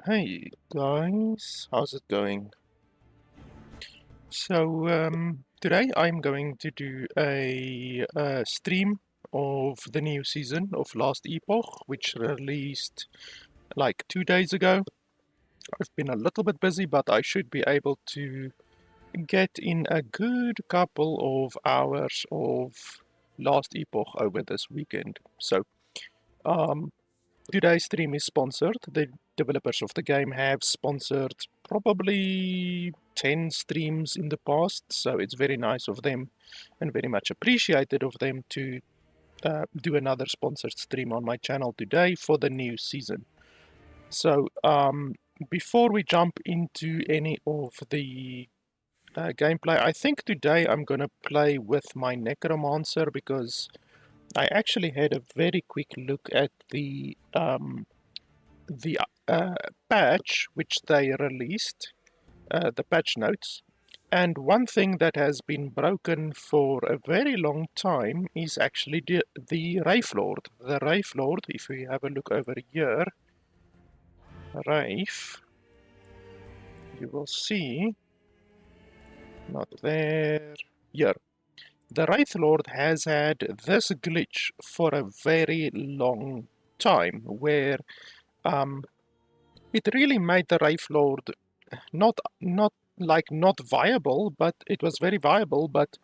Hey guys, how's it going? Today I'm going to do a stream of the new season of Last Epoch, which released like 2 days ago. I've been a little bit busy, but I should be able to get in a good couple of hours of Last Epoch over this weekend. Um, Today's stream is sponsored. The developers of the game have sponsored probably 10 streams in the past, so it's very nice of them and very much appreciated of them to do another sponsored stream on my channel today for the new season. Before we jump into any of the gameplay, I think today I'm going to play with my Necromancer because I actually had a very quick look at the patch which they released, the patch notes, and one thing that has been broken for a very long time is actually the Wraithlord. The Wraithlord, if we have a look over here, Wraith, you will see, not there, here. The Wraithlord has had this glitch for a very long time, where it really made the Wraithlord not not viable, but it was very viable, but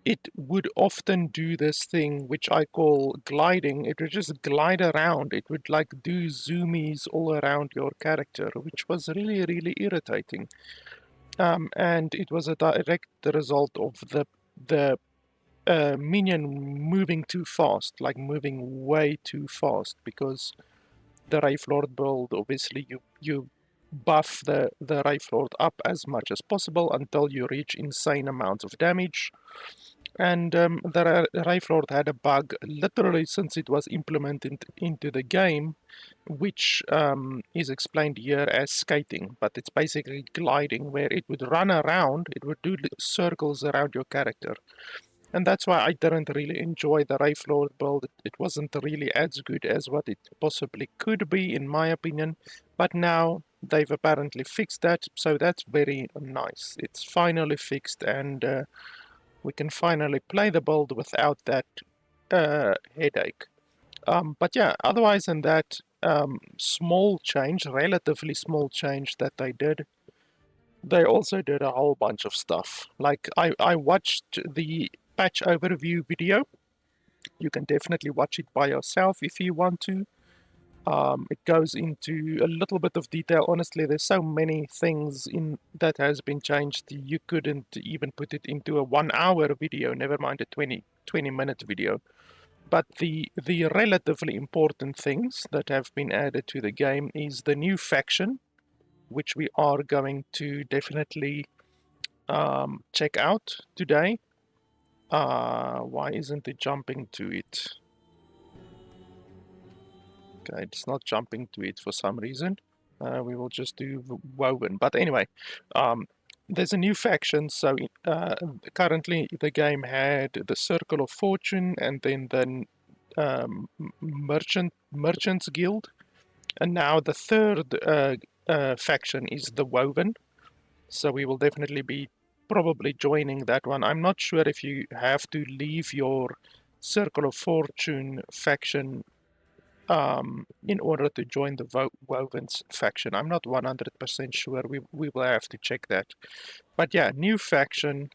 it would often do this thing which I call gliding. It would just glide around. It would like do zoomies all around your character, which was really irritating. And it was a direct result of the minion moving too fast, like moving way too fast, because the Wraithlord build, obviously you buff the Wraithlord up as much as possible until you reach insane amounts of damage. And the Wraithlord had a bug literally since it was implemented into the game, which is explained here as skating, but it's basically gliding, where it would run around, it would do circles around your character. And that's why I didn't really enjoy the Wraithlord build. It wasn't really as good as what it possibly could be, in my opinion. But now they've apparently fixed that, so that's very nice. It's finally fixed, and we can finally play the build without that headache. But yeah, otherwise than that, small change, relatively small change that they did. They also did a whole bunch of stuff. Like, I watched the patch overview video. You can definitely watch it by yourself if you want to. It goes into a little bit of detail. Honestly, there's so many things in that has been changed. You couldn't even put it into a 1 hour video, never mind a 20-minute video. But the relatively important things that have been added to the game is the new faction, which we are going to definitely check out today. Why isn't it jumping to it? Okay, it's not jumping to it for some reason. We will just do woven. But anyway, there's a new faction. So currently the game had the Circle of Fortune and then the Merchants Guild, and now the third faction is the Woven. So we will definitely be probably joining that one. I'm not sure if you have to leave your Circle of Fortune faction in order to join the Woven's faction. I'm not 100% sure. We will have to check that. But yeah, new faction.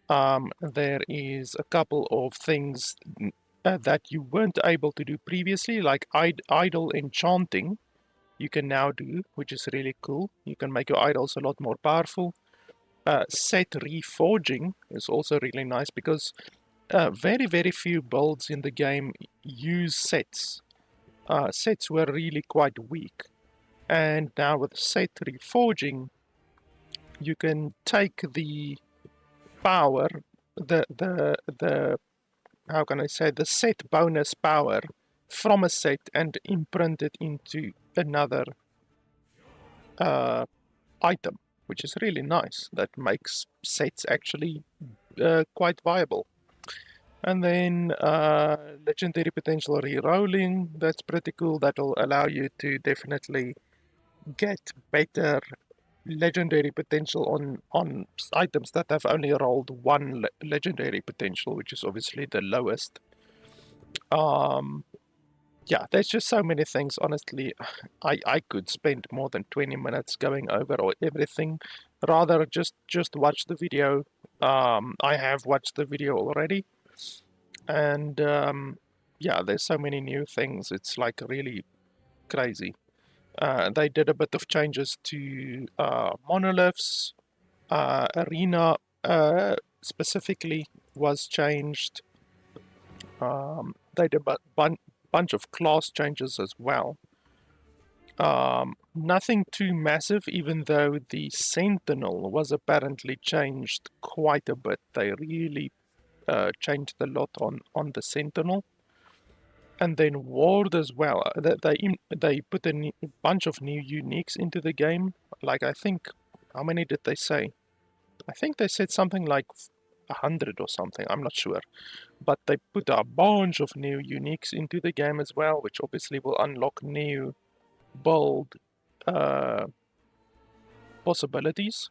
There is a couple of things that you weren't able to do previously, like idle enchanting. You can now do, which is really cool. You can make your idols a lot more powerful. Set reforging is also really nice because very few builds in the game use sets. Sets were really quite weak, and now with set reforging, you can take the power, the how can I say, the set bonus power from a set and imprint it into another item, which is really nice. That makes sets actually quite viable. And then legendary potential rerolling, that's pretty cool. That'll allow you to definitely get better legendary potential on items that have only rolled one legendary potential, which is obviously the lowest. Yeah, there's just so many things. Honestly, I could spend more than 20 minutes going over everything. Rather just watch the video. I have watched the video already, and yeah, there's so many new things. It's like really crazy. They did a bit of changes to monoliths. Arena specifically was changed. They did a bunch of class changes as well. Nothing too massive, even though the Sentinel was apparently changed quite a bit. They really changed a lot on the Sentinel. And then Ward as well. They put a bunch of new uniques into the game. Like, I think, how many did they say? I think they said something like 100 or something. I'm not sure. But they put a bunch of new uniques into the game as well, which obviously will unlock new build possibilities.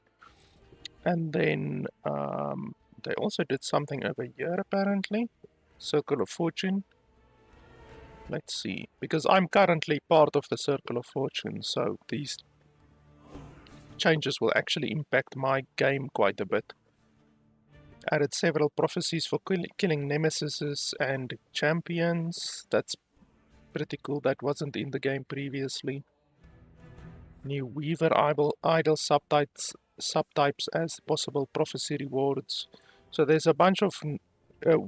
And then they also did something over here apparently. Circle of Fortune. Let's see, because I'm currently part of the Circle of Fortune, so these changes will actually impact my game quite a bit. Added several prophecies for killing nemesises and champions. That's pretty cool. That wasn't in the game previously. New Weaver idol subtypes as possible prophecy rewards. So there's a bunch of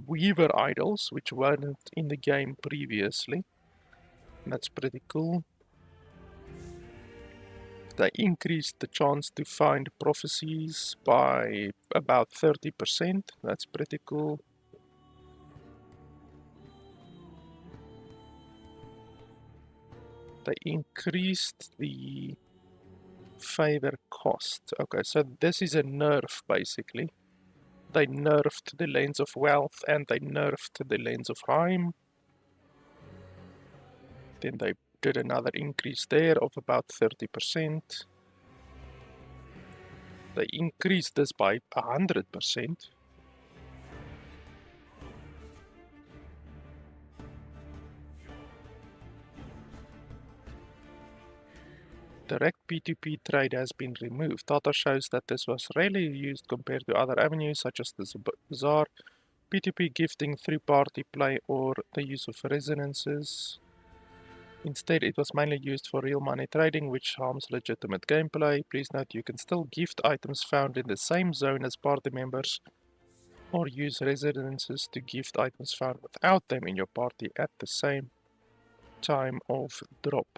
Weaver idols which weren't in the game previously. That's pretty cool. They increased the chance to find prophecies by about 30%. That's pretty cool. They increased the favor cost. Okay, so this is a nerf basically. They nerfed the Lens of Wealth and they nerfed the Lens of Heim. Then they did another increase there of about 30%. They increased this by 100%. Direct P2P trade has been removed. Data shows that this was rarely used compared to other avenues such as the Bazaar, P2P gifting, third-party play, or the use of resonances. Instead, it was mainly used for real money trading, which harms legitimate gameplay. Please note you can still gift items found in the same zone as party members, or use resonances to gift items found without them in your party at the same time of drop.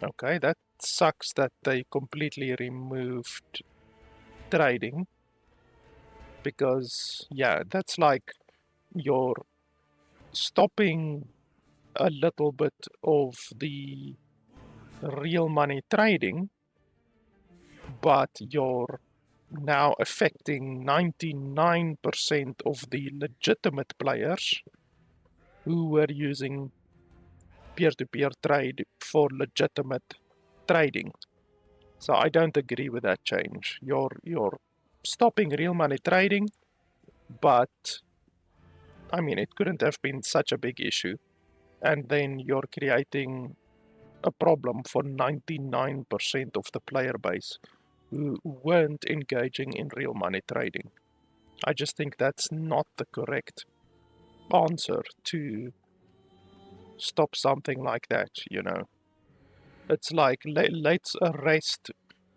Okay, that sucks that they completely removed trading, because yeah, that's like you're stopping a little bit of the real money trading, but you're now affecting 99% of the legitimate players who were using peer-to-peer trade for legitimate trading. So I don't agree with that change. You're stopping real money trading, but I mean, it couldn't have been such a big issue. And then you're creating a problem for 99% of the player base who weren't engaging in real money trading. I just think that's not the correct answer to stop something like that, you know. It's like, let's arrest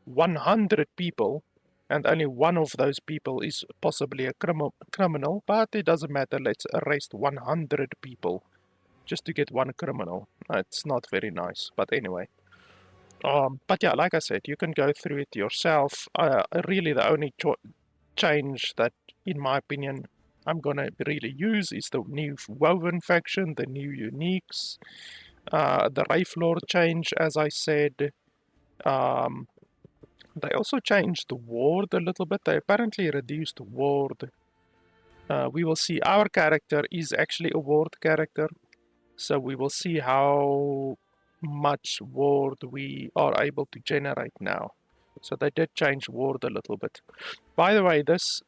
100 people, and only one of those people is possibly a criminal, but it doesn't matter, let's arrest 100 people just to get one criminal. It's not very nice, but anyway. But yeah, like I said, you can go through it yourself. Really, the only change that, in my opinion, I'm gonna really use is the new Woven faction, the new uniques, the Wraithlord change, as I said. Um, they also changed the ward a little bit. They apparently reduced ward. We will see our character is actually a ward character, so we will see how much ward we are able to generate now. So they did change ward a little bit. By the way, this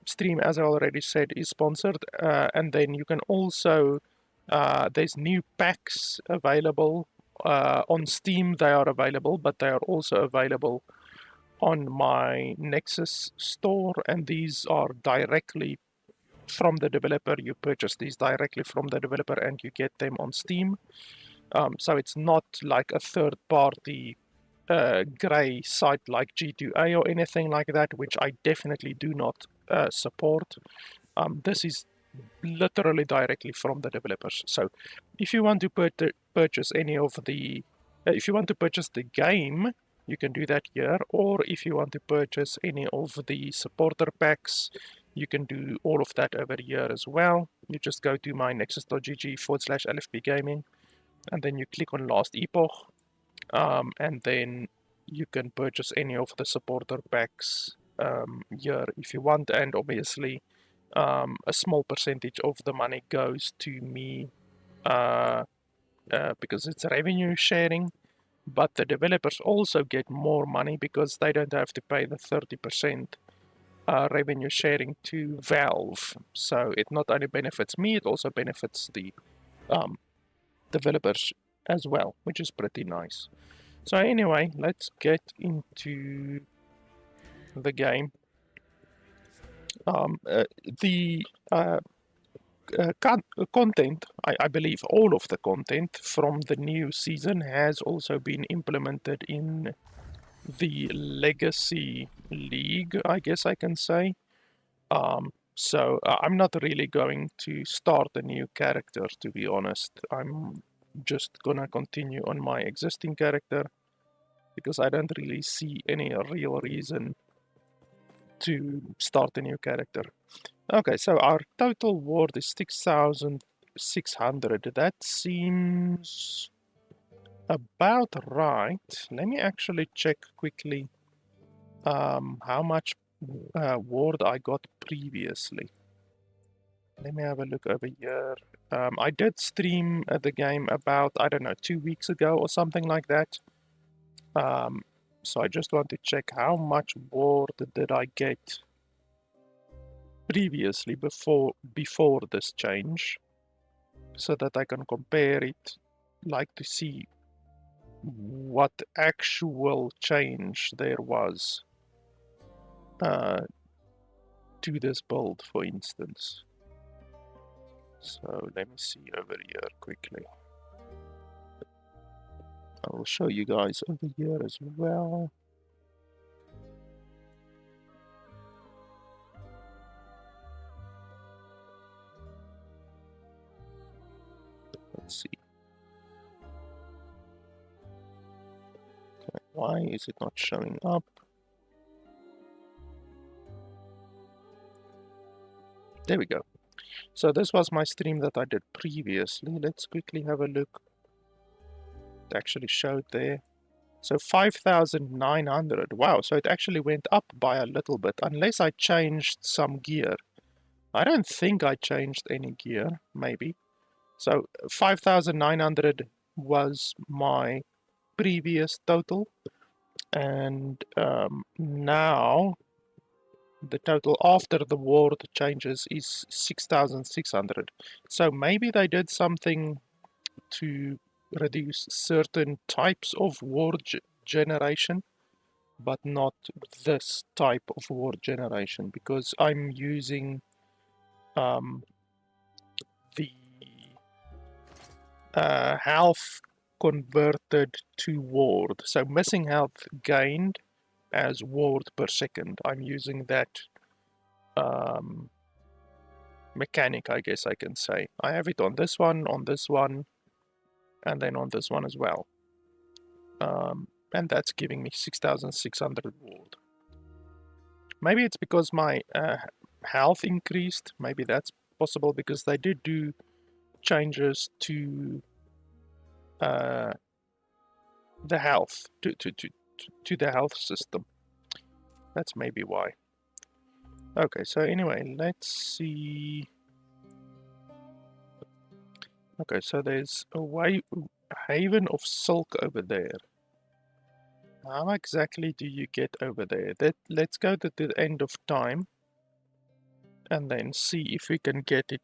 stream, as I already said, is sponsored, and then you can also, there's new packs available on Steam. They are available, but they are also available on my Nexus store, and these are directly from the developer. You purchase these directly from the developer and you get them on Steam. So it's not like a third-party grey site like G2A or anything like that, which I definitely do not support. This is literally directly from the developers. So if you want to purchase any of the, if you want to purchase the game, you can do that here, or if you want to purchase any of the supporter packs, you can do all of that over here as well. You just go to my nexus.gg/LFP gaming, and then you click on last epoch, and then you can purchase any of the supporter packs here if you want, and obviously a small percentage of the money goes to me because it's revenue sharing, but the developers also get more money because they don't have to pay the 30% revenue sharing to Valve. So it not only benefits me, it also benefits the developers as well, which is pretty nice. So anyway, let's get into the game. The content, I believe all of the content from the new season has also been implemented in the Legacy League, I guess I can say. So I'm not really going to start a new character, to be honest. I'm just gonna continue on my existing character because I don't really see any real reason to start a new character. Okay, so our total ward is 6,600. That seems about right. Let me actually check quickly how much ward I got previously. Let me have a look over here. I did stream the game about, I don't know, 2 weeks ago or something like that. So I just want to check how much ward did I get previously before this change, so that I can compare it, like to see what actual change there was to this build, for instance. So let me see over here quickly. I will show you guys over here as well. Let's see. Okay, why is it not showing up? There we go. So this was my stream that I did previously. Let's quickly have a look. It actually showed there. So 5,900. Wow, so it actually went up by a little bit, unless I changed some gear. I don't think I changed any gear, maybe. So 5,900 was my previous total, and now the total after the ward changes is 6,600. So maybe they did something to reduce certain types of ward generation, but not this type of ward generation, because I'm using the health converted to ward. So missing health gained as ward per second. I'm using that mechanic, I guess I can say. I have it on this one, and then on this one as well. And that's giving me 6,600 ward. Maybe it's because my health increased. Maybe that's possible, because they did do changes to the health, to the health system. That's maybe why. Okay, so anyway, let's see. Okay, so there's a way. Haven of Silk over there. How exactly do you get over there? Let's go to the end of time and then see if we can get it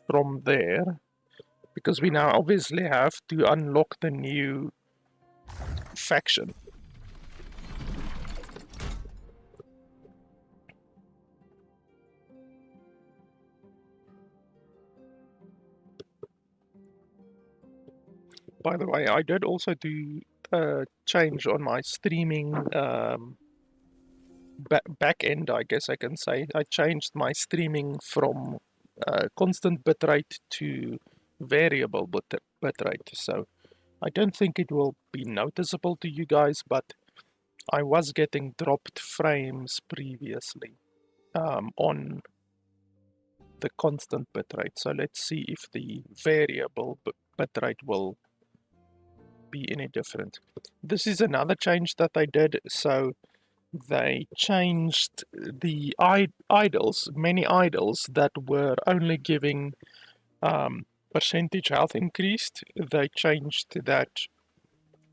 from there. Because we now obviously have to unlock the new faction. By the way, I did also do a change on my streaming back end, I guess I can say. I changed my streaming from constant bitrate to variable bitrate. So I don't think it will be noticeable to you guys, but I was getting dropped frames previously on the constant bitrate. So let's see if the variable bitrate will be any different. This is another change that I did. So they changed the idols, many idols that were only giving percentage health increased. They changed that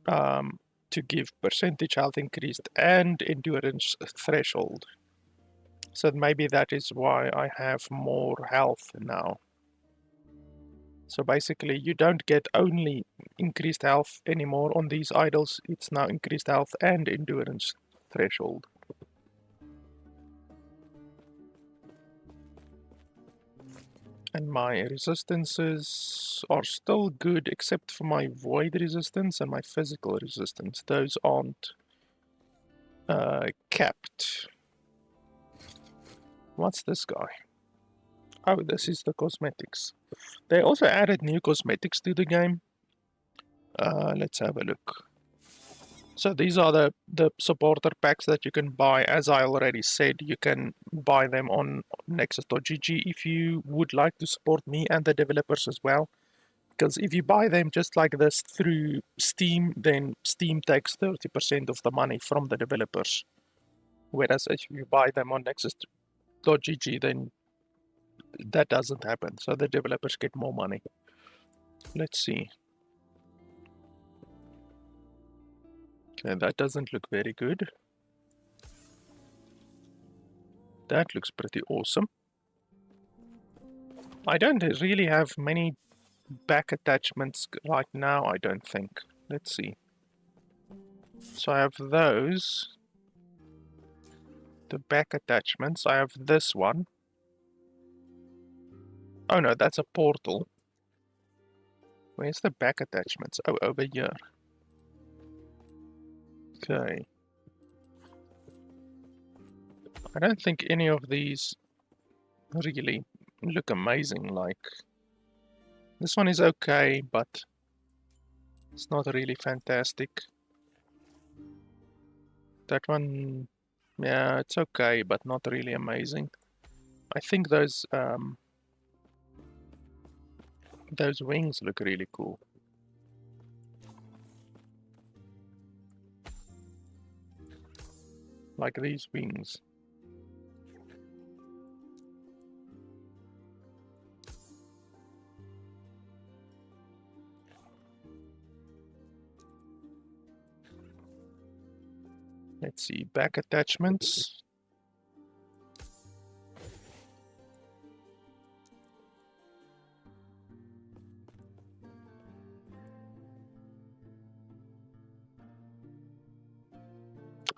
to give percentage health increased and endurance threshold. So maybe that is why I have more health now. So basically you don't get only increased health anymore on these idols, it's now increased health and endurance threshold. And my resistances are still good except for my void resistance and my physical resistance. Those aren't capped. What's this guy? Oh, this is the cosmetics. They also added new cosmetics to the game. Let's have a look. So these are the supporter packs that you can buy. As I already said, you can buy them on nexus.gg if you would like to support me and the developers as well. Because if you buy them just like this through Steam, then Steam takes 30% of the money from the developers. Whereas if you buy them on nexus.gg, then that doesn't happen. So the developers get more money. Let's see. Okay, that doesn't look very good. That looks pretty awesome. I don't really have many back attachments right now, I don't think. Let's see. So I have those. The back attachments. I have this one. Oh no, that's a portal. Where's the back attachments? Oh, over here. Okay. I don't think any of these really look amazing. Like, this one is okay, but it's not really fantastic. That one, yeah, it's okay, but not really amazing. I think those wings look really cool. Like these wings. Let's see, back attachments.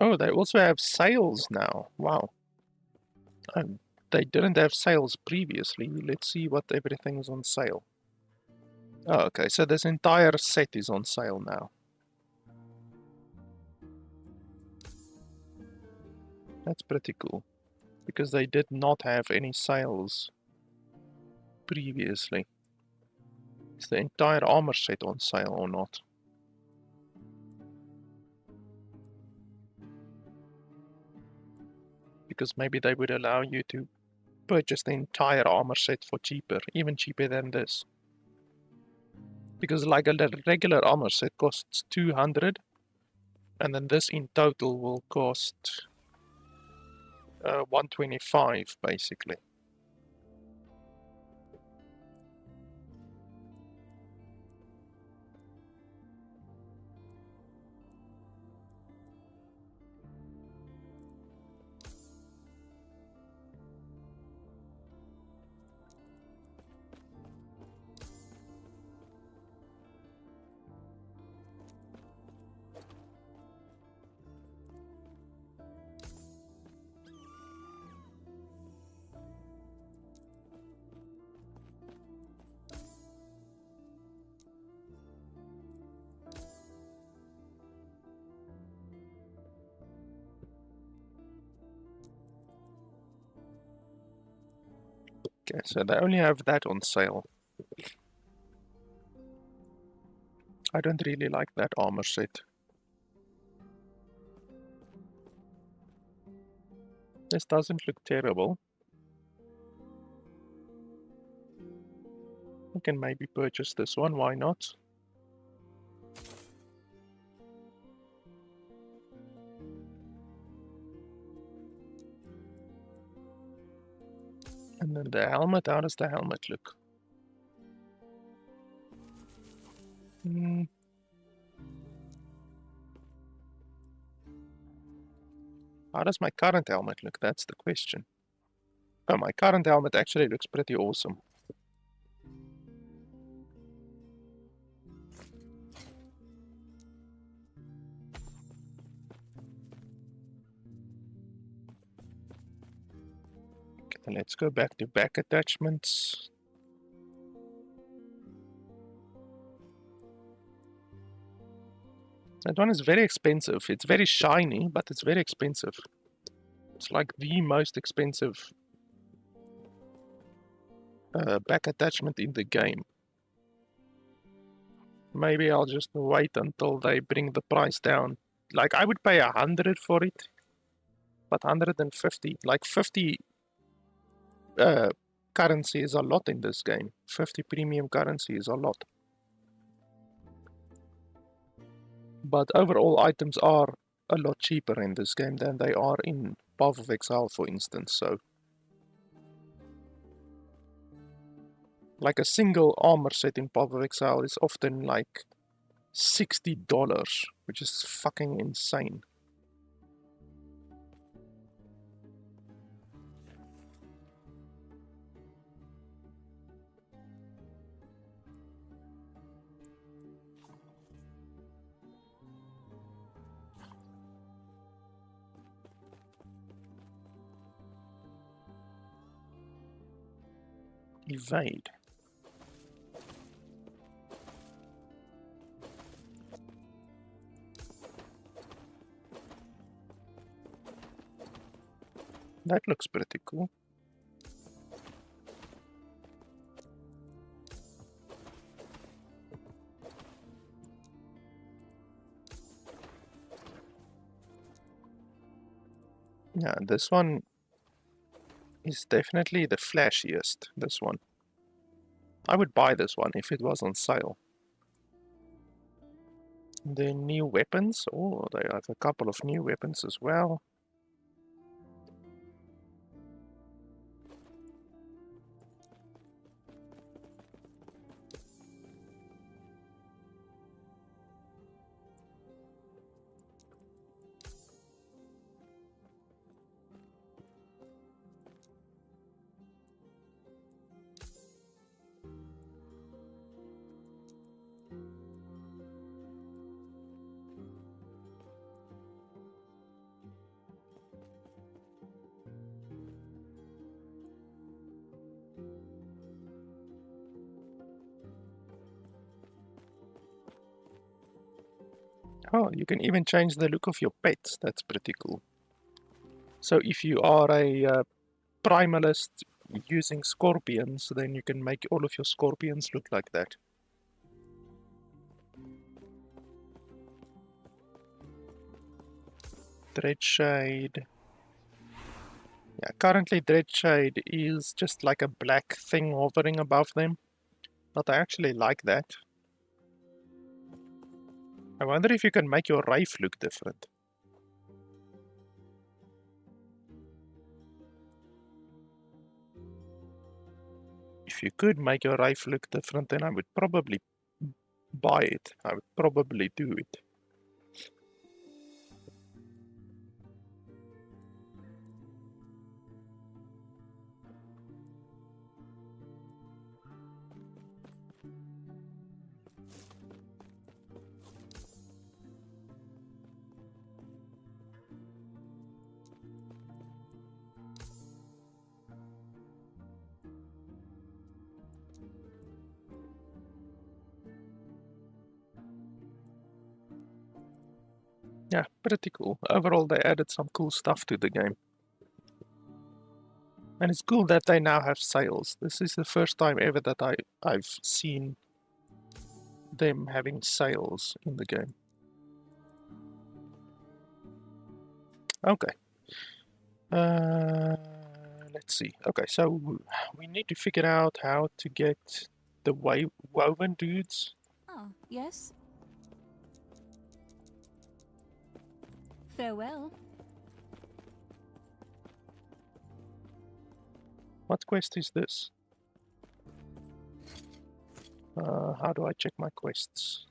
Oh, they also have sails now. Wow. They didn't have sales previously. Let's see what everything is on sale. Oh, okay, so this entire set is on sale now. That's pretty cool. Because they did not have any sales previously. Is the entire armor set on sale or not? Because maybe they would allow you to purchase the entire armor set for cheaper, even cheaper than this. Because like a regular armor set costs 200, and then this in total will cost 125 basically. Okay, so they only have that on sale. I don't really like that armor set. This doesn't look terrible. We can maybe purchase this one, why not? And then the helmet, how does the helmet look? How does my current helmet look? That's the question. Oh, my current helmet actually looks pretty awesome. Okay, let's go back to back attachments. That one is very expensive. It's very shiny, but it's very expensive. It's like the most expensive back attachment in the game. Maybe I'll just wait until they bring the price down. Like, I would pay 100 for it, but 150, like 50 currency is a lot in this game. 50 premium currency is a lot. But overall items are a lot cheaper in this game than they are in Path of Exile, for instance, so... Like a single armor set in Path of Exile is often like $60, which is fucking insane. Evade. That looks pretty cool. Yeah, this one is definitely the flashiest, this one. I would buy this one if it was on sale. The new weapons, oh, they have a couple of new weapons as well. Oh, you can even change the look of your pets. That's pretty cool. So if you are a primalist using scorpions, then you can make all of your scorpions look like that. Dreadshade. Yeah, currently Dreadshade is just like a black thing hovering above them. But I actually like that. I wonder if you can make your Wraith look different. If you could make your Wraith look different, then I would probably buy it. I would probably do it. Yeah, pretty cool. Overall, they added some cool stuff to the game. And it's cool that they now have sails. This is the first time ever that I've seen them having sails in the game. Okay. Let's see. Okay, so we need to figure out how to get the woven dudes. Ah, yes. Farewell. What quest is this? How do I check my quests?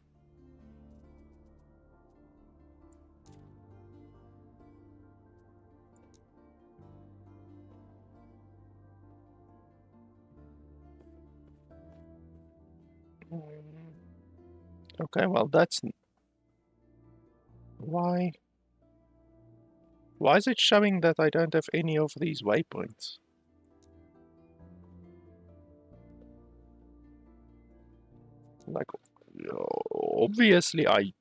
Okay, well that's... Why is it showing that I don't have any of these waypoints? Like, obviously I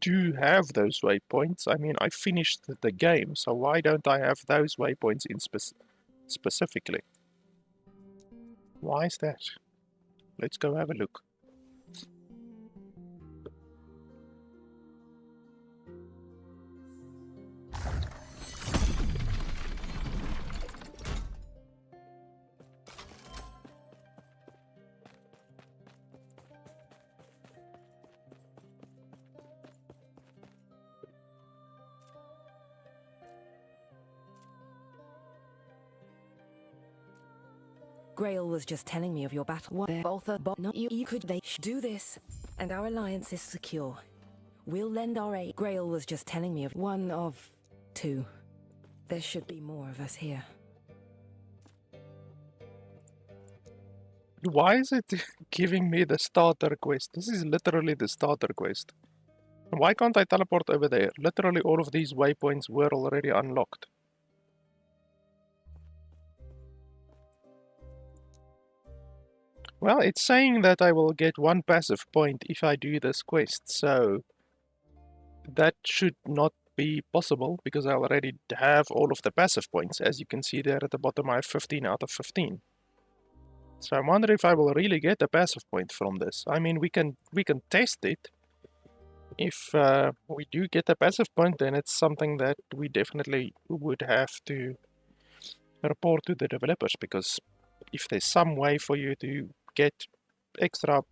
do have those waypoints. I mean, I finished the game, so why don't I have those waypoints in specifically? Why is that? Let's go have a look. Grail was just telling me of your battle. What both but not you could they do this, and our alliance is secure. We'll lend our aid. Grail was just telling me of one of two. There should be more of us here. Why is it giving me the starter quest? This is literally the starter quest. Why can't I teleport over there? Literally all of these waypoints were already unlocked. Well, it's saying that I will get 1 passive point if I do this quest, so that should not be possible because I already have all of the passive points. As you can see there at the bottom, I have 15 out of 15. So I wonder if I will really get a passive point from this. I mean, we can test it. If we do get a passive point, then it's something that we definitely would have to report to the developers, because if there's some way for you to get extra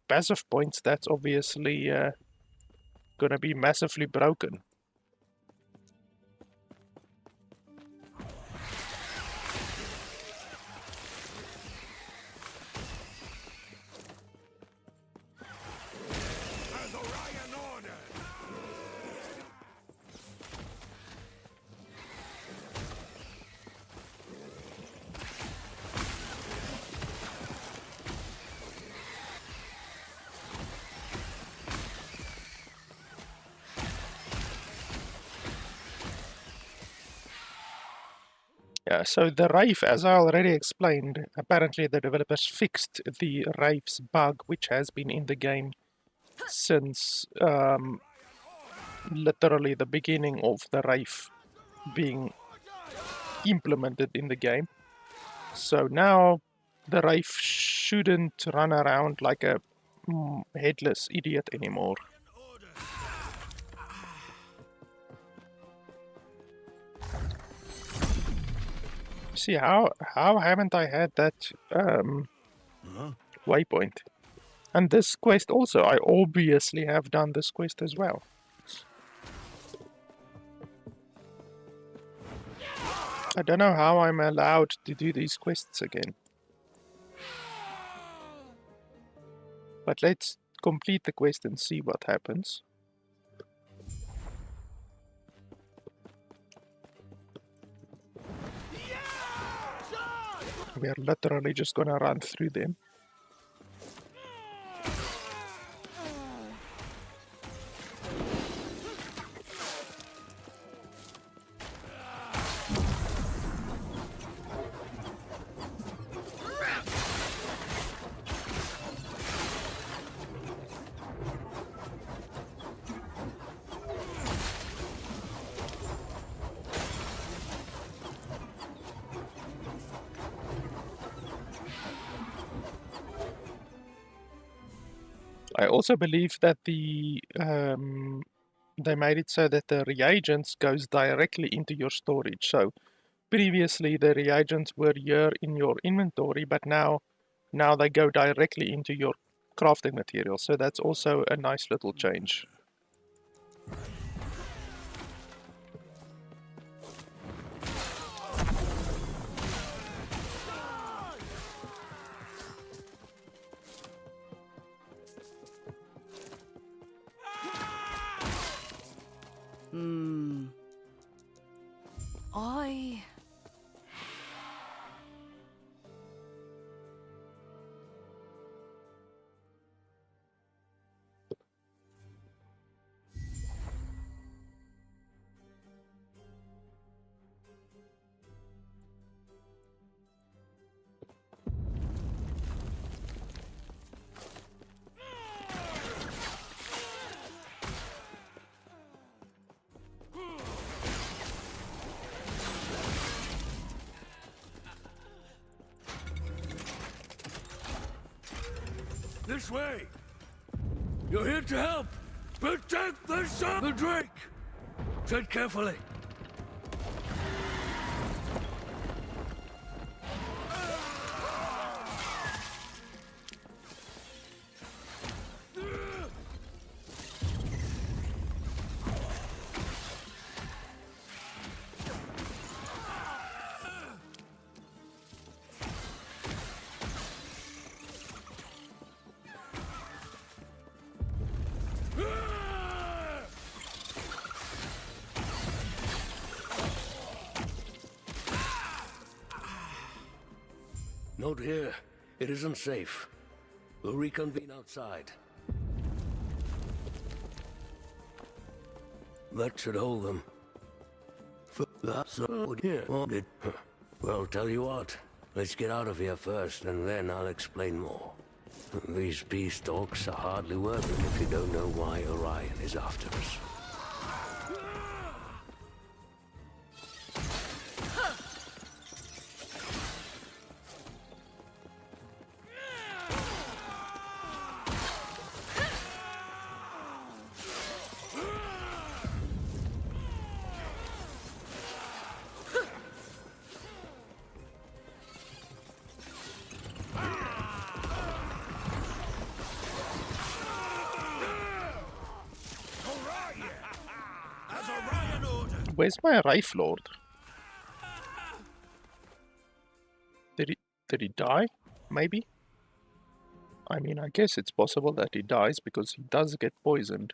passive points, that's obviously gonna be massively broken. Yeah, so the Wraith, as I already explained, apparently the developers fixed the Wraith's bug, which has been in the game since literally the beginning of the Wraith being implemented in the game. So now the Wraith shouldn't run around like a headless idiot anymore. See, how haven't I had that waypoint? And this quest also, I obviously have done this quest as well. I don't know how I'm allowed to do these quests again. But let's complete the quest and see what happens. We are literally just gonna run through them. I also believe that they made it so that the reagents goes directly into your storage. So previously the reagents were here in your inventory, but now they go directly into your crafting material. So that's also a nice little change. I... This way! You're here to help! Protect the son, the Drake! Tread carefully. Note here, it isn't safe. We'll reconvene outside. That should hold them. That's all here. Well, tell you what. Let's get out of here first, and then I'll explain more. These peace talks are hardly worth it if you don't know why Orion is after us. Where's my Wraithlord? Did he die? Maybe? I mean, I guess it's possible that he dies because he does get poisoned.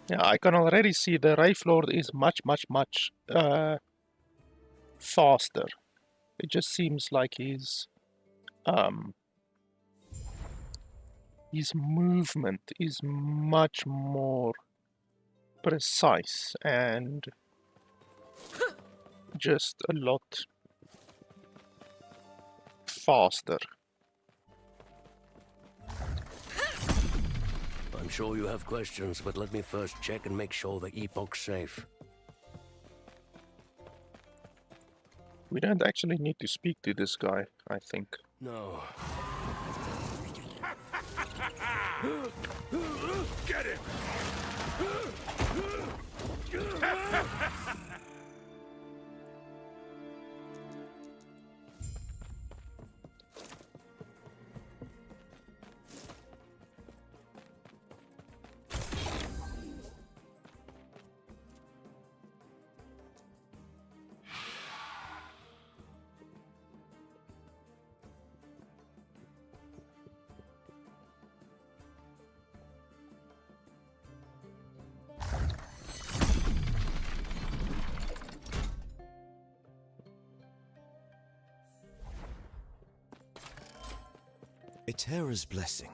Yeah, I can already see the Wraithlord is much faster. It just seems like his movement is much more precise and just a lot faster. I'm sure you have questions, but let me first check and make sure the Epoch's safe. We don't actually need to speak to this guy, I think. No. Get him! A Terra's blessing.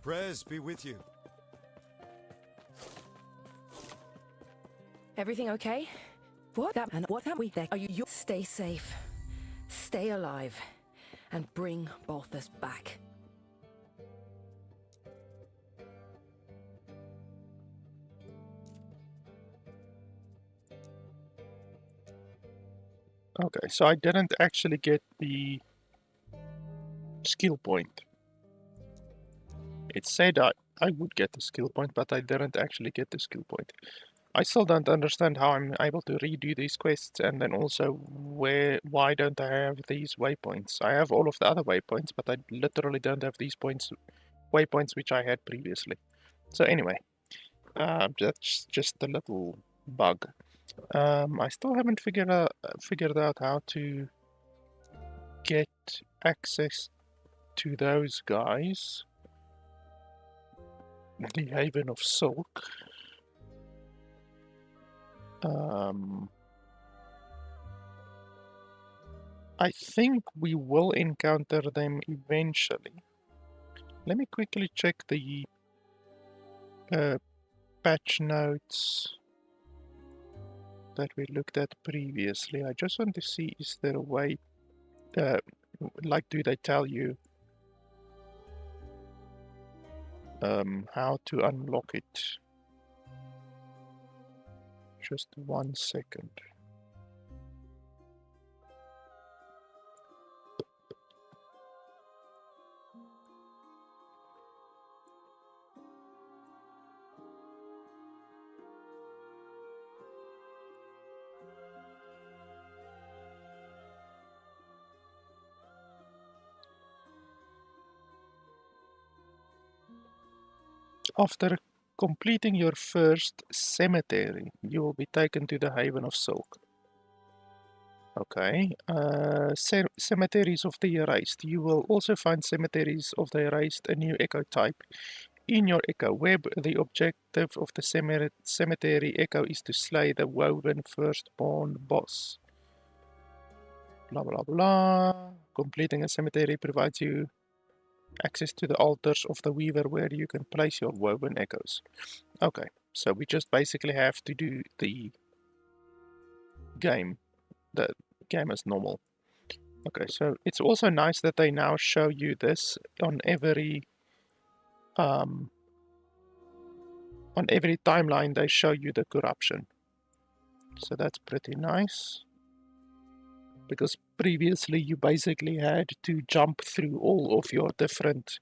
Prayers be with you. Everything okay? What have we there? Are you stay safe, stay alive, and bring Balthus back. Okay, so I didn't actually get the skill point. It said I would get the skill point, but I didn't actually get the skill point. I still don't understand how I'm able to redo these quests, and then also why don't I have these waypoints? I have all of the other waypoints, but I literally don't have these waypoints which I had previously. So anyway, that's just a little bug. I still haven't figured out how to get access to those guys. The Haven of Silk. I think we will encounter them eventually. Let me quickly check the patch notes that we looked at previously. I just want to see, is there a way, like, do they tell you how to unlock it? Just 1 second. After completing your first cemetery, you will be taken to the Haven of Silk. Okay. Cemeteries of the Erased. You will also find cemeteries of the Erased, a new echo type. In your echo web, the objective of the cemetery echo is to slay the woven firstborn boss. Blah blah blah. Completing a cemetery provides you access to the altars of the weaver where you can place your woven echoes. Okay, so we just basically have to do the game as normal. Okay, so it's also nice that they now show you this on every timeline. They show you the corruption, so that's pretty nice, because previously you basically had to jump through all of your different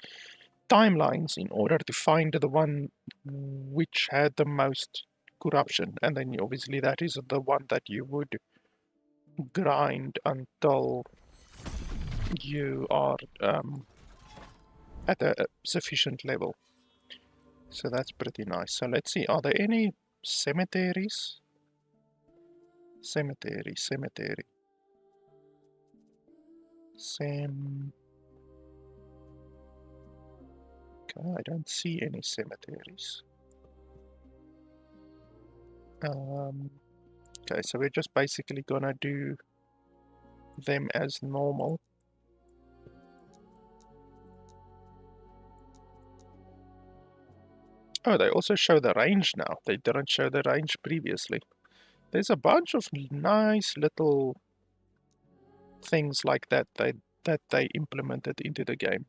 timelines in order to find the one which had the most corruption, and then obviously that is the one that you would grind until you are at a sufficient level. So that's pretty nice. So let's see, are there any cemeteries? Cemetery. Okay, I don't see any cemeteries. Okay, so we're just basically gonna do them as normal. Oh, they also show the range now. They didn't show the range previously. There's a bunch of nice little things like that they implemented into the game.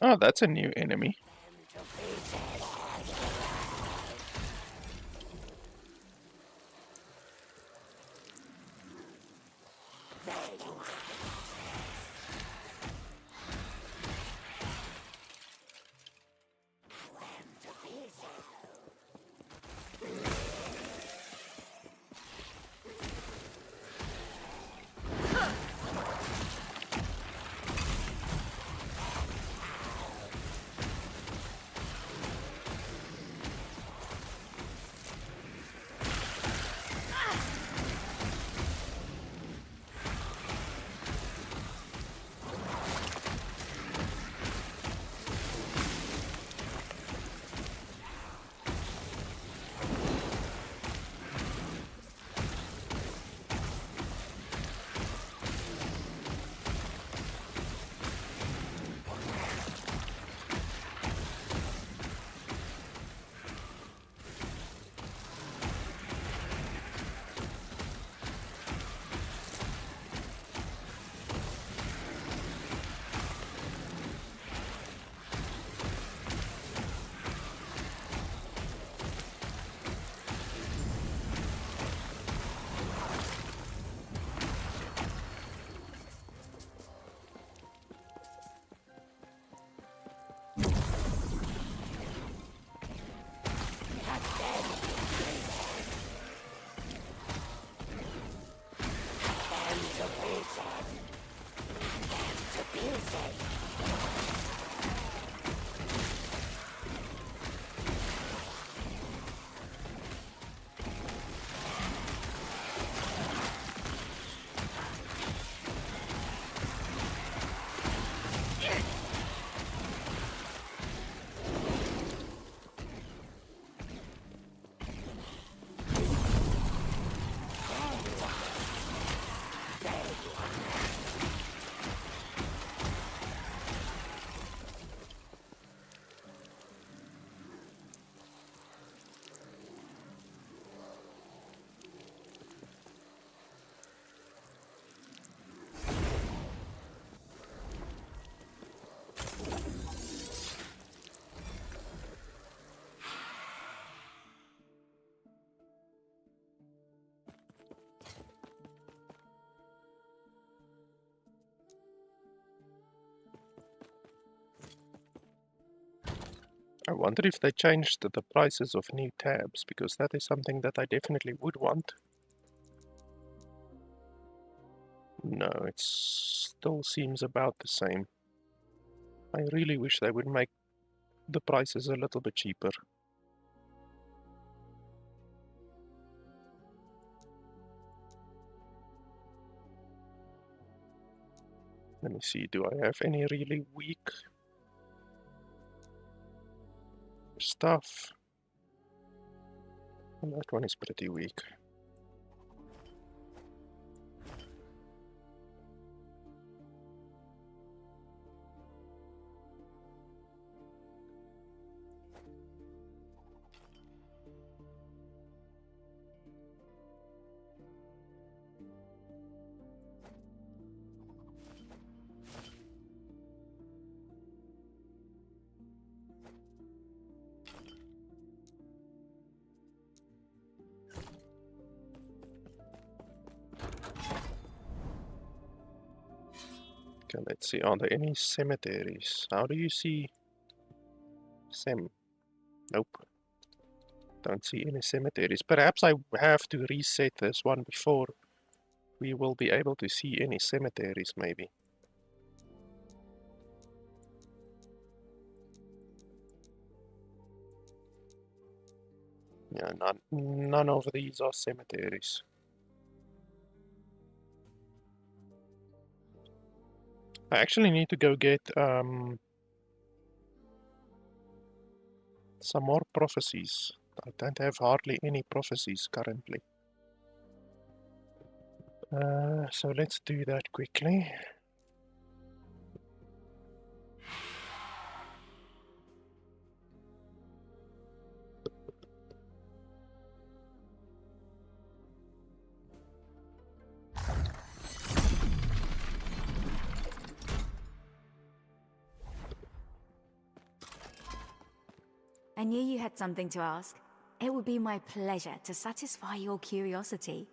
Oh, that's a new enemy. I wonder if they changed the prices of new tabs, because that is something that I definitely would want. No, it still seems about the same. I really wish they would make the prices a little bit cheaper. Let me see, do I have any really weak stuff? Well, that one is pretty weak. Okay, let's see, are there any cemeteries? How do you see Sem? Nope. Don't see any cemeteries. Perhaps I have to reset this one before we will be able to see any cemeteries, maybe. Yeah, none of these are cemeteries. I actually need to go get some more prophecies. I don't have hardly any prophecies currently. So let's do that quickly. I knew you had something to ask. It would be my pleasure to satisfy your curiosity.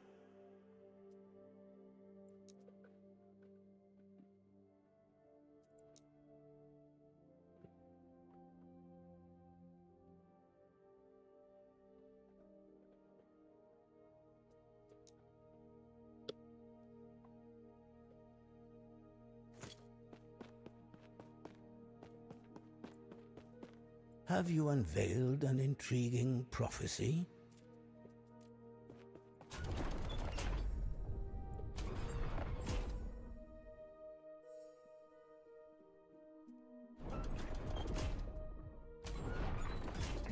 Have you unveiled an intriguing prophecy?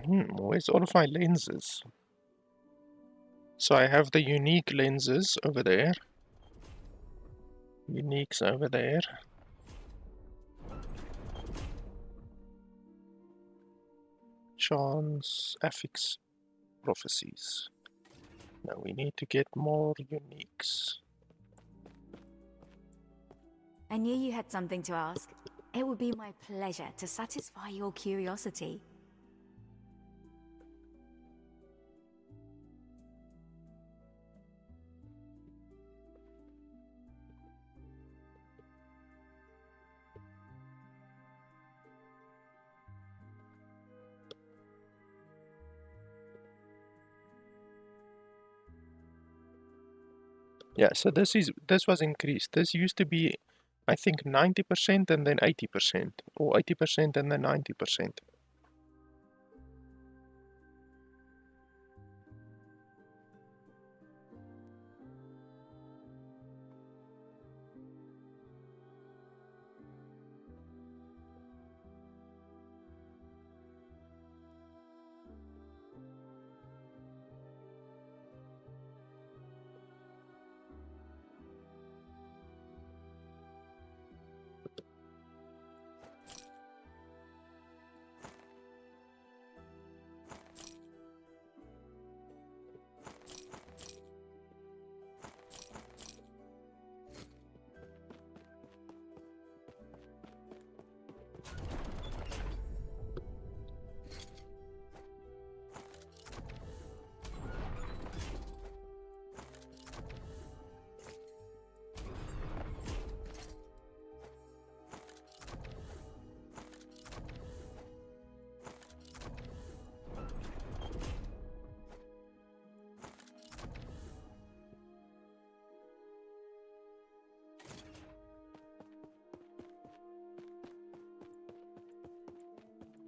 Where's all of my lenses? So I have the unique lenses over there. Uniques over there. Chance, affix, prophecies. Now we need to get more uniques. I knew you had something to ask. It would be my pleasure to satisfy your curiosity. Yeah, so this was increased. This used to be, I think, 90% and then 80%, or 80% and then 90%.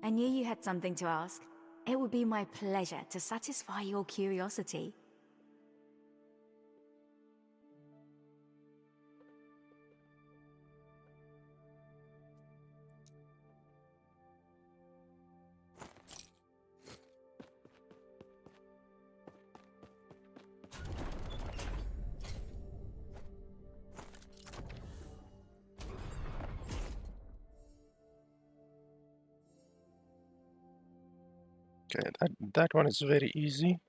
I knew you had something to ask. It would be my pleasure to satisfy your curiosity. Okay, that one is very easy.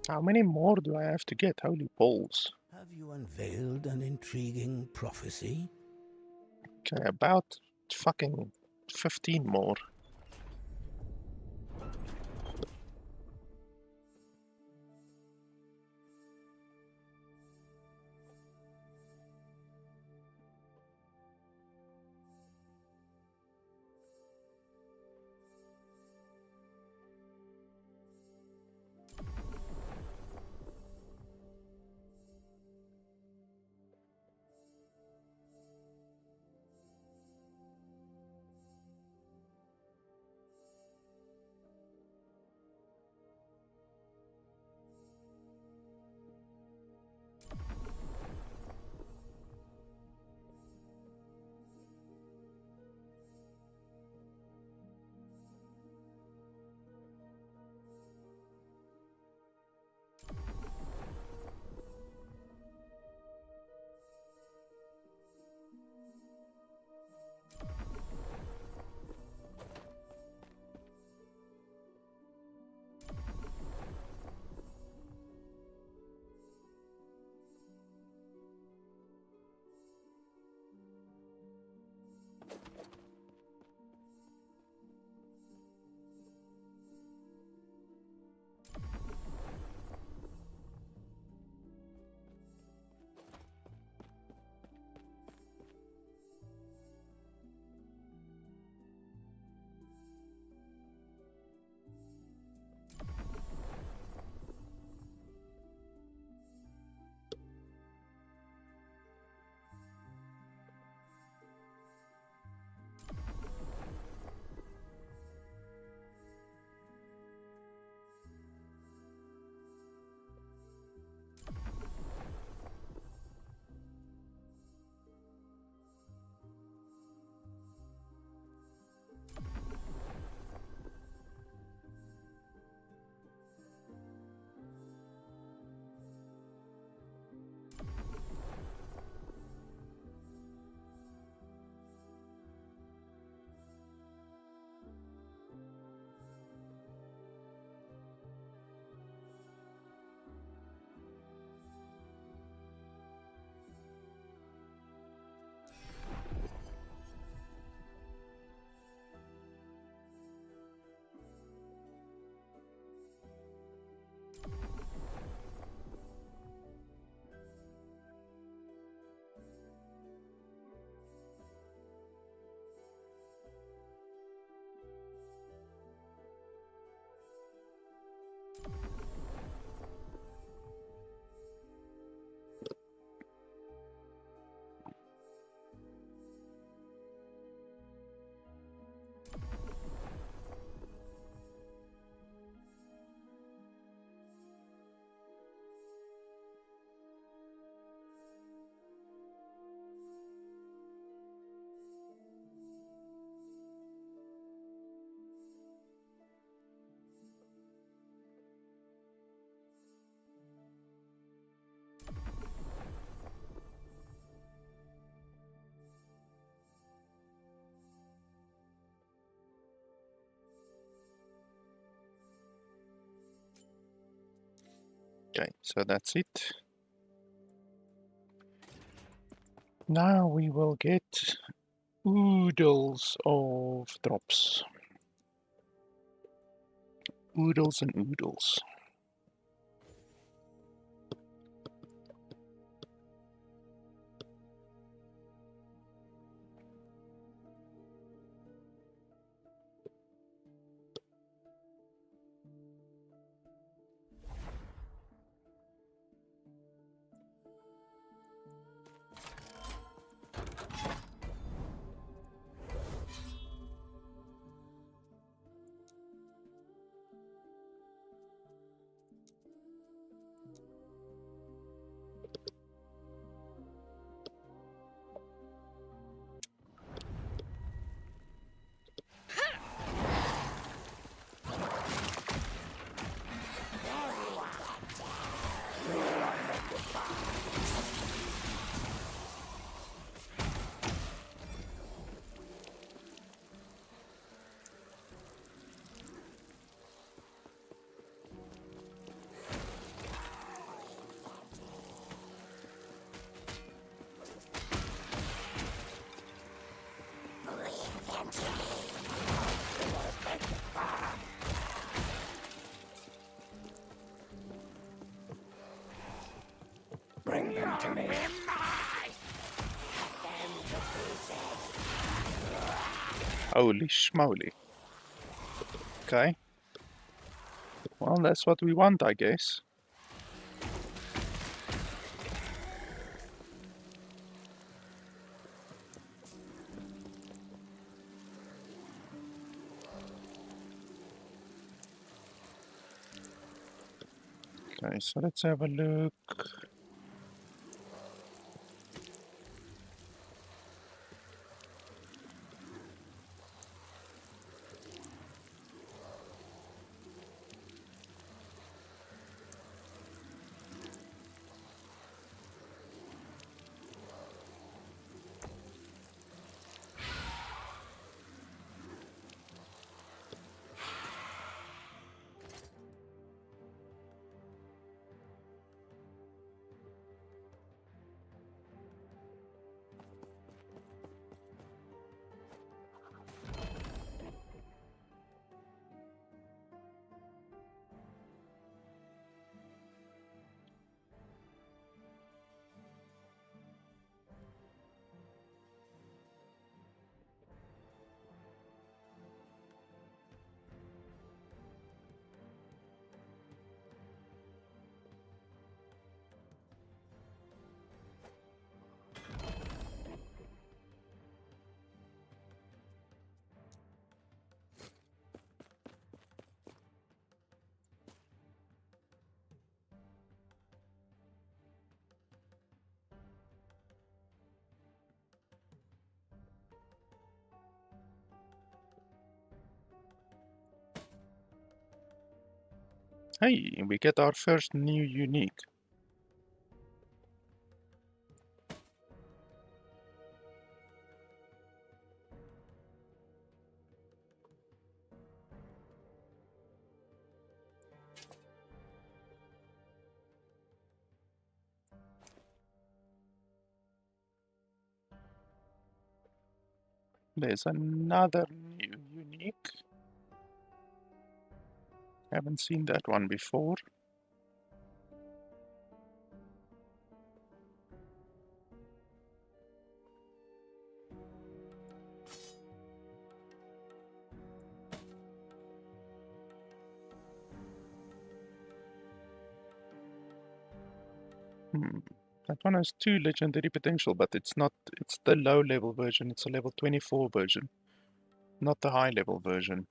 How many more do I have to get? Holy balls. Have you unveiled an intriguing prophecy? Okay, about fucking 15 more. Okay, so that's it. Now we will get oodles of drops. Oodles and oodles. Bring them to me. Holy schmoly. Okay. Well, that's what we want, I guess. Okay, so let's have a look. Hey, we get our first new unique. There's another new unique. Haven't seen that one before. That one has 2 legendary potential, but it's not, it's the low level version, it's a level 24 version, not the high level version.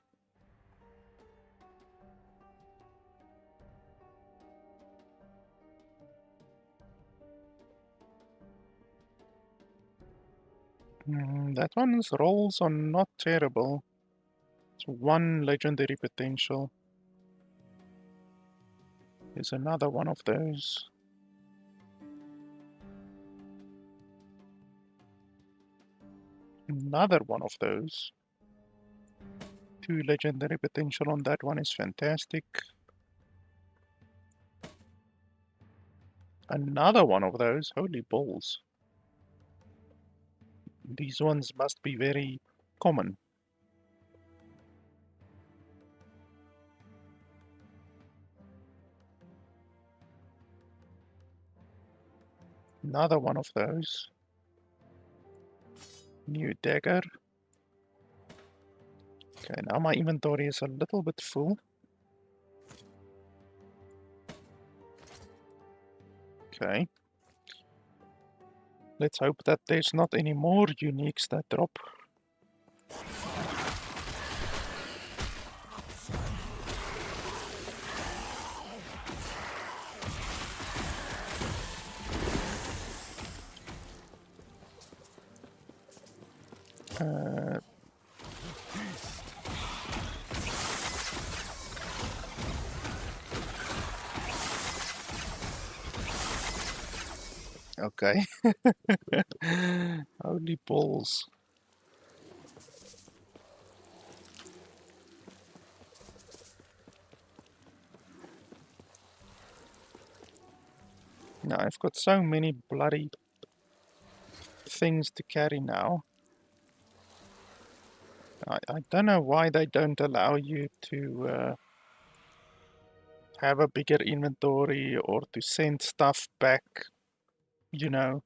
That one's rolls are not terrible. It's 1 legendary potential. There's another one of those. Another one of those. 2 legendary potential on that one is fantastic. Another one of those, holy balls. These ones must be very common. Another one of those. New dagger. Okay, now my inventory is a little bit full. Okay. Let's hope that there's not any more uniques that drop. Okay. Holy balls. Now I've got so many bloody things to carry now. I don't know why they don't allow you to have a bigger inventory or to send stuff back, you know,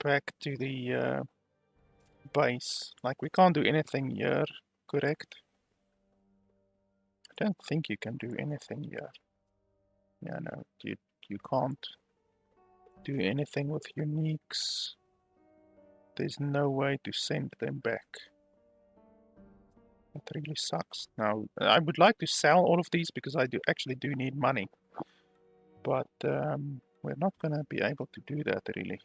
back to the base. Like, we can't do anything here, correct? I don't think you can do anything here. Yeah, no, you can't do anything with uniques. There's no way to send them back. It really sucks. Now, I would like to sell all of these because I actually do need money. But we're not gonna be able to do that really.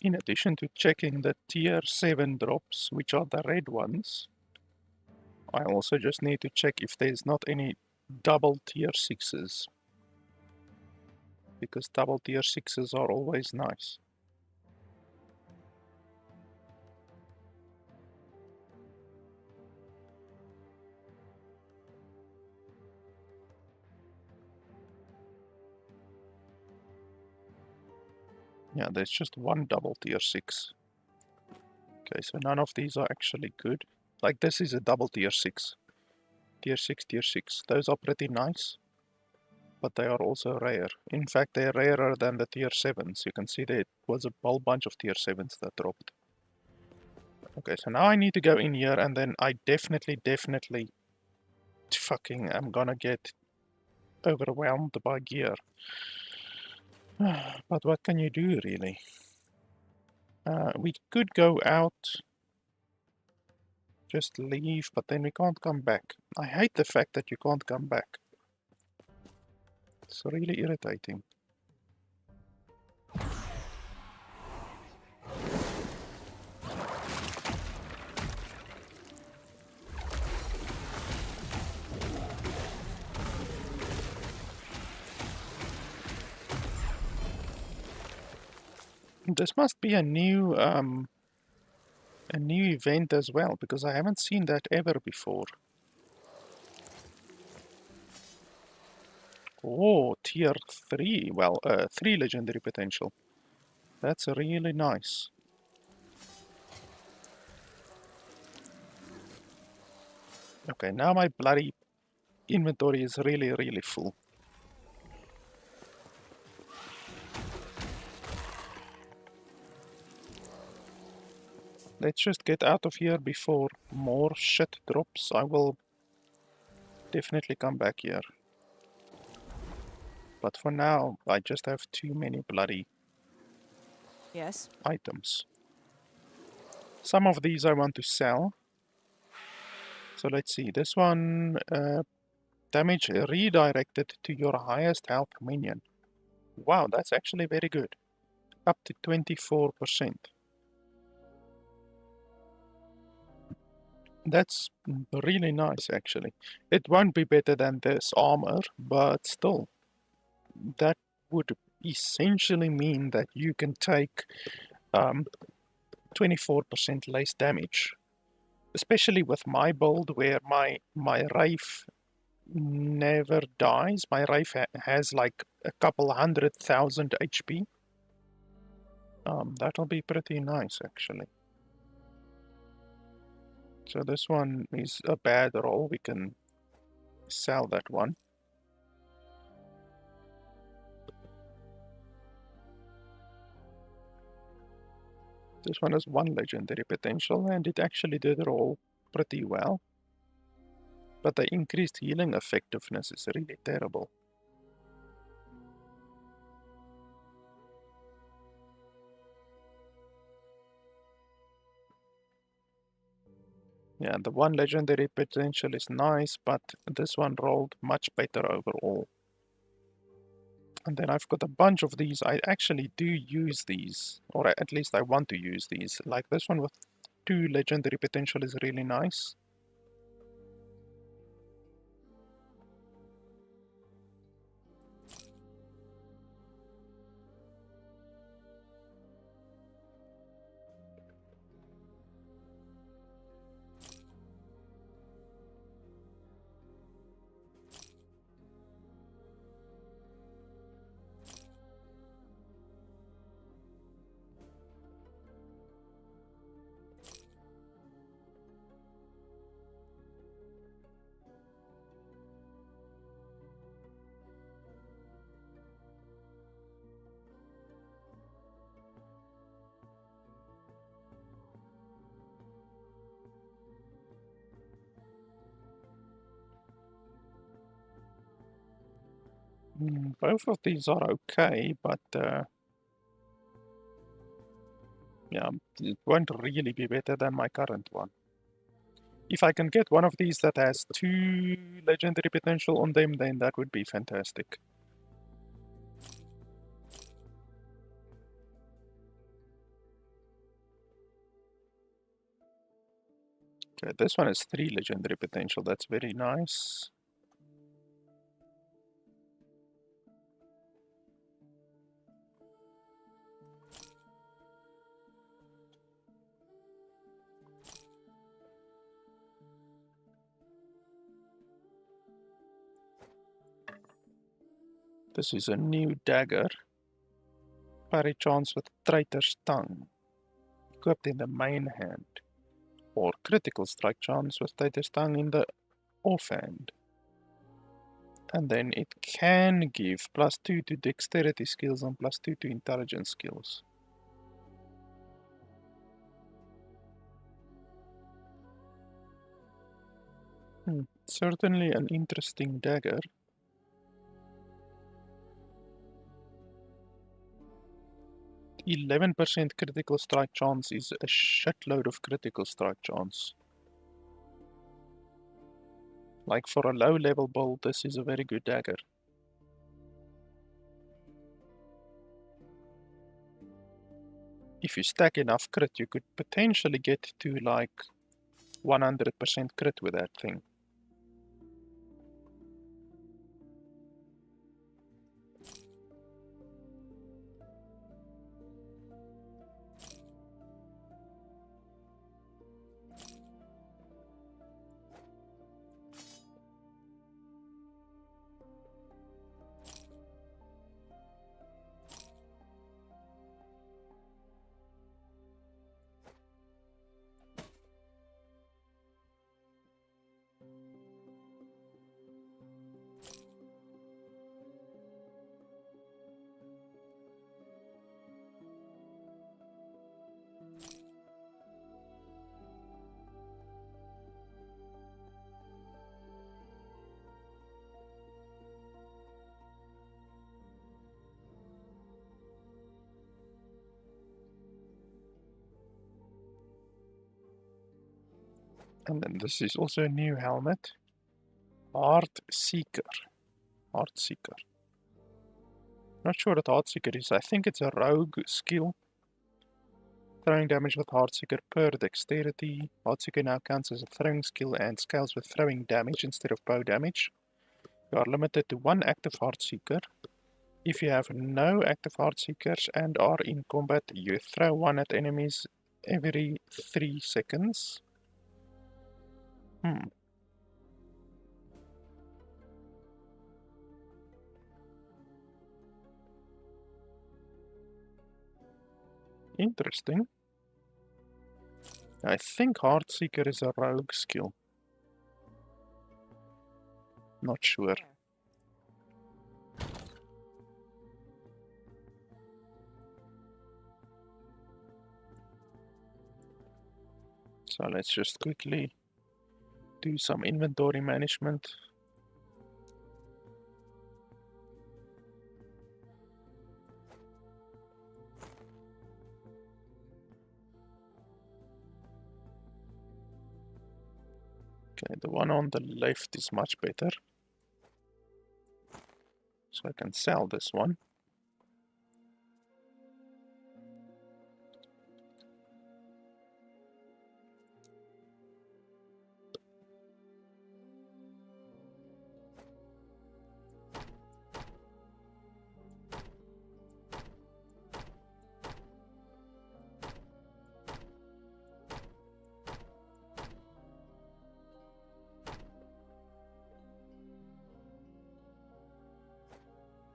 In addition to checking the tier 7 drops, which are the red ones, I also just need to check if there's not any double tier 6s. Because double tier 6s are always nice. Yeah, there's just one double tier 6. Okay, so none of these are actually good. Like, this is a double tier 6. Tier 6, tier 6. Those are pretty nice. But they are also rare. In fact, they're rarer than the tier 7s. You can see there was a whole bunch of tier 7s that dropped. Okay, so now I need to go in here and then I definitely fucking am gonna get overwhelmed by gear. But what can you do, really? We could go out, just leave, but then we can't come back. I hate the fact that you can't come back. It's really irritating. This must be a new event as well, because I haven't seen that ever before. Oh, tier 3. Well, 3 legendary potential. That's really nice. Okay, now my bloody inventory is really full. Let's just get out of here before more shit drops. I will definitely come back here. But for now, I just have too many bloody items. Some of these I want to sell. So let's see. This one, damage redirected to your highest health minion. Wow, that's actually very good. Up to 24%. That's really nice, actually. It won't be better than this armor, but still, that would essentially mean that you can take 24% less damage. Especially with my build, where my Wraith never dies. My Wraith has like a couple 100,000 HP. That'll be pretty nice, actually. So this one is a bad roll. We can sell that one. This one has 1 legendary potential, and it actually did roll pretty well. But the increased healing effectiveness is really terrible. Yeah, the one legendary potential is nice, but this one rolled much better overall. And then I've got a bunch of these. I actually do use these, or at least I want to use these. Like this one with 2 legendary potential is really nice. Both of these are okay, but yeah, it won't really be better than my current one. If I can get one of these that has 2 legendary potential on them, then that would be fantastic. Okay, this one has 3 legendary potential. That's very nice. This is a new dagger. Parry chance with Traitor's Tongue. Equipped in the main hand. Or critical strike chance with Traitor's Tongue in the offhand. And then it can give +2 to dexterity skills and +2 to intelligence skills. Certainly an interesting dagger. 11% critical strike chance is a shitload of critical strike chance. Like for a low level build, this is a very good dagger. If you stack enough crit, you could potentially get to like 100% crit with that thing. And then this is also a new helmet. Heart Seeker. Heart Seeker. Not sure what Heart Seeker is. I think it's a rogue skill. Throwing damage with Heartseeker per dexterity. Heartseeker now counts as a throwing skill and scales with throwing damage instead of bow damage. You are limited to 1 active Heartseeker. If you have no active Heartseekers and are in combat, you throw 1 at enemies every 3 seconds. Interesting. I think Heartseeker is a rogue skill. Not sure. So let's just quickly do some inventory management. Okay, the one on the left is much better. So I can sell this one.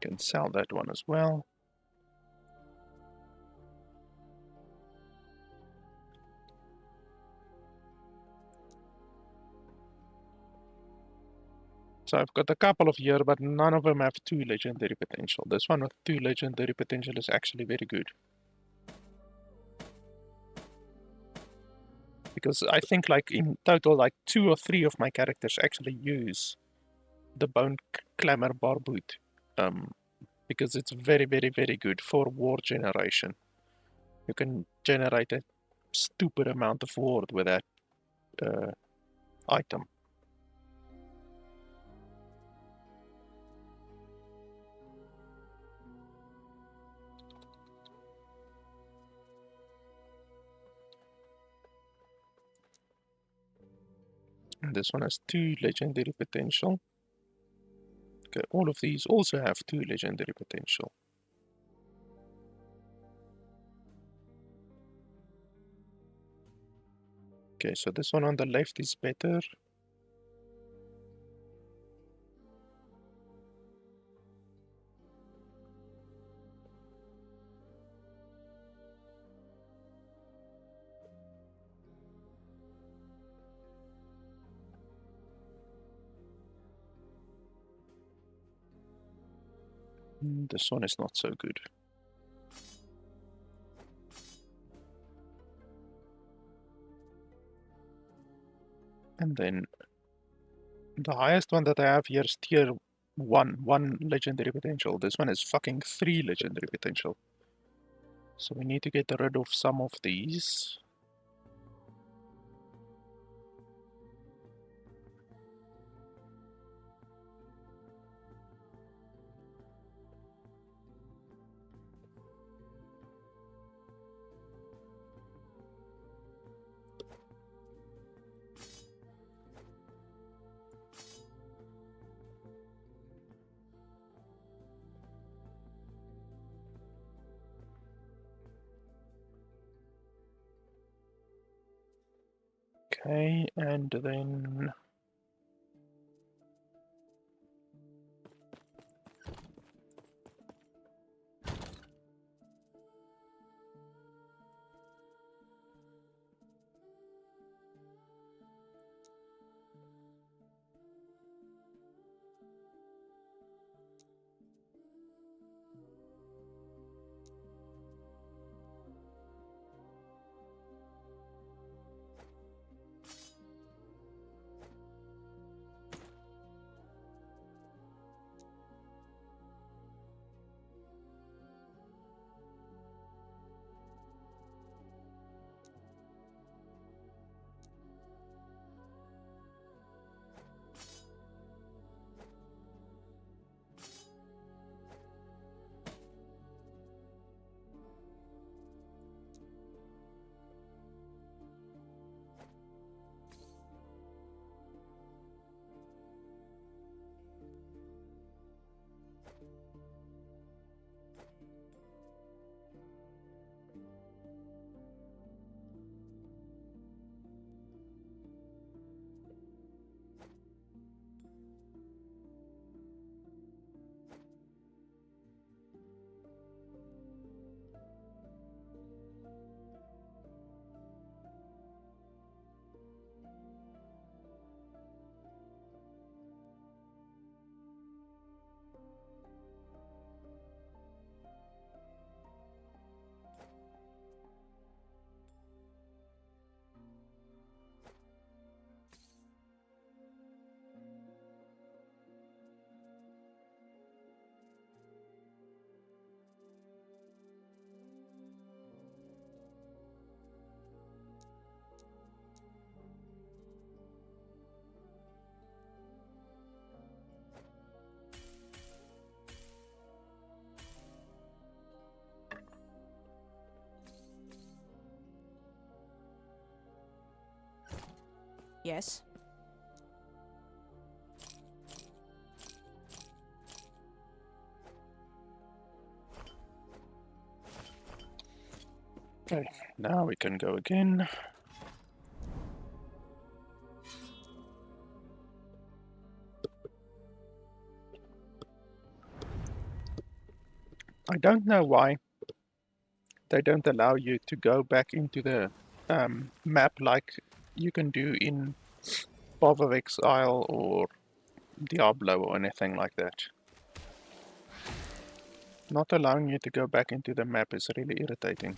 Can sell that one as well. So I've got a couple of here, but none of them have 2 legendary potential. This one with 2 legendary potential is actually very good. Because I think like in total like 2 or 3 of my characters actually use the Bone Clamor Barboot. Because it's very, very, very good for war generation. You can generate a stupid amount of ward with that item. And this one has 2 legendary potential. Okay, all of these also have 2 legendary potential. Okay, so this one on the left is better. This one is not so good. And then the highest one that I have here is tier 1 legendary potential. This one is fucking 3 legendary potential. So we need to get rid of some of these. Okay, and then Yes? Okay, now we can go again. I don't know why they don't allow you to go back into the map like you can do in Path of Exile or Diablo or anything like that. Not allowing you to go back into the map is really irritating.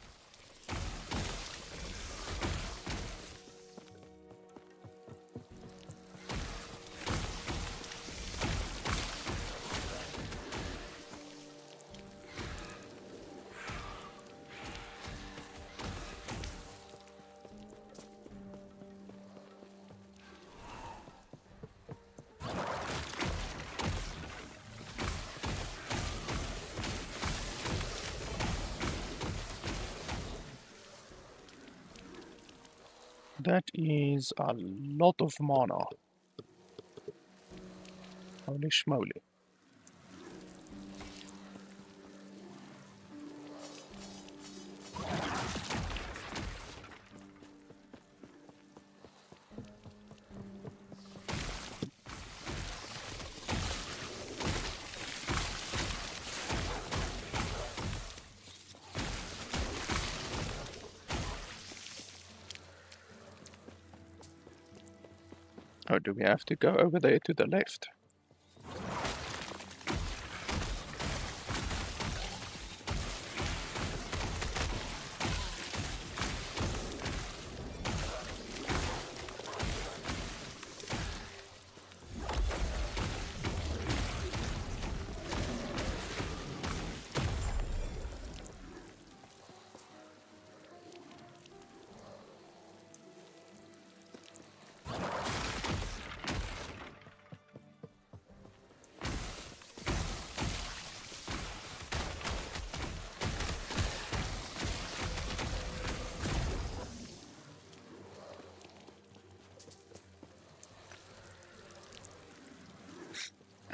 That is a lot of mana. Holy schmoly. Oh, do we have to go over there to the left?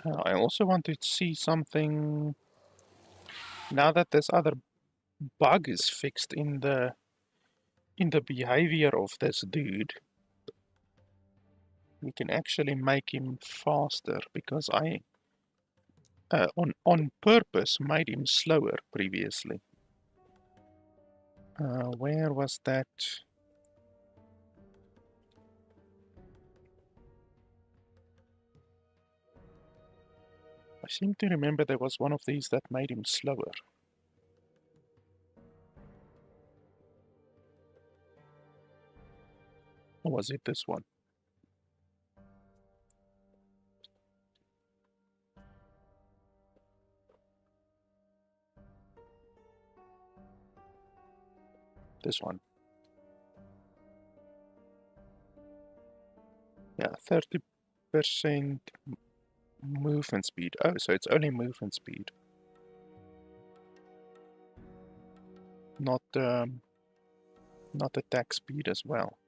I also want to see something now that this other bug is fixed in the behavior of this dude. We can actually make him faster because I on purpose made him slower previously. Where was that? I seem to remember there was one of these that made him slower. Or was it this one? This one. Yeah, 30% movement speed. Oh, so it's only movement speed. Not attack speed as well.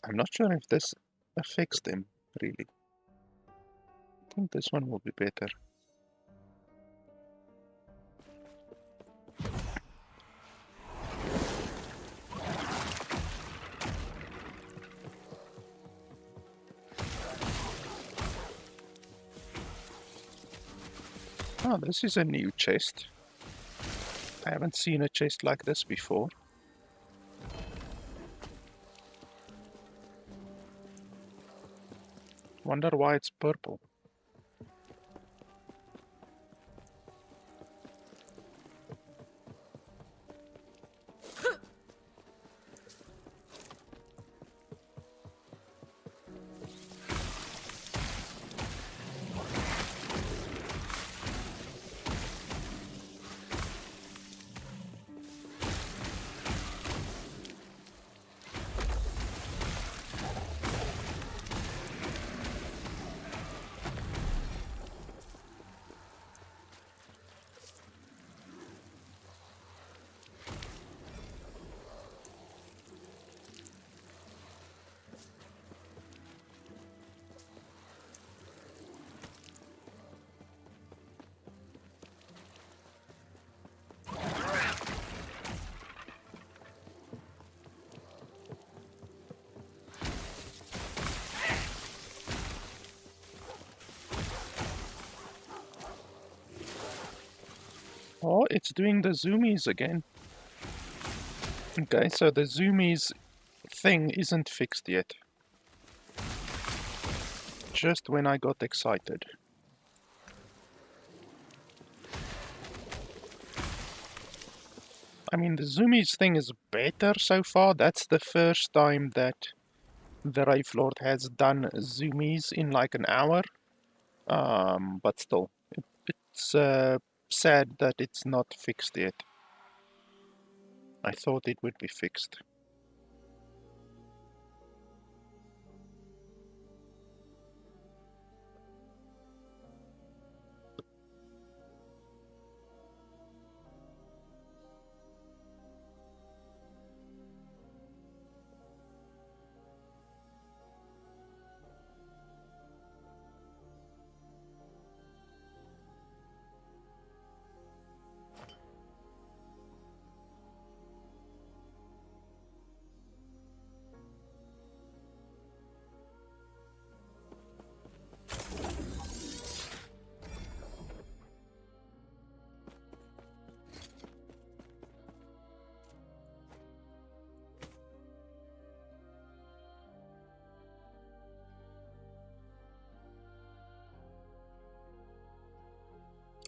I'm not sure if this affects them, really. I think this one will be better. Oh, this is a new chest. I haven't seen a chest like this before. Wonder why it's purple. Oh, it's doing the zoomies again. Okay, so the zoomies thing isn't fixed yet. Just when I got excited. I mean, the zoomies thing is better so far. That's the first time that the Wraithlord has done zoomies in like an hour. But still, it's sad that it's not fixed yet. I thought it would be fixed.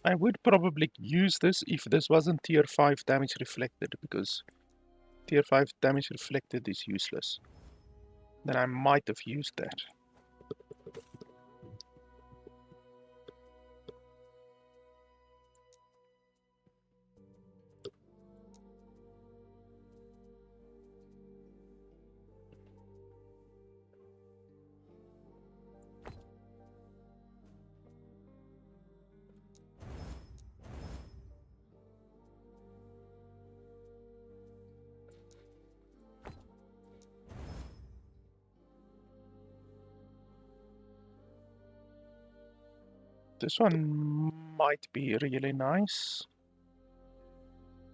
I would probably use this if this wasn't tier 5 damage reflected, because tier 5 damage reflected is useless. Then I might have used that. This one might be really nice.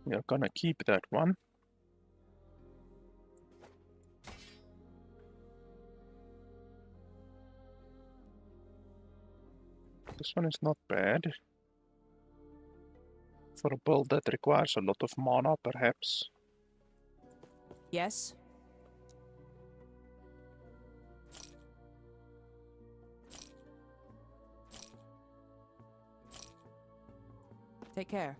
We are gonna keep that one. This one is not bad. For a build that requires a lot of mana, perhaps. Yes? Take care.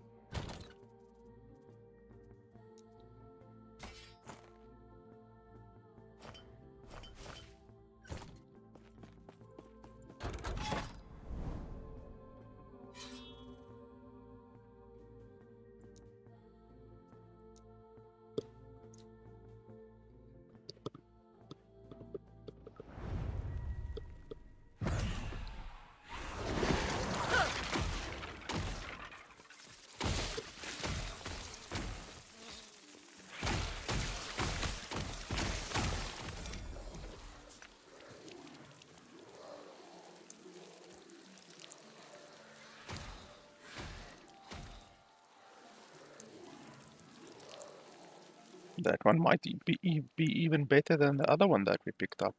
That one might be even better than the other one that we picked up.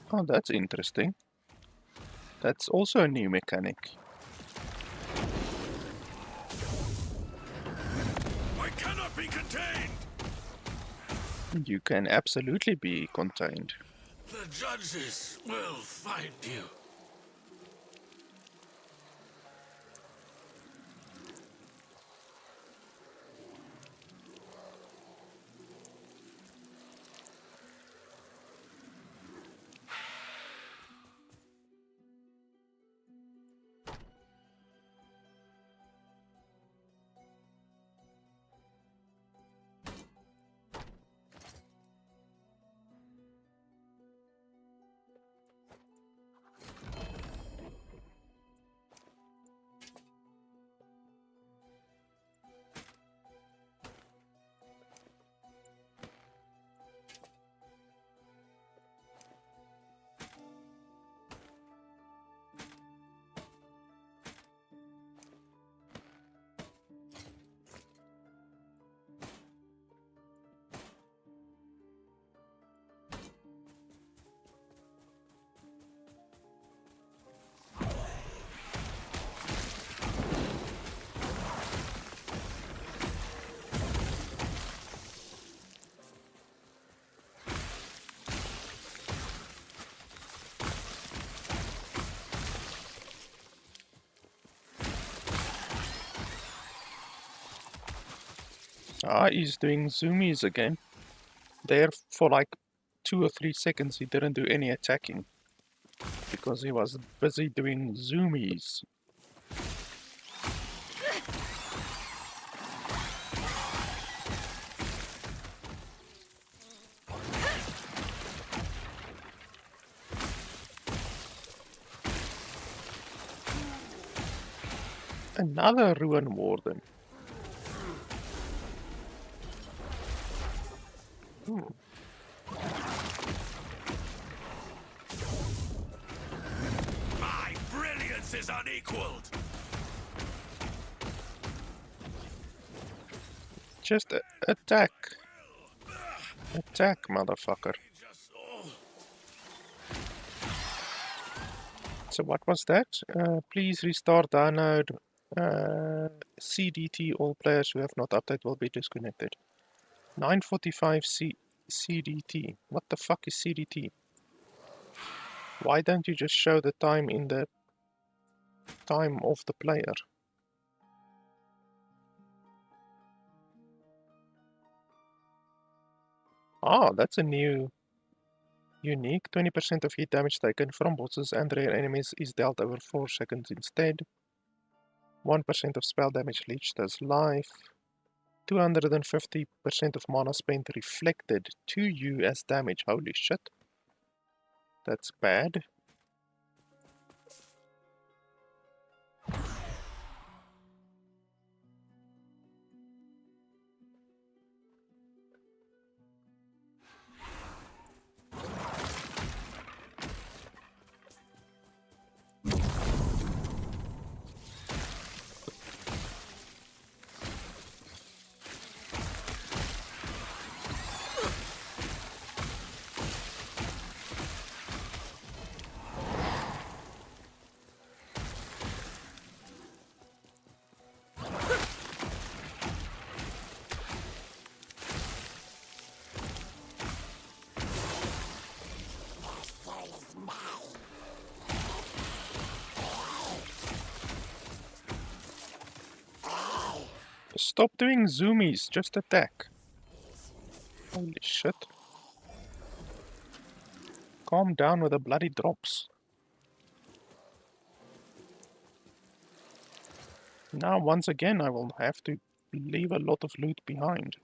Oh, that's interesting. That's also a new mechanic. I cannot be contained! You can absolutely be contained. The judges will find you. Ah, he's doing zoomies again. There for like 2 or 3 seconds he didn't do any attacking. Because he was busy doing zoomies. Another Ruin Warden. My brilliance is unequaled! Just attack. Attack, motherfucker. So what was that? Please restart download. CDT, all players who have not updated will be disconnected. 9:45 CDT. What the fuck is CDT? Why don't you just show the time in the time of the player? Ah, that's a new unique. 20% of hit damage taken from bosses and rare enemies is dealt over 4 seconds instead. 1% of spell damage leached as life. 250% of mana spent reflected to you as damage. Holy shit. That's bad. Stop doing zoomies, just attack. Holy shit. Calm down with the bloody drops. Now once again I will have to leave a lot of loot behind.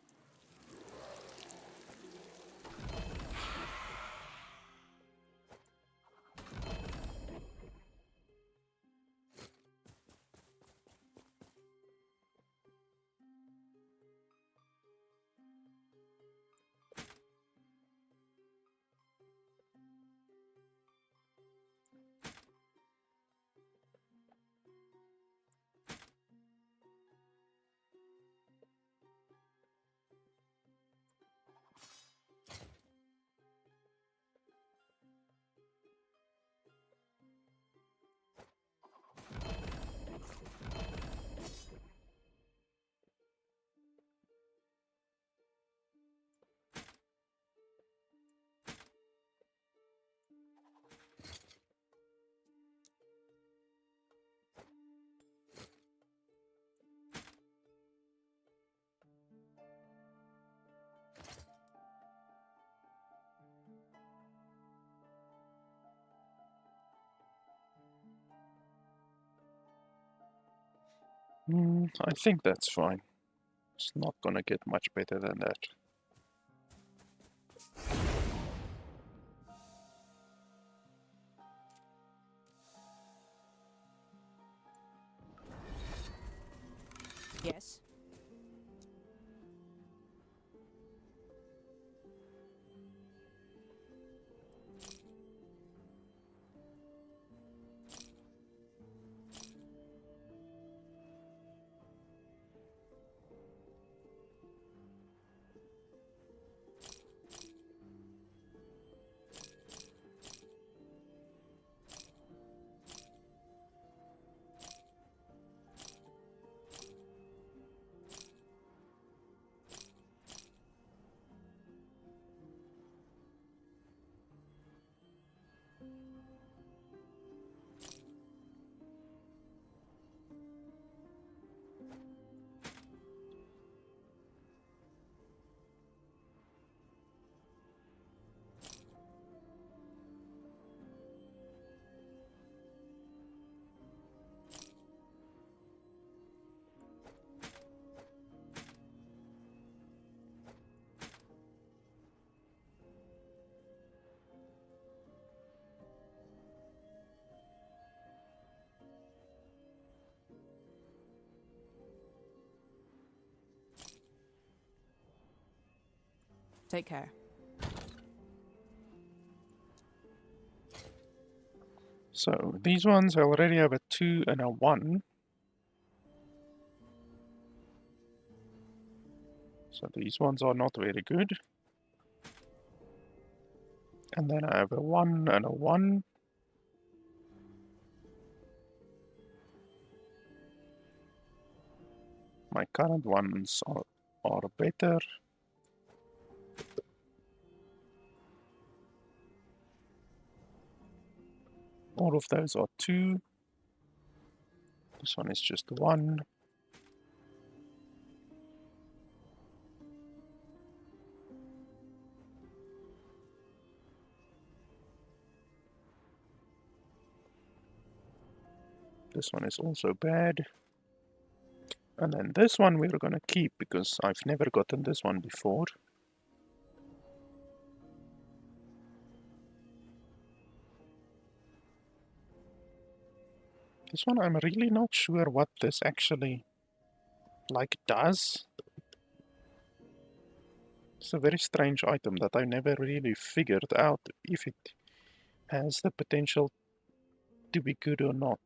I think that's fine. It's not gonna get much better than that. Yes. Take care. So these ones I already have a 2 and a 1. So these ones are not very good. And then I have a 1 and a 1. My current ones are better. All of those are 2. This one is just 1. This one is also bad. And then this one we're gonna keep because I've never gotten this one before. This one I'm really not sure what this actually does. It's a very strange item that I never really figured out if it has the potential to be good or not.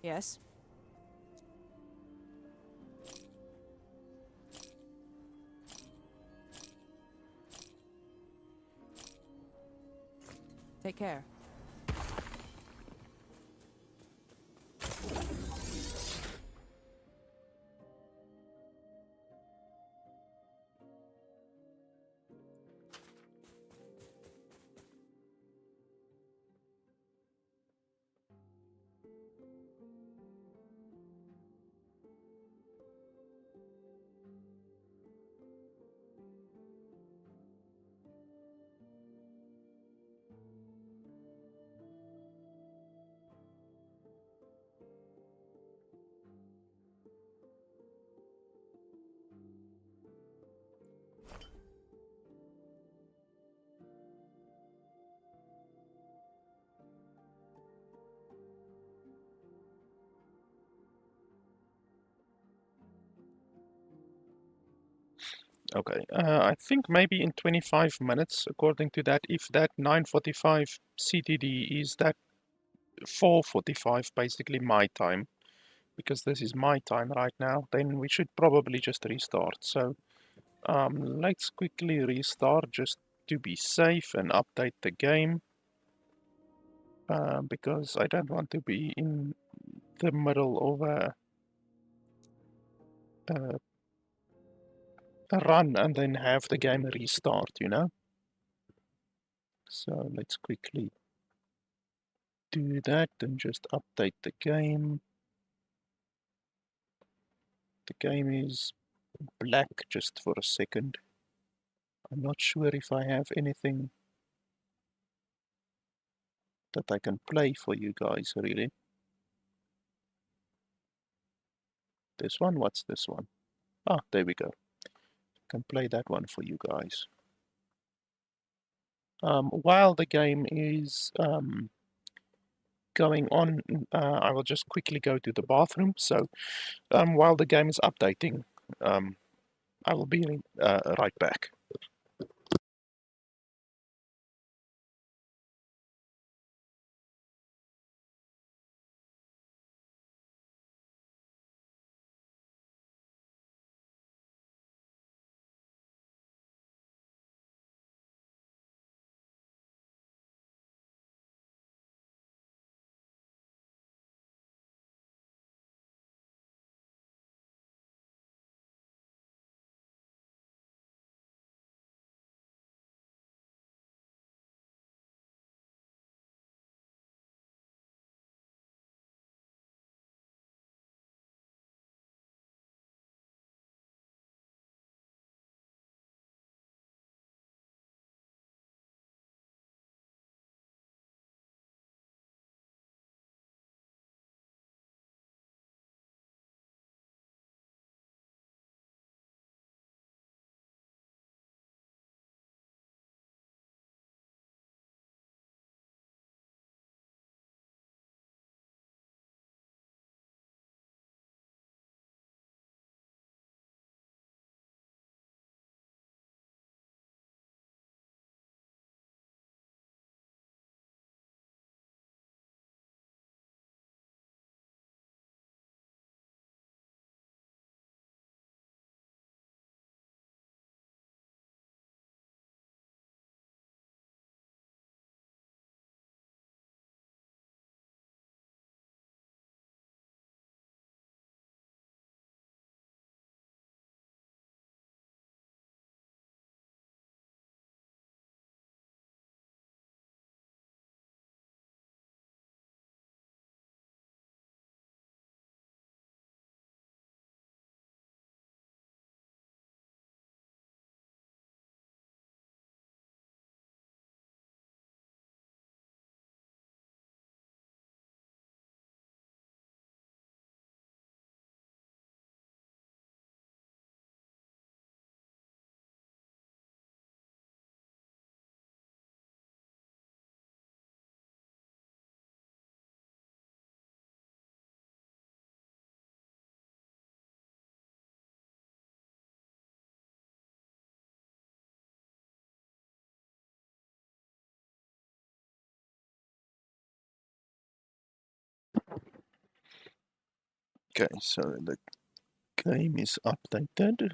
Yes. Take care. Okay, I think maybe in 25 minutes, according to that, if that 945 CTD is that 4:45 basically my time, because this is my time right now, then we should probably just restart. So let's quickly restart just to be safe and update the game, because I don't want to be in the middle of a run and then have the game restart, you know. So let's quickly do that and just update the game. The game is black just for a second. I'm not sure if I have anything that I can play for you guys, really. This one? What's this one? Ah, there we go. I can play that one for you guys. While the game is going on, I will just quickly go to the bathroom. So while the game is updating, I will be right back. Okay, so the game is updated.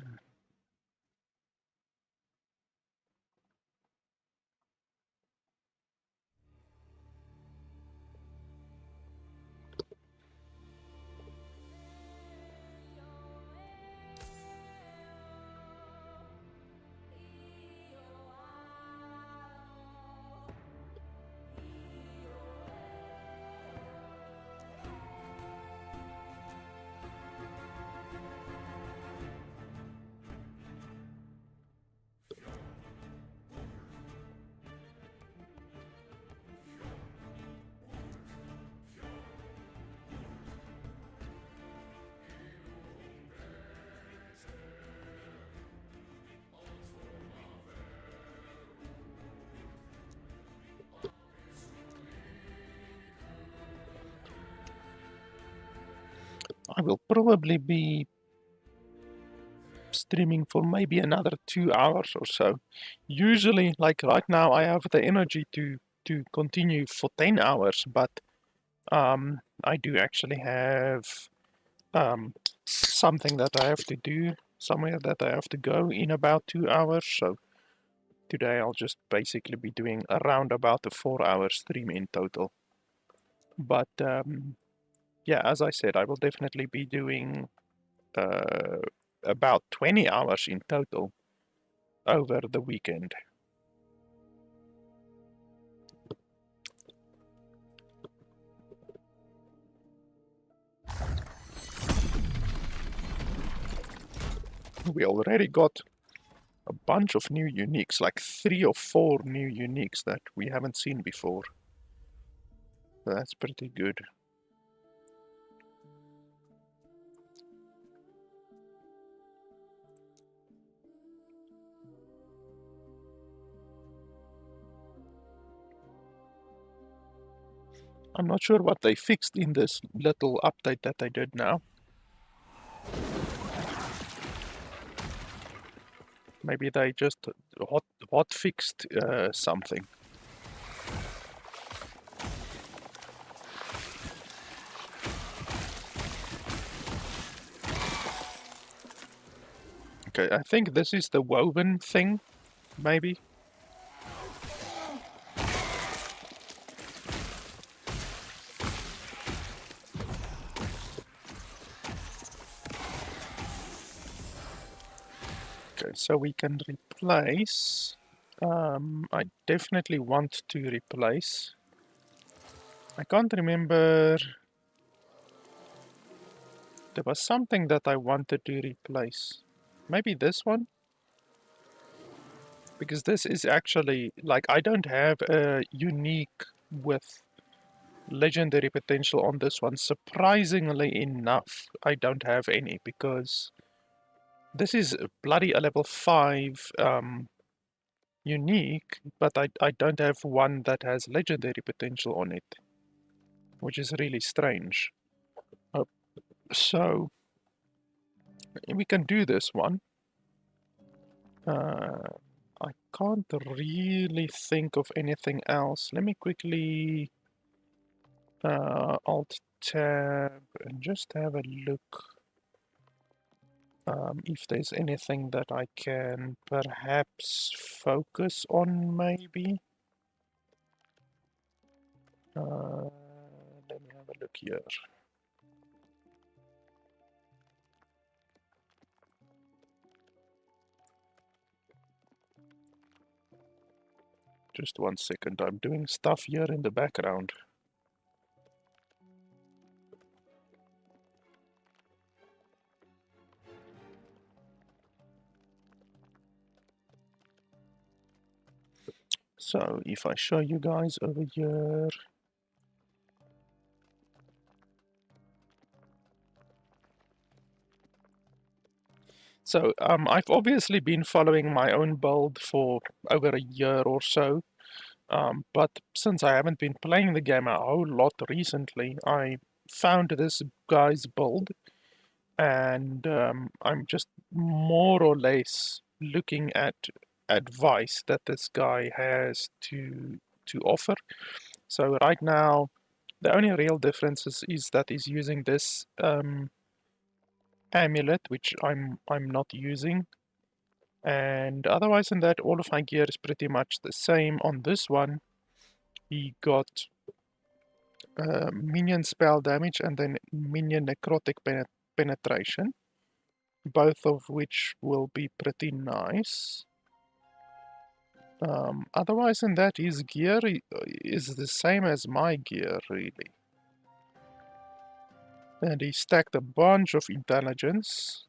I will probably be streaming for maybe another 2 hours or so. Usually, like right now, I have the energy to continue for 10 hours, but I do actually have something that I have to do, somewhere that I have to go in about 2 hours, so today I'll just basically be doing around about a 4-hour stream in total. But yeah, as I said, I will definitely be doing about 20 hours in total over the weekend. We already got a bunch of new uniques, like 3 or 4 new uniques that we haven't seen before. So that's pretty good. I'm not sure what they fixed in this little update that they did now. Maybe they just hot fixed something. Okay, I think this is the woven thing, maybe. Okay, so we can replace. I definitely want to replace. I can't remember. There was something that I wanted to replace. Maybe this one? Because this is actually, like, I don't have a unique with legendary potential on this one. Surprisingly enough, I don't have any, because this is bloody a level 5 unique, but I don't have one that has legendary potential on it, which is really strange. So we can do this one. I can't really think of anything else. Let me quickly Alt tab and just have a look if there's anything that I can perhaps focus on, maybe. Let me have a look here. Just 1 second, I'm doing stuff here in the background. So if I show you guys over here, so I've obviously been following my own build for over a year or so, but since I haven't been playing the game a whole lot recently, I found this guy's build, and I'm just more or less looking at advice that this guy has to offer. So right now, the only real difference is that he's using this amulet, which I'm not using. And otherwise than that, all of my gear is pretty much the same. On this one, he got minion spell damage and then minion necrotic penetration, both of which will be pretty nice. Otherwise than that, his gear is the same as my gear, really. And he stacked a bunch of intelligence.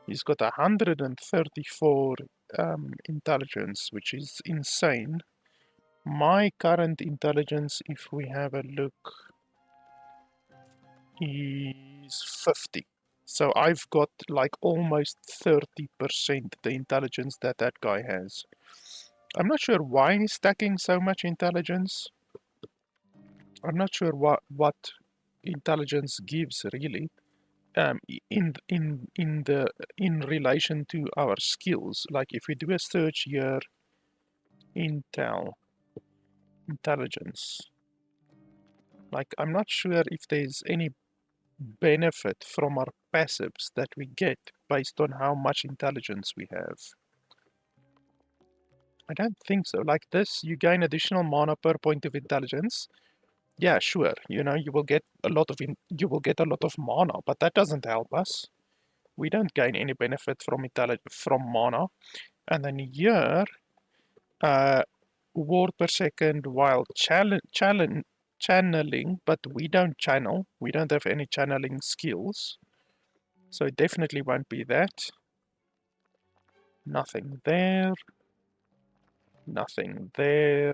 He's got 134 intelligence, which is insane. My current intelligence, if we have a look, is 50. So I've got like almost 30% the intelligence that that guy has. I'm not sure why he's stacking so much intelligence. I'm not sure what intelligence gives really. In relation to our skills, like if we do a search here, intelligence, Like, I'm not sure if there's any benefit from our passives that we get based on how much intelligence we have. I don't think so. Like this, you gain additional mana per point of intelligence. Yeah, sure. You know, you will get a lot of mana, but that doesn't help us. We don't gain any benefit from mana. And then here, word per second while channeling, but we don't channel. We don't have any channeling skills. So it definitely won't be that. Nothing there. Nothing there.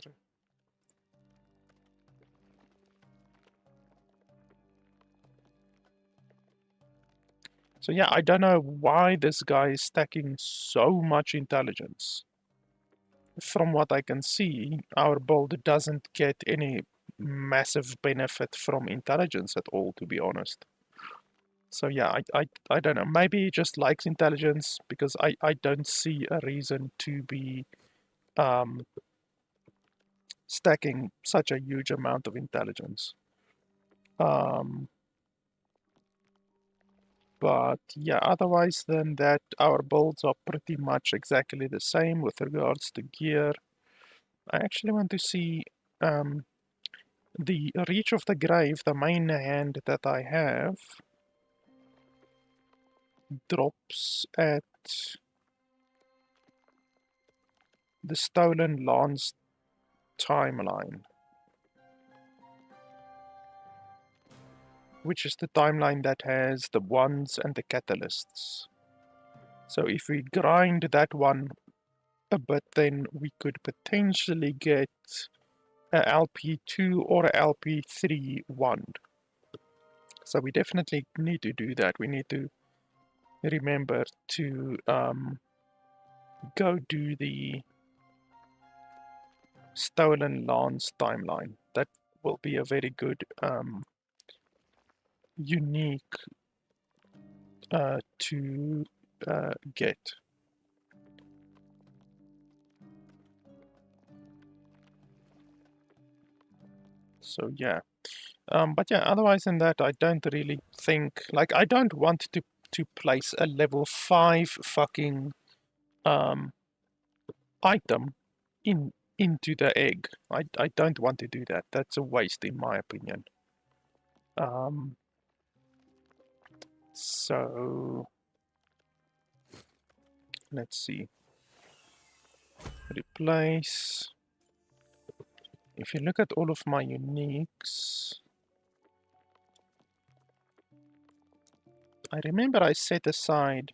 So yeah, I don't know why this guy is stacking so much intelligence. From what I can see, our build doesn't get any massive benefit from intelligence at all, to be honest. So yeah, I don't know. Maybe he just likes intelligence, because I don't see a reason to be stacking such a huge amount of intelligence. But yeah, otherwise than that, our builds are pretty much exactly the same with regards to gear. I actually want to see the Reach of the Grave, the main hand that I have, drops at the Stolen Lance timeline, which is the timeline that has the wands and the catalysts. So if we grind that one a bit, then we could potentially get a LP2 or a LP3 wand. So we definitely need to do that. We need to remember to go do the Stolen Lance timeline. That will be a very good unique to get. So yeah, but yeah, otherwise than that, I don't really think, like, I don't want to place a level 5 fucking item into the egg. I don't want to do that. That's a waste in my opinion. So let's see. Replace. If you look at all of my uniques, I remember I set aside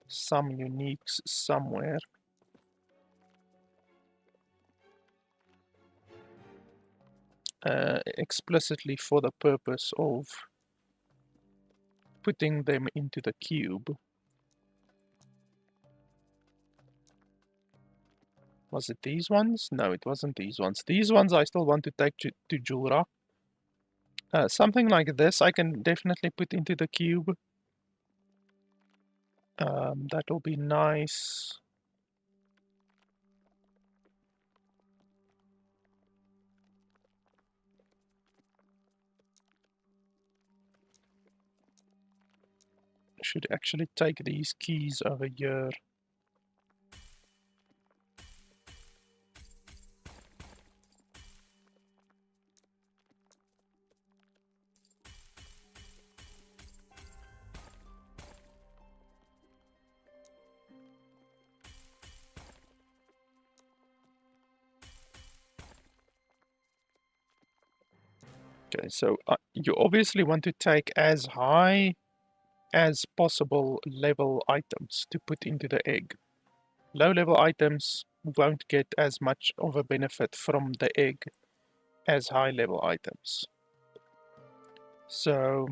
some uniques somewhere. Explicitly for the purpose of putting them into the cube. Was it these ones? No, it wasn't these ones. These ones I still want to take to Jura. Something like this I can definitely put into the cube. That'll be nice. Should actually take these keys over here. Okay, so you obviously want to take as high as possible level items to put into the egg. Low level items won't get as much of a benefit from the egg as high level items. So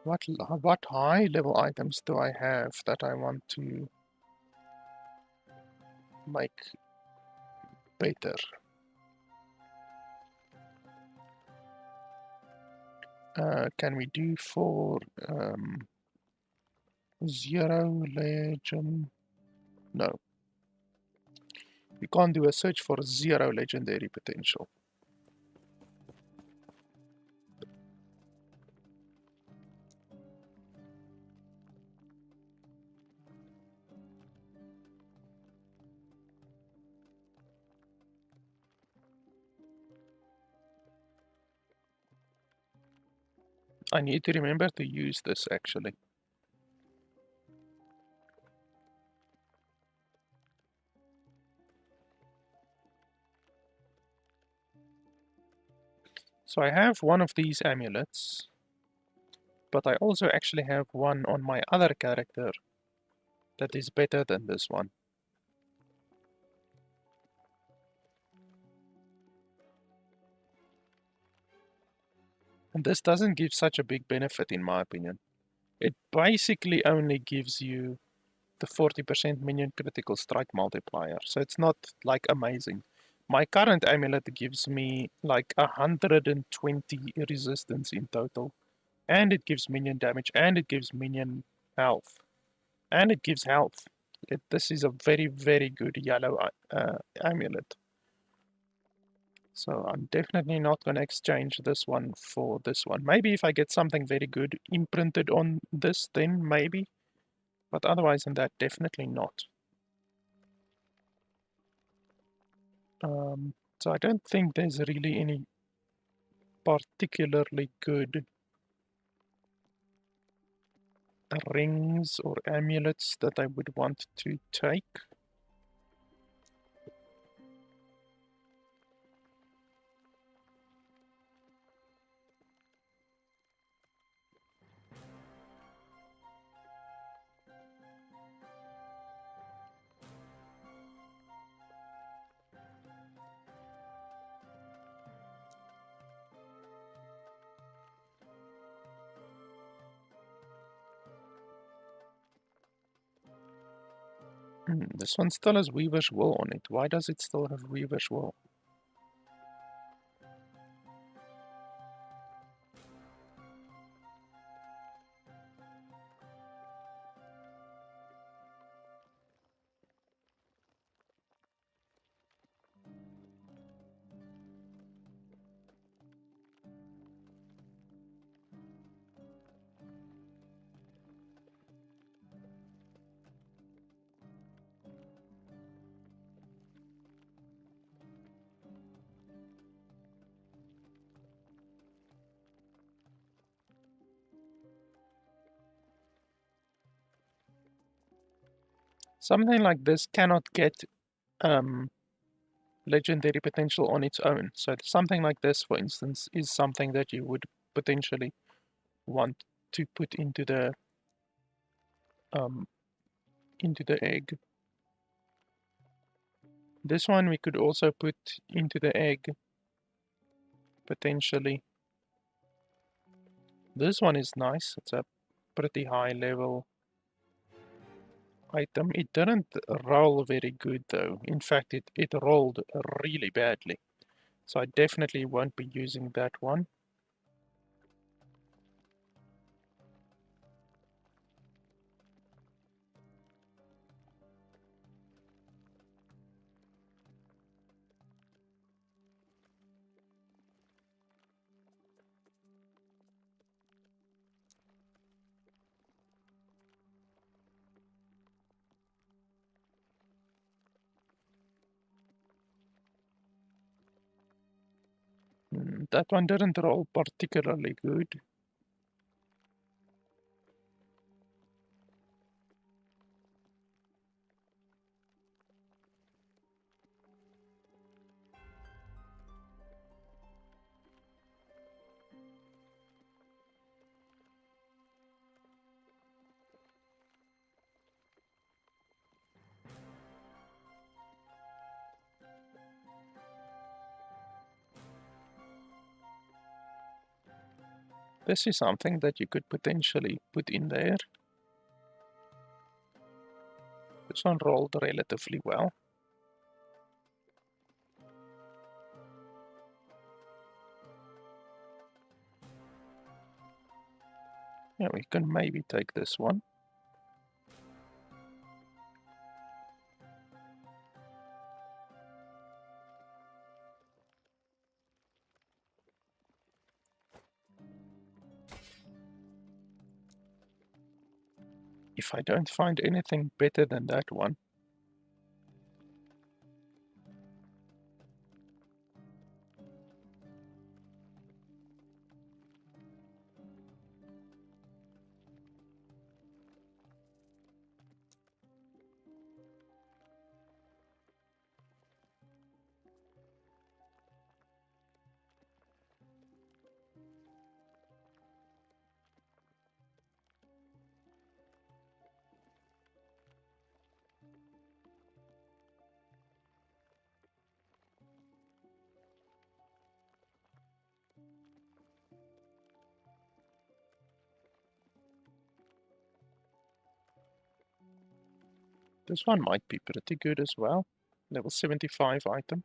what high level items do I have that I want to make better? Can we do for 0 legend? No. We can't do a search for 0 legendary potential. I need to remember to use this actually. So I have one of these amulets, but I also actually have one on my other character that is better than this one. And this doesn't give such a big benefit in my opinion. It basically only gives you the 40% minion critical strike multiplier, so it's not like amazing. My current amulet gives me like 120 resistance in total, and it gives minion damage, and it gives minion health, and it gives health. This is a very, very good yellow amulet. So I'm definitely not going to exchange this one for this one. Maybe if I get something very good imprinted on this, then maybe. But otherwise than that, definitely not. So I don't think there's really any particularly good rings or amulets that I would want to take. This one still has Weaver's Wool on it. Why does it still have Weaver's Wool? Something like this cannot get legendary potential on its own. So something like this, for instance, is something that you would potentially want to put into the egg. This one we could also put into the egg potentially. This one is nice. It's a pretty high level item. It didn't roll very good though. In fact, it rolled really badly. So I definitely won't be using that one. That one didn't roll particularly good. This is something that you could potentially put in there. This one rolled relatively well. Yeah, we can maybe take this one. If I don't find anything better than that one. This one might be pretty good as well. Level 75 item.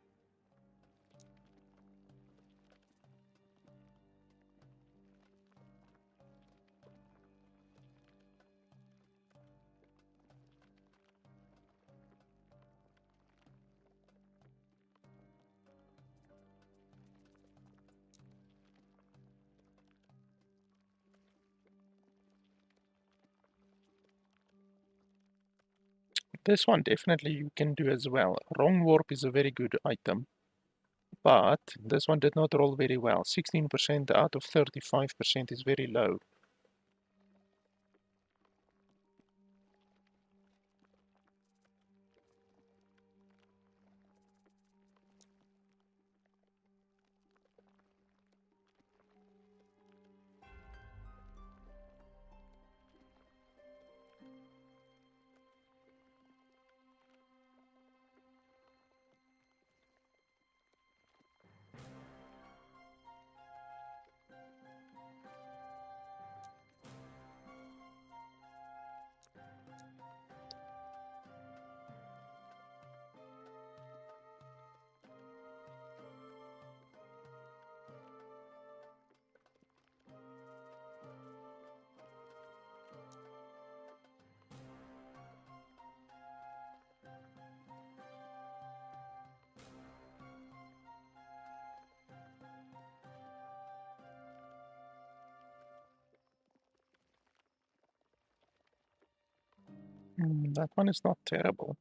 This one definitely you can do as well. Wrong warp is a very good item, but this one did not roll very well. 16% out of 35% is very low. That one is not terrible.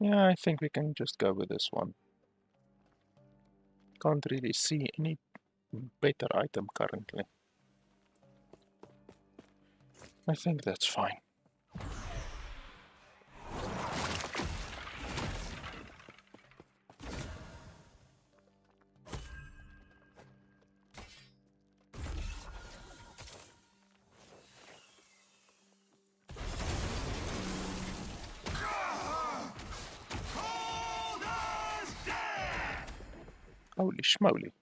Yeah, I think we can just go with this one. Can't really see any better item currently. I think that's fine. Holy schmoly.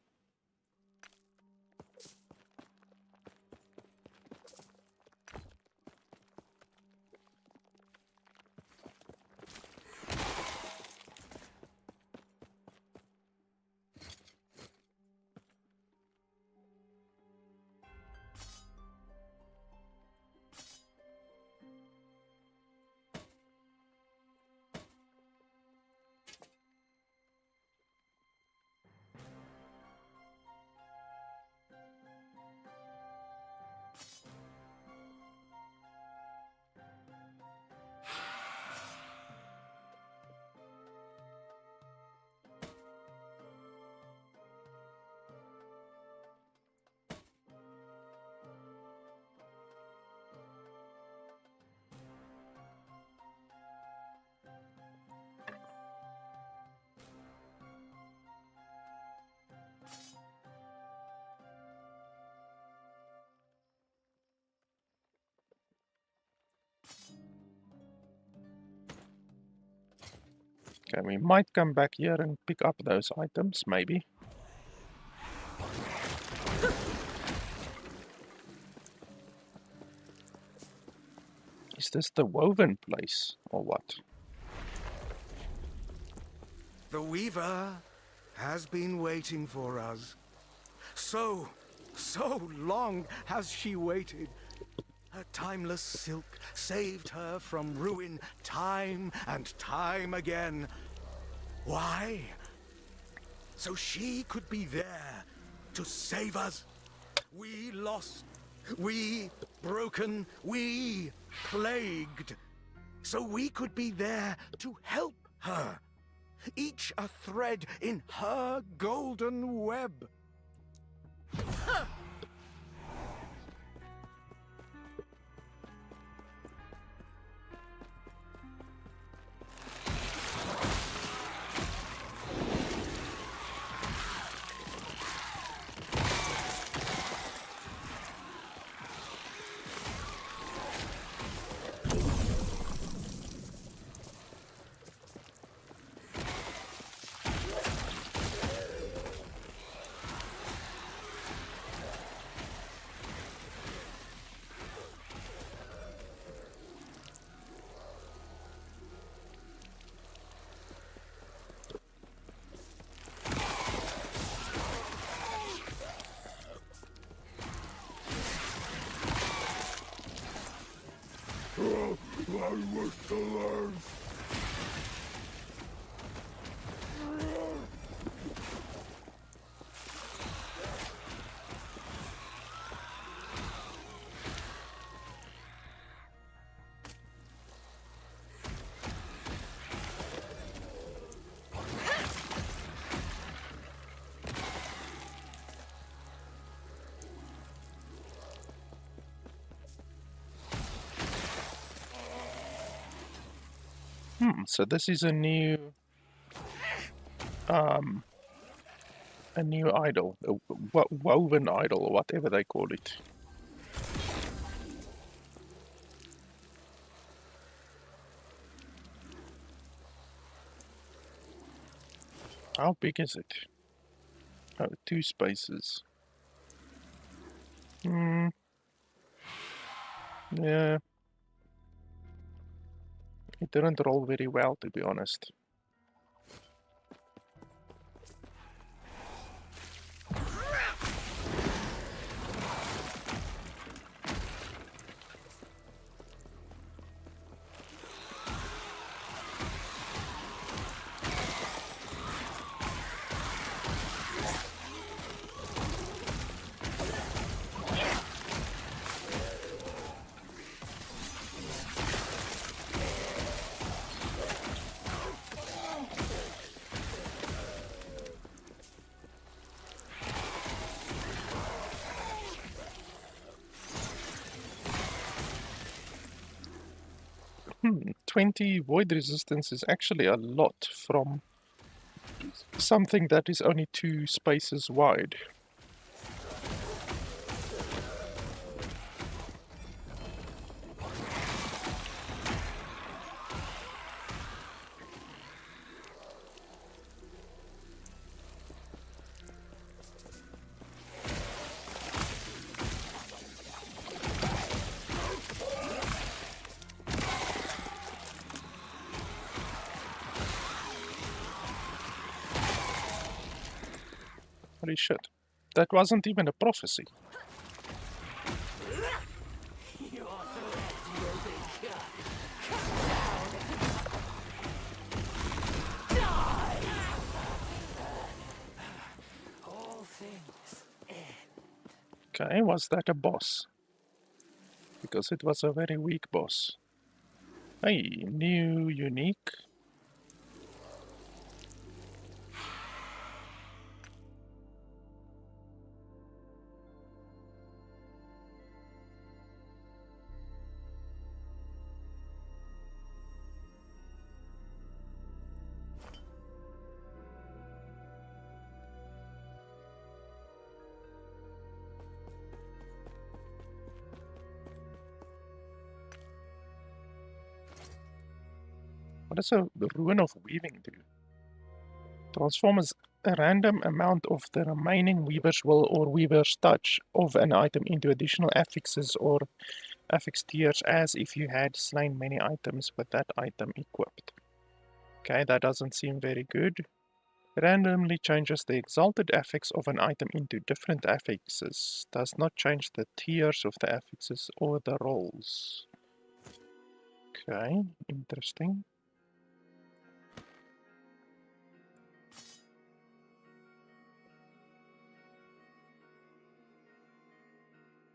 Okay, we might come back here and pick up those items, maybe. Is this the woven place, or what? The Weaver has been waiting for us. So long has she waited. Her timeless silk saved her from ruin time and time again. Why? So she could be there to save us. We lost, we broken, we plagued. So we could be there to help her. Each a thread in her golden web. I wish to learn. So this is a new idol, a woven idol, or whatever they call it. How big is it? Oh, 2 spaces. Yeah. It didn't roll very well, to be honest. Hmm, 20 void resistance is actually a lot from something that is only 2 spaces wide. Holy shit. That wasn't even a prophecy. Okay, was that a boss? Because it was a very weak boss. Hey, new unique. What does the Ruin of Weaving do? Transforms a random amount of the remaining Weaver's Will or Weaver's Touch of an item into additional affixes or affix tiers as if you had slain many items with that item equipped. Okay, that doesn't seem very good. Randomly changes the exalted affix of an item into different affixes. Does not change the tiers of the affixes or the rolls. Okay, interesting.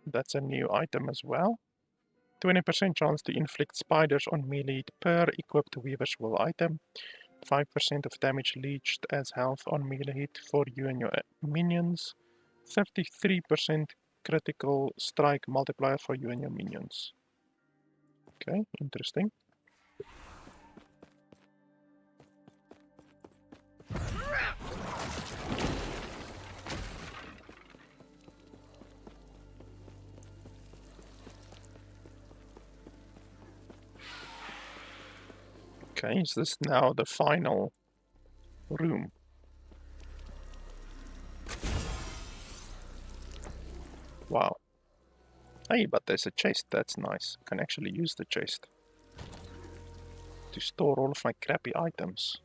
That's a new item as well. 20% chance to inflict spiders on melee per equipped Weaver's Will item. 5% of damage leached as health on melee hit for you and your minions. 33% critical strike multiplier for you and your minions. Okay, interesting. Okay, is this now the final room? Wow. Hey, but there's a chest, that's nice. I can actually use the chest to store all of my crappy items.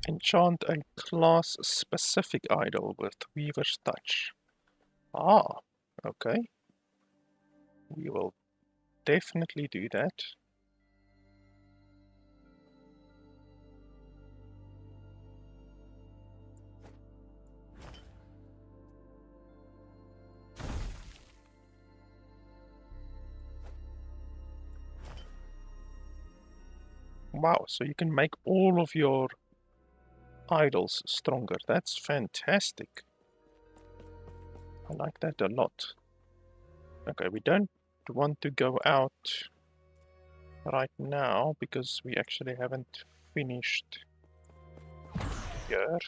Enchant a class-specific idol with Weaver's Touch. Ah, okay. We will definitely do that. Wow, so you can make all of your idols stronger. That's fantastic. I like that a lot. Okay, we don't want to go out right now because we actually haven't finished here.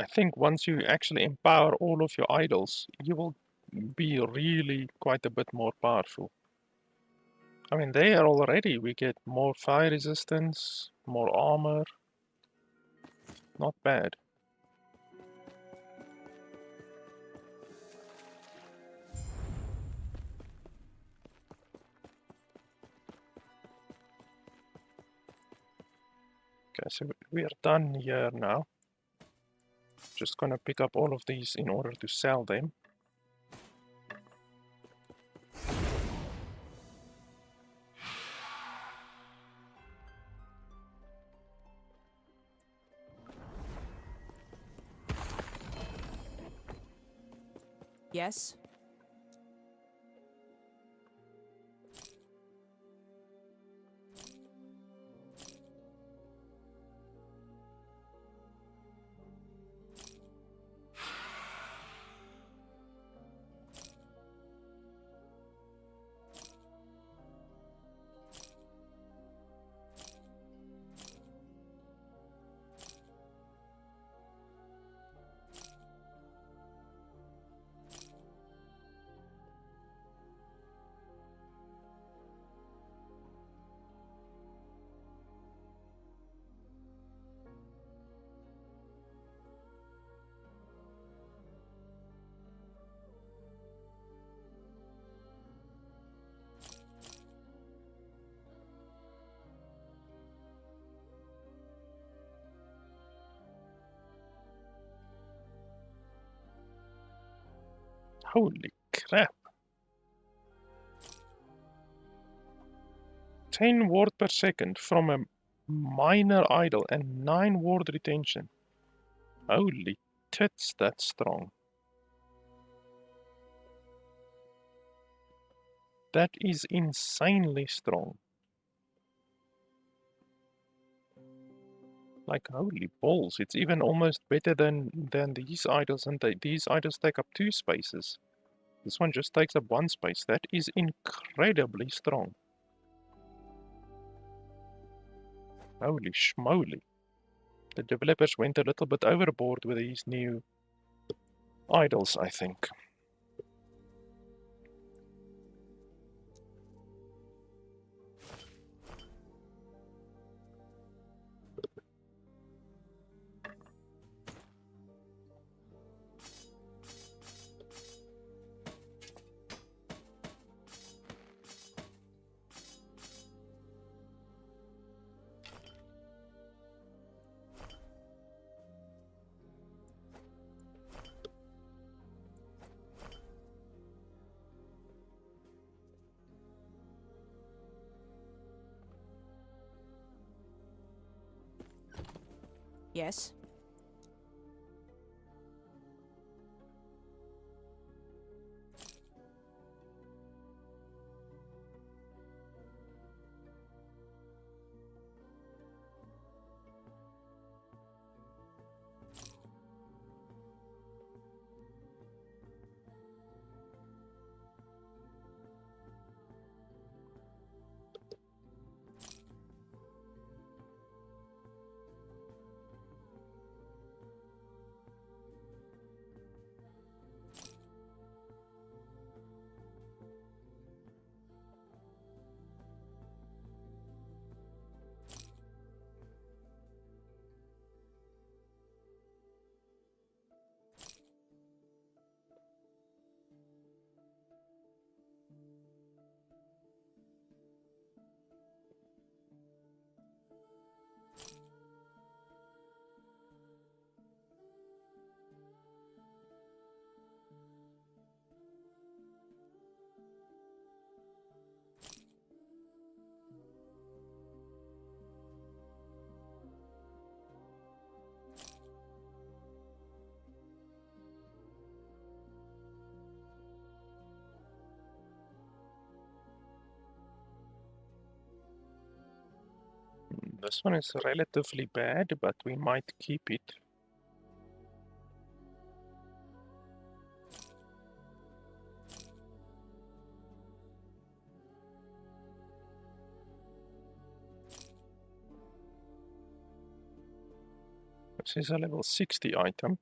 I think once you actually empower all of your idols, you will be really quite a bit more powerful. I mean, there already we get more fire resistance, more armor. Not bad. Okay, so we are done here now. Just gonna pick up all of these in order to sell them. Yes? Holy crap. 10 ward per second from a minor idol and 9 ward retention. Holy tits, that's strong. That is insanely strong. Like, holy balls, it's even almost better than these idols, and these idols take up 2 spaces. This one just takes up 1 space. That is incredibly strong. Holy schmoly. The developers went a little bit overboard with these new idols, I think. Yes? This one is relatively bad, but we might keep it. This is a level 60 item.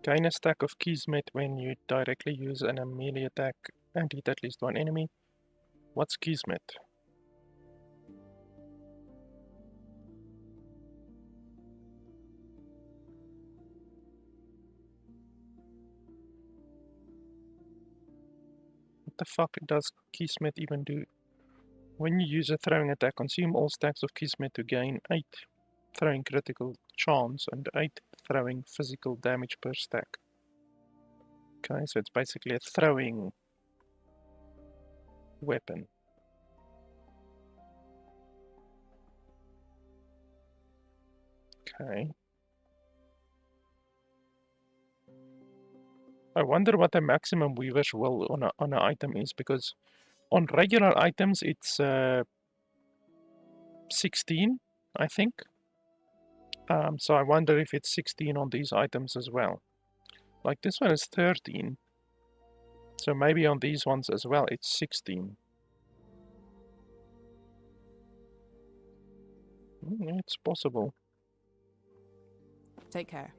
Gain a stack of Kismet when you directly use an melee attack and hit at least one enemy. What's Kismet? What the fuck does Kismet even do? When you use a throwing attack, consume all stacks of Kismet to gain 8 throwing critical chance and 8 throwing physical damage per stack. Okay, so it's basically a throwing weapon. Okay. I wonder what the maximum weaver's will on an item is, because on regular items it's 16, I think. So I wonder if it's 16 on these items as well. Like this one is 13. So maybe on these ones as well it's 16. It's possible. Take care.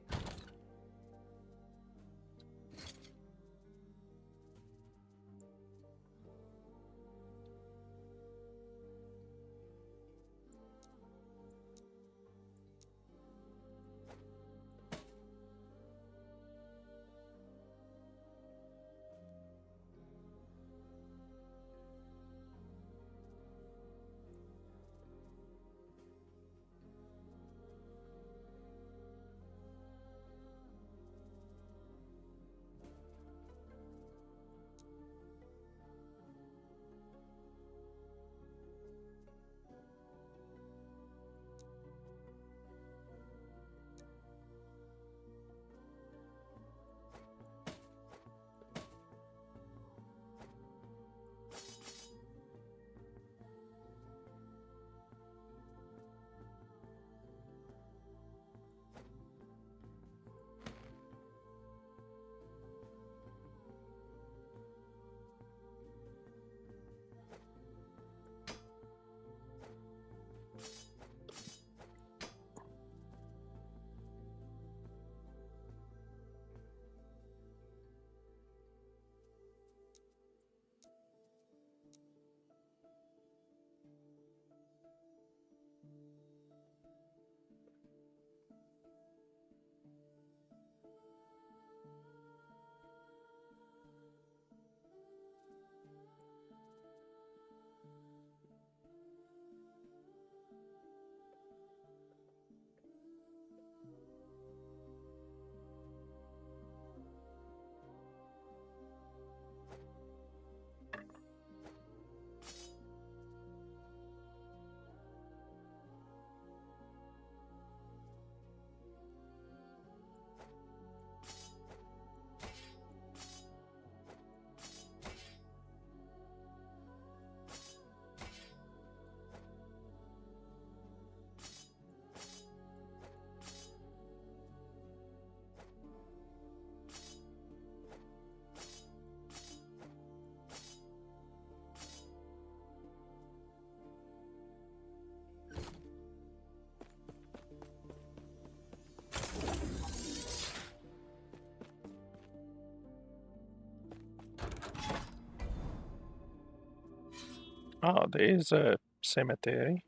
Ah, there is a cemetery.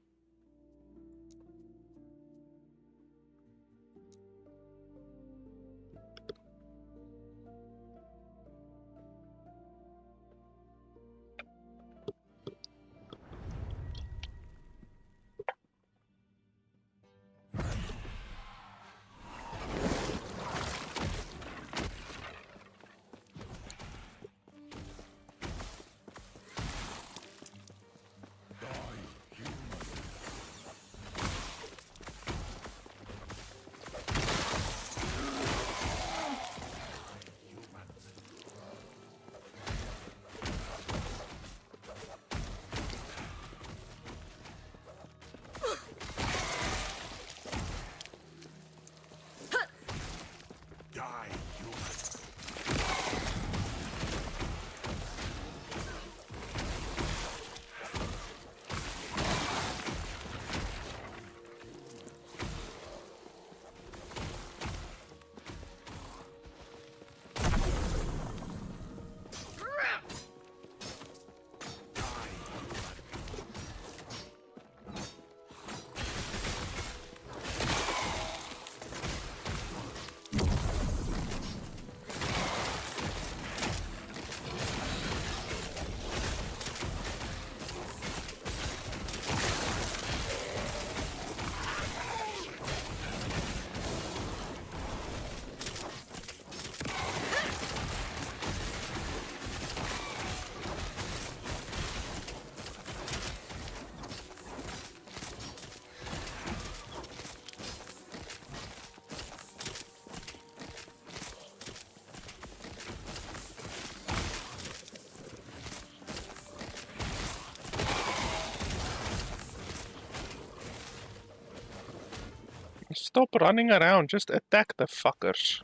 Stop running around, just attack the fuckers.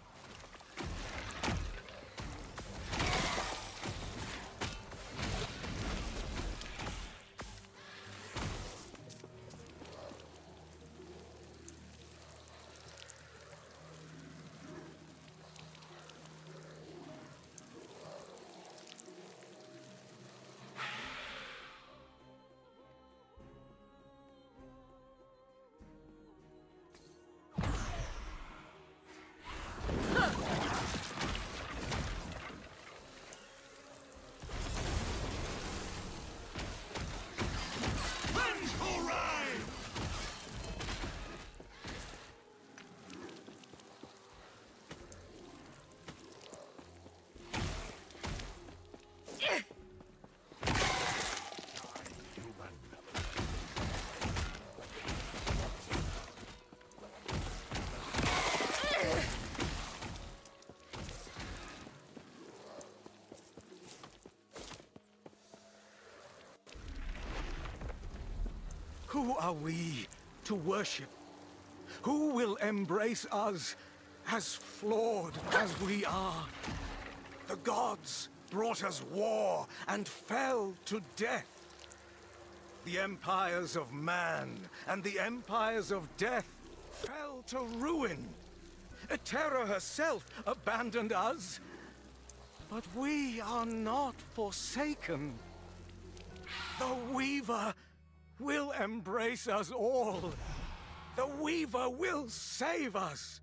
Who are we to worship? Who will embrace us as flawed as we are? The gods brought us war and fell to death. The empires of man and the empires of death fell to ruin. Terra herself abandoned us. But we are not forsaken. The Weaver will embrace us all. The Weaver will save us.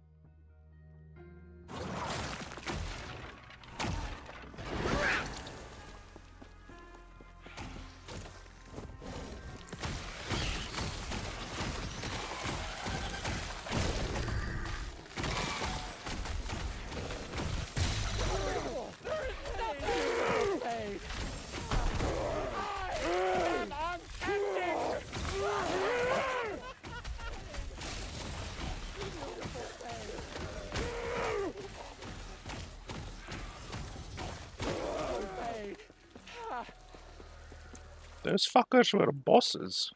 Those fuckers were bosses.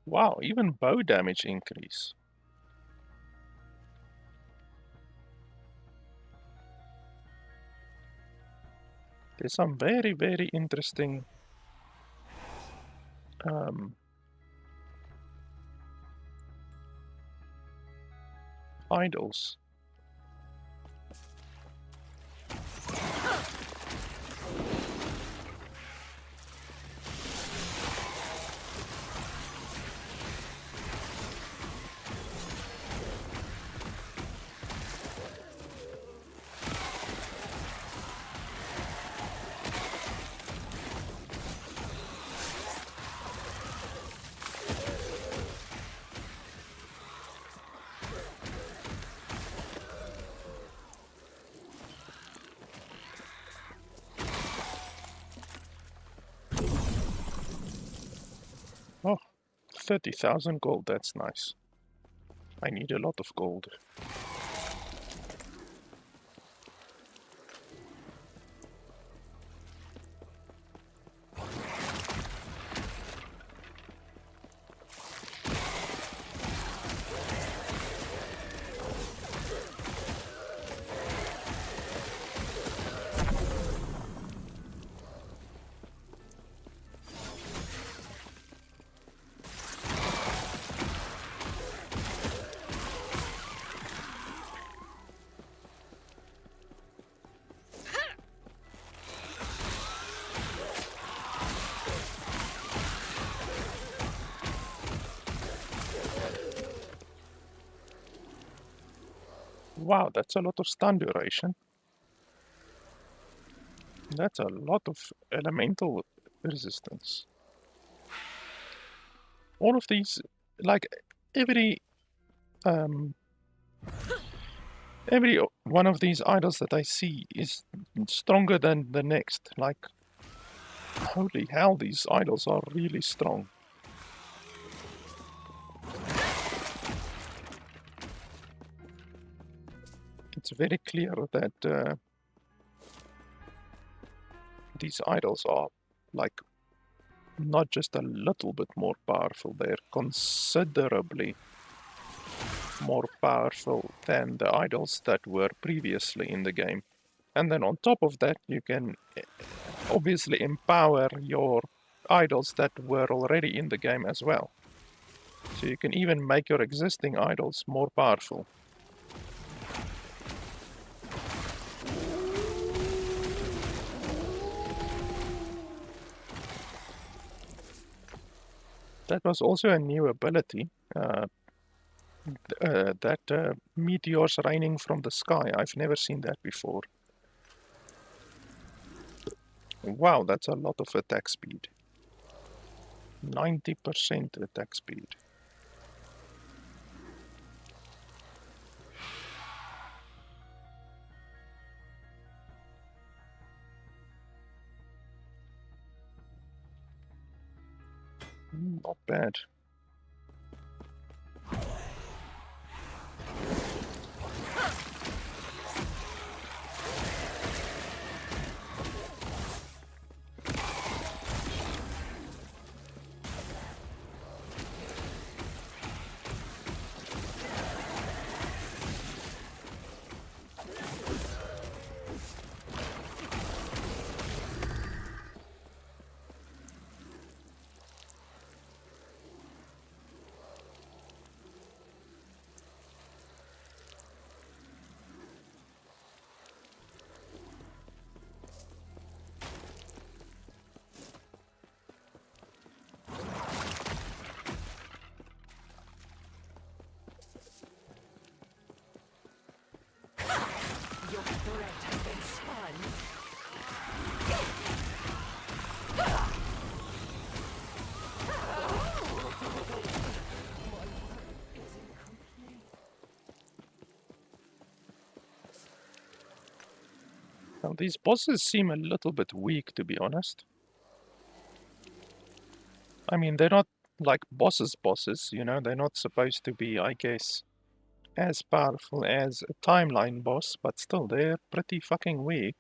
Wow, even bow damage increase. There's some very, very interesting idols. Oh, 30,000 gold, that's nice. I need a lot of gold. Wow, that's a lot of stun duration. That's a lot of elemental resistance. All of these, like every one of these idols that I see is stronger than the next. Like, holy hell, these idols are really strong. it's very clear that these idols are like not just a little bit more powerful, they're considerably more powerful than the idols that were previously in the game. And then on top of that, you can obviously empower your idols that were already in the game as well. So you can even make your existing idols more powerful. That was also a new ability, that meteors raining from the sky. I've never seen that before. Wow, that's a lot of attack speed. 90% attack speed. Not bad. Now, these bosses seem a little bit weak, to be honest. I mean, they're not like bosses, you know, they're not supposed to be, I guess, as powerful as a timeline boss, but still, they're pretty fucking weak.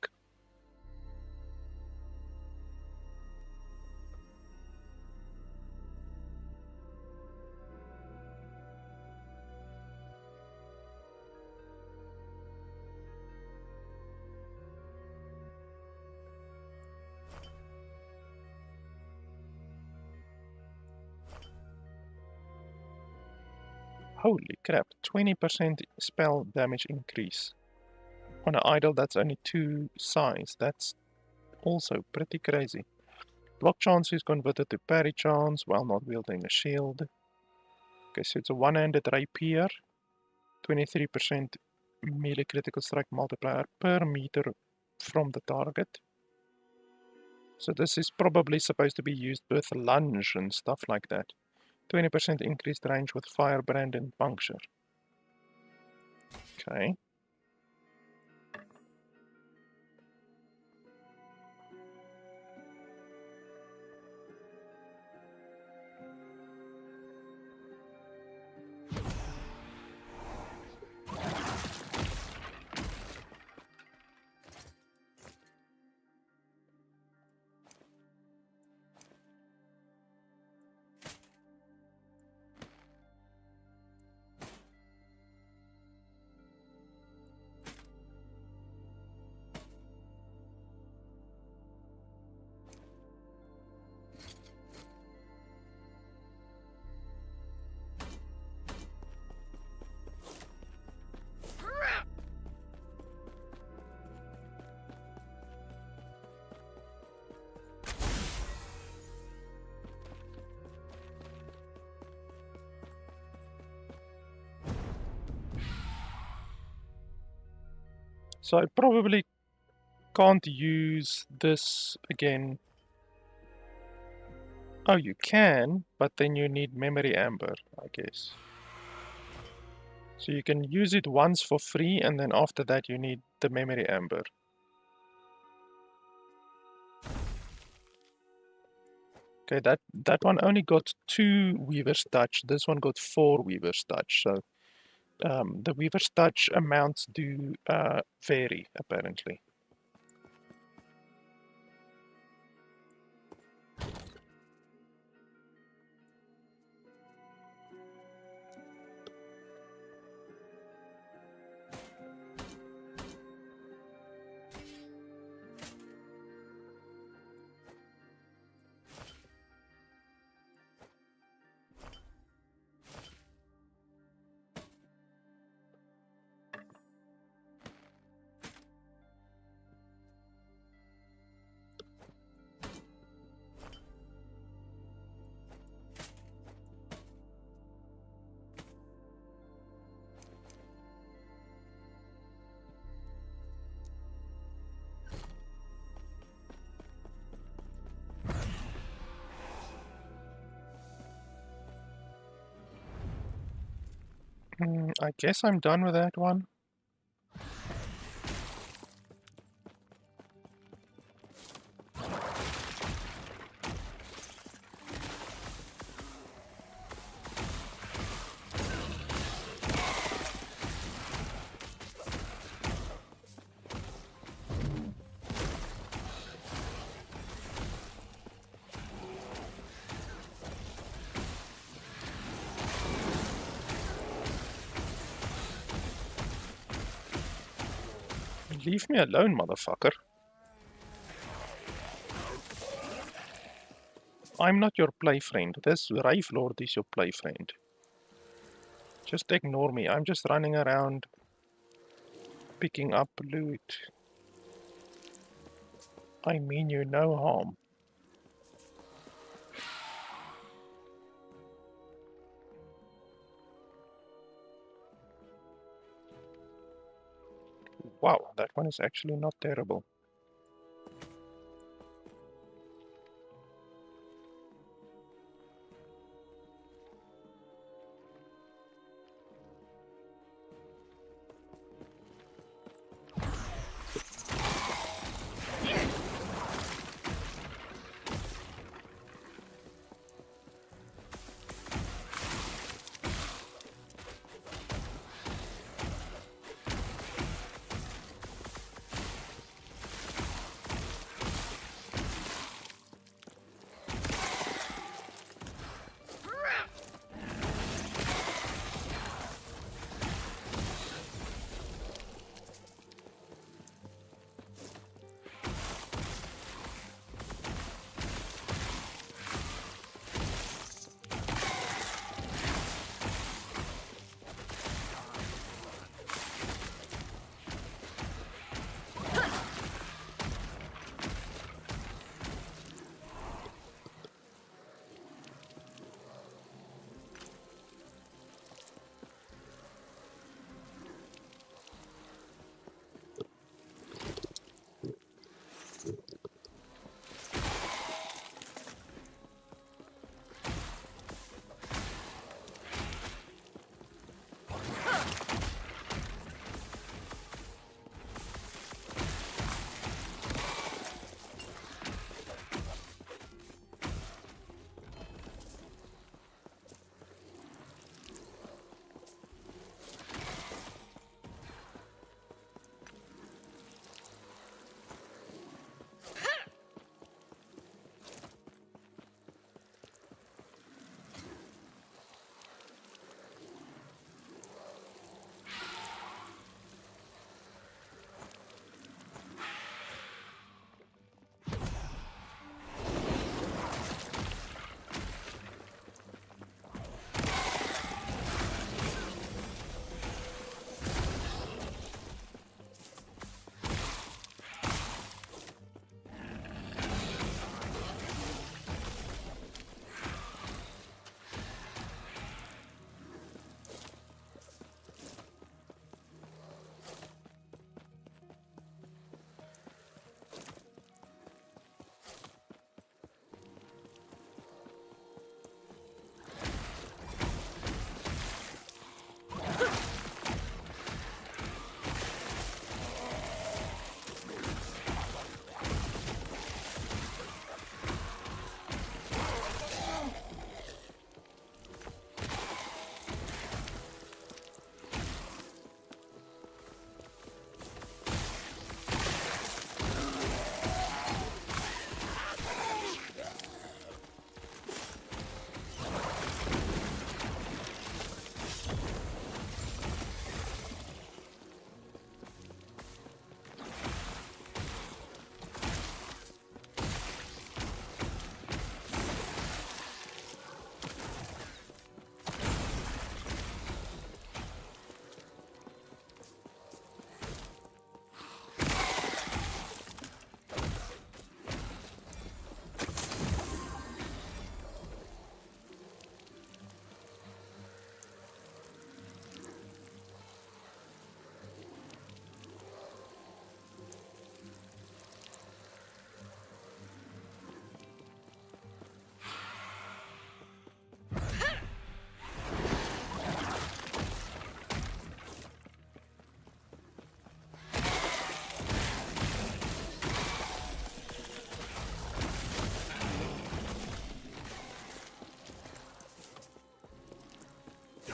Holy crap, 20% spell damage increase. On an idol that's only 2 size, that's also pretty crazy. Block chance is converted to parry chance while not wielding a shield. Okay, so it's a one-handed rapier. 23% melee critical strike multiplier per meter from the target. So this is probably supposed to be used with lunge and stuff like that. 20% increased range with firebrand and puncture. Okay. So I probably can't use this again. Oh, you can, but then you need memory amber, I guess. So you can use it once for free, and then after that you need the memory amber. Okay, that one only got 2 Weaver's Touch. This one got 4 Weaver's Touch. So the Weaver's Touch amounts do vary, apparently. I guess I'm done with that one. Leave me alone, motherfucker. I'm not your play friend. This Wraithlord is your play friend. Just ignore me. I'm just running around picking up loot. I mean you no harm. Wow, that one is actually not terrible.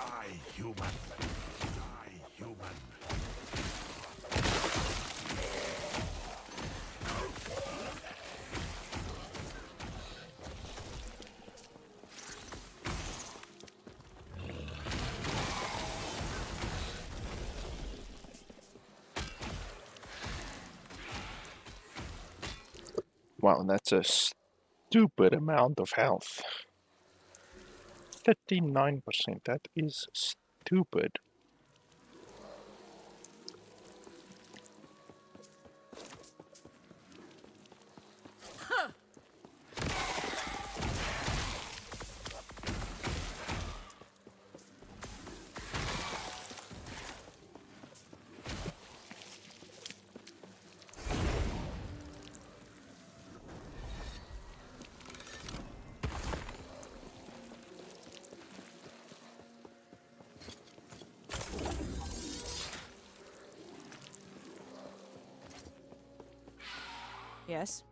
Die, human. Die, human. Wow, that's a stupid amount of health. 39%, that is stupid. Yes?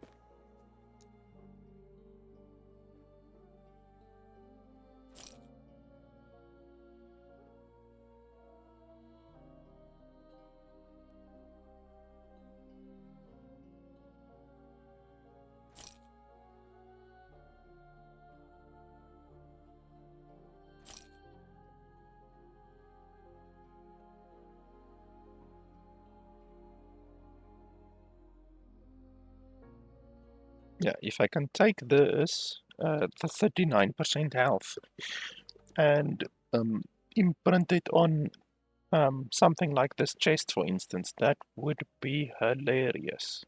Yeah, if I can take this, the 39% health, and imprint it on something like this chest, for instance, that would be hilarious.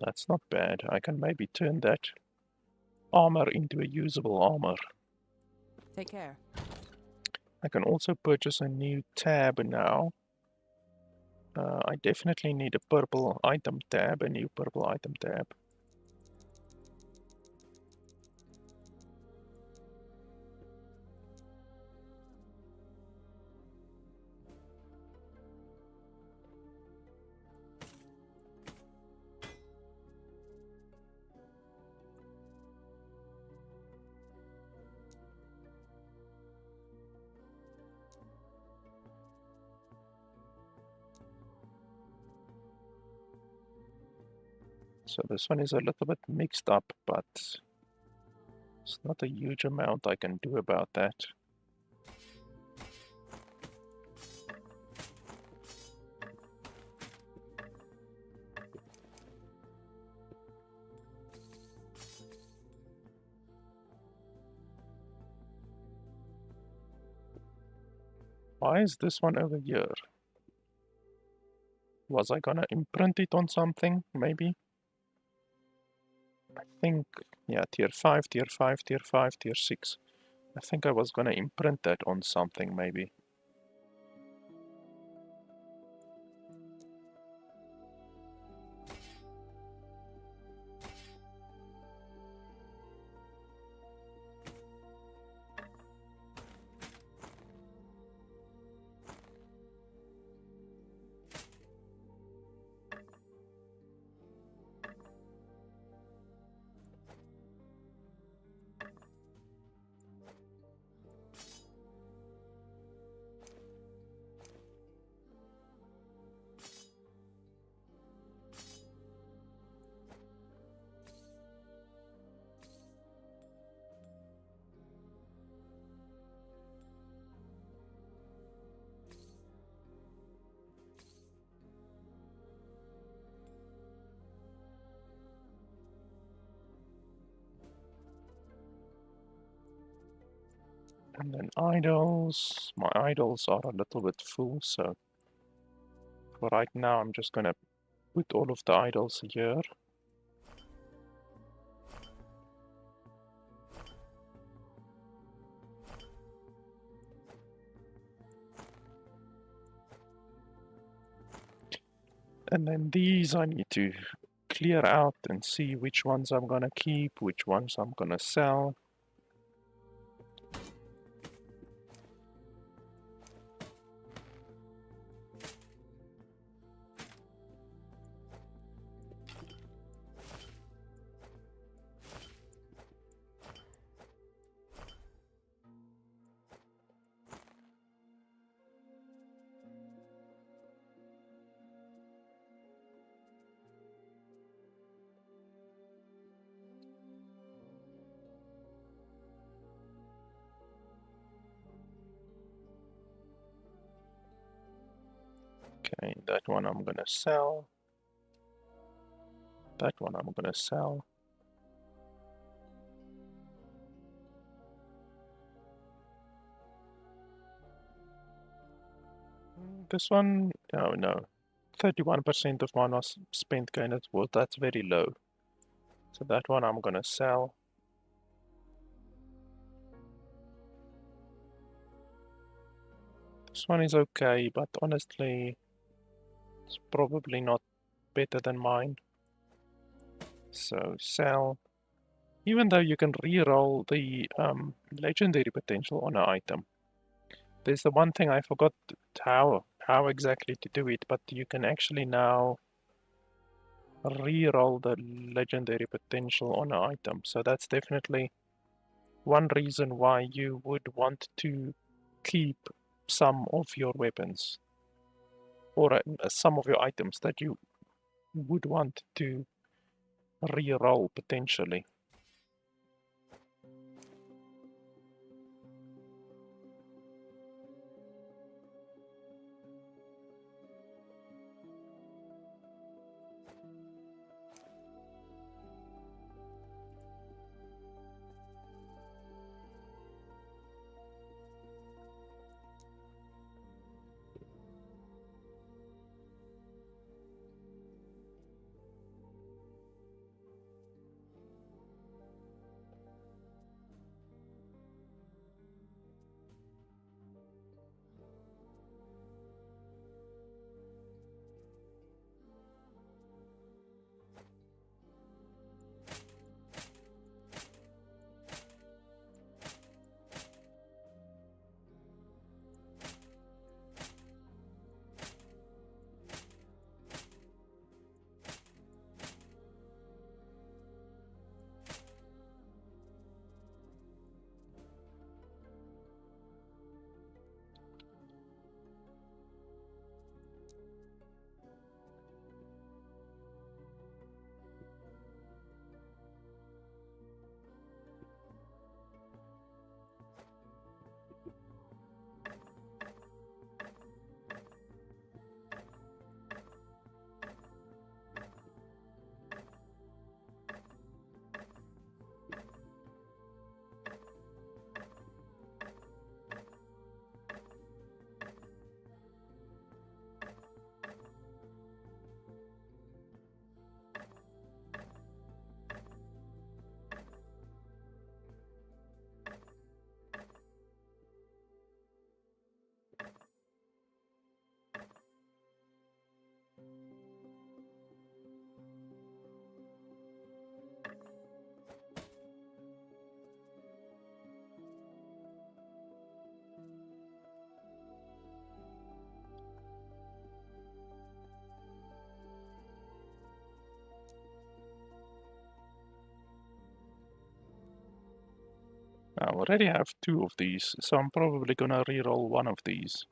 That's not bad. I can maybe turn that armor into a usable armor. Take care. I can also purchase a new tab now. I definitely need a purple item tab, a new purple item tab. So this one is a little bit mixed up, but it's not a huge amount I can do about that. Why is this one over here? Was I gonna imprint it on something, maybe? I think, yeah, tier 5, tier 5, tier 5, tier 6. I think I was gonna imprint that on something, maybe. And then idols. My idols are a little bit full, so For right now, I'm just gonna put all of the idols here. And then these I need to clear out and see which ones I'm gonna keep, which ones I'm gonna sell. Okay, that one I'm gonna sell. That one I'm gonna sell. This one, oh no. 31% of mine was spent gain at worth. That's very low. So that one I'm gonna sell. This one is okay, but honestly, it's probably not better than mine. So sell. Even though you can re-roll the legendary potential on an item. There's the one thing I forgot how exactly to do it, but you can actually now re-roll the legendary potential on an item. So that's definitely one reason why you would want to keep some of your weapons or some of your items that you would want to re-roll potentially. I already have 2 of these, so I'm probably gonna re-roll one of these.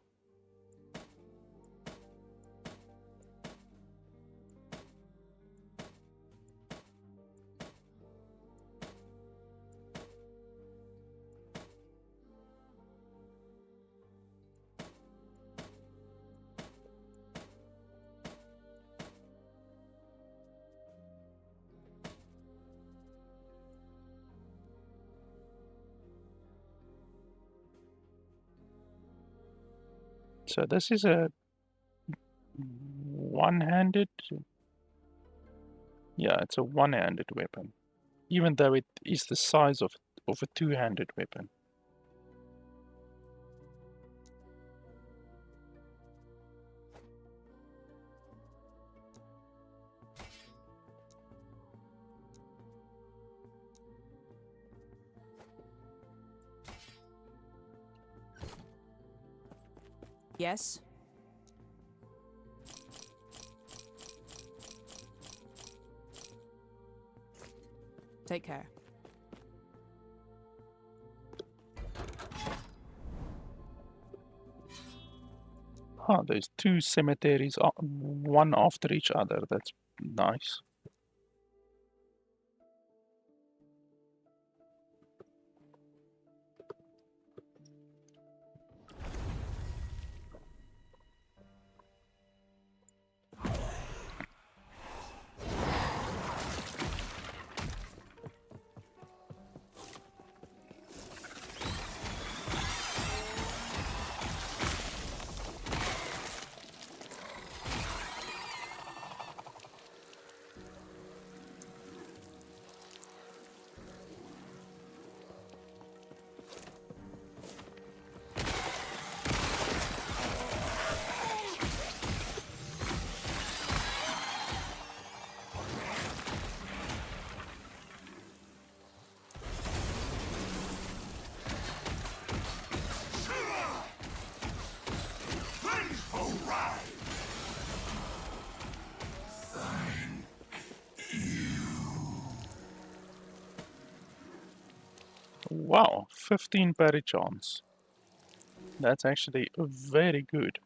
So this is a one-handed. Yeah, it's a one-handed weapon, even though it is the size of a two-handed weapon. Yes? Take care. Huh, there's two cemeteries, one after each other. That's nice. Wow, 15 parry chance. That's actually very good.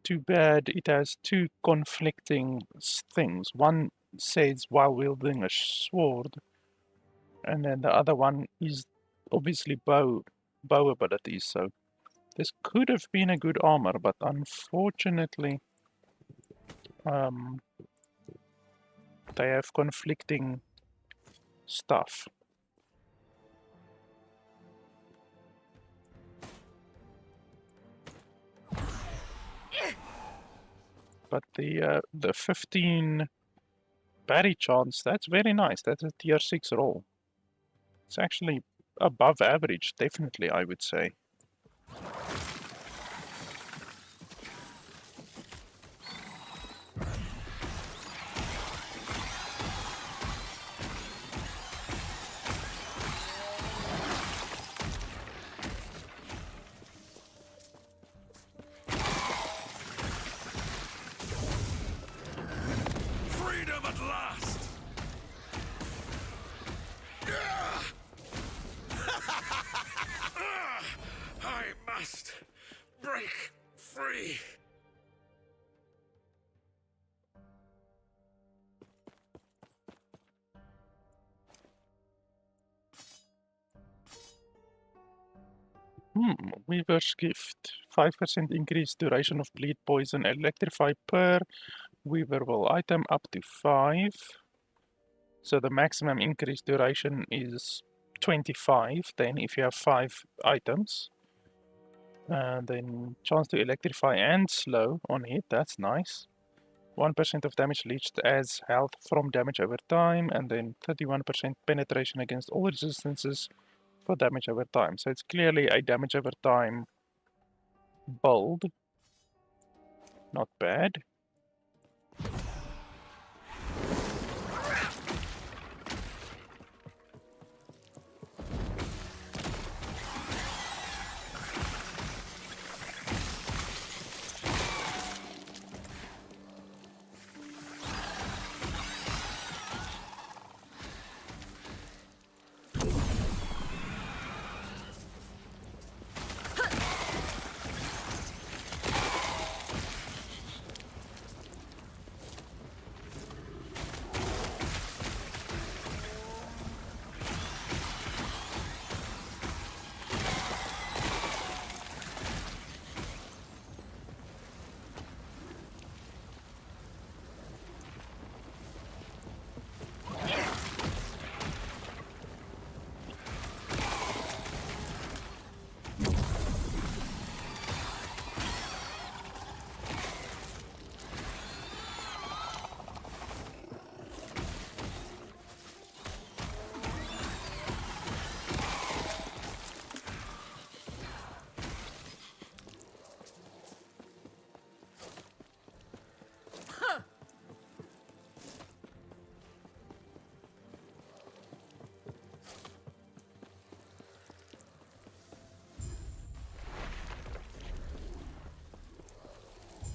Too bad it has two conflicting things. One says while wielding a sword, and then the other one is obviously bow abilities. So this could have been a good armor, but unfortunately, they have conflicting stuff. But the 15 parry chance, that's very nice. That's a tier 6 roll. It's actually above average, definitely, I would say. Freedom at last! I must break free. Weaver's Gift. 5% increased duration of bleed, poison, electrify per weaverable item up to 5. So the maximum increased duration is 25, then if you have 5 items. Then chance to electrify and slow on hit, that's nice. 1% of damage leached as health from damage over time, and then 31% penetration against all resistances for damage over time. So it's clearly a damage over time build. Not bad.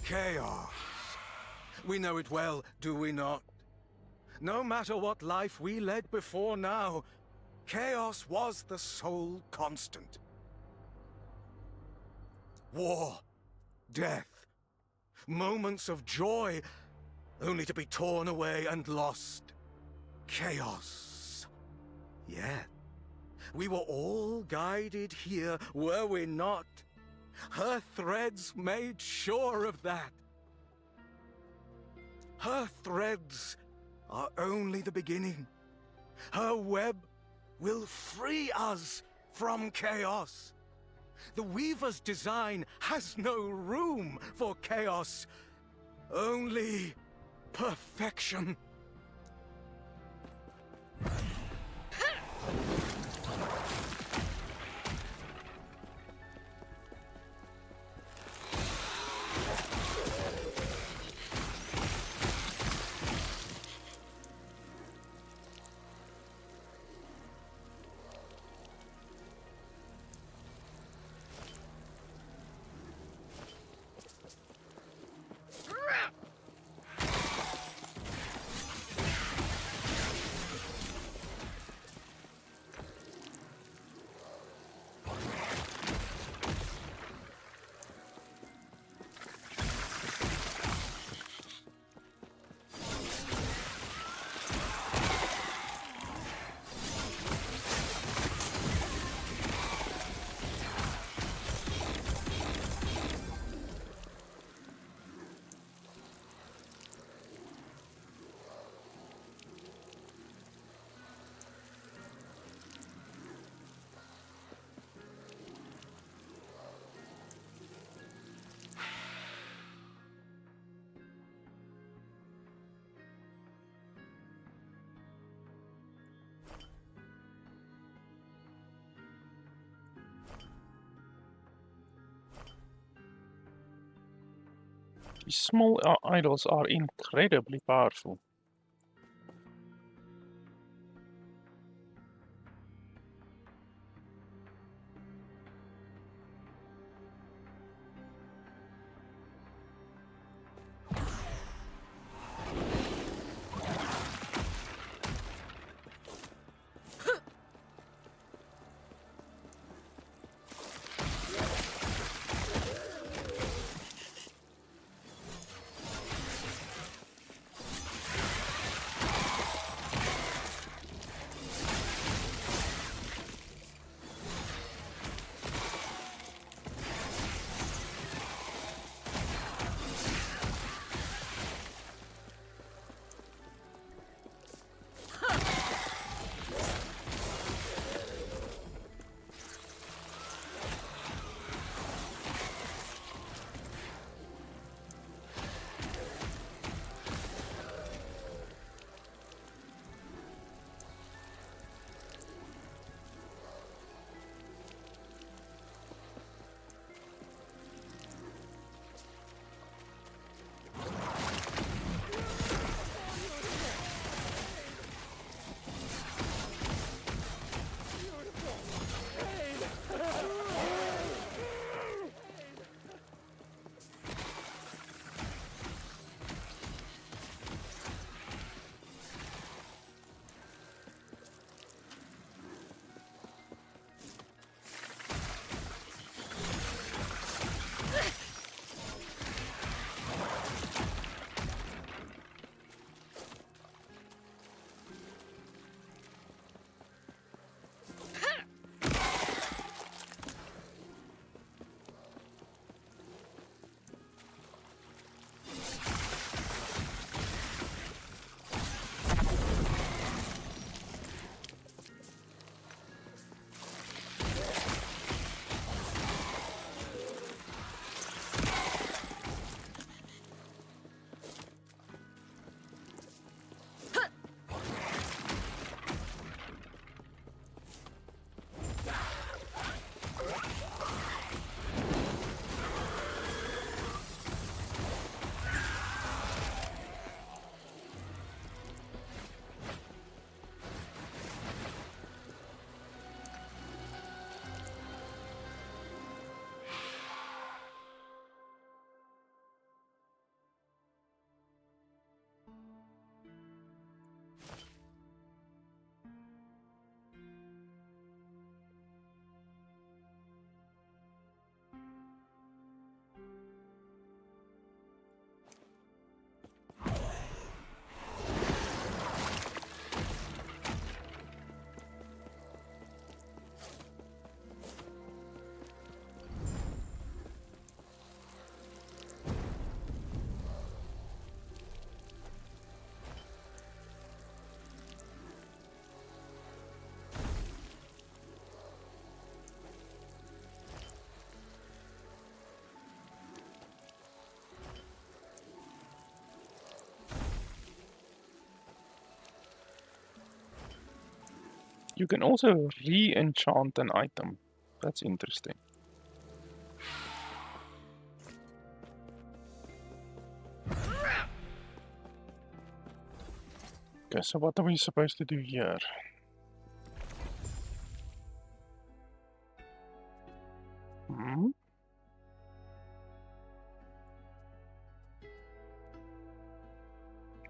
Chaos. We know it well, do we not? No matter what life we led before now, chaos was the sole constant. War, death, moments of joy, only to be torn away and lost. Chaos. Yet, we were all guided here, were we not? Her threads made sure of that. Her threads are only the beginning. Her web will free us from chaos. The Weaver's design has no room for chaos, only perfection. These small idols are incredibly powerful. You can also re-enchant an item. That's interesting. Okay, so what are we supposed to do here? Hmm?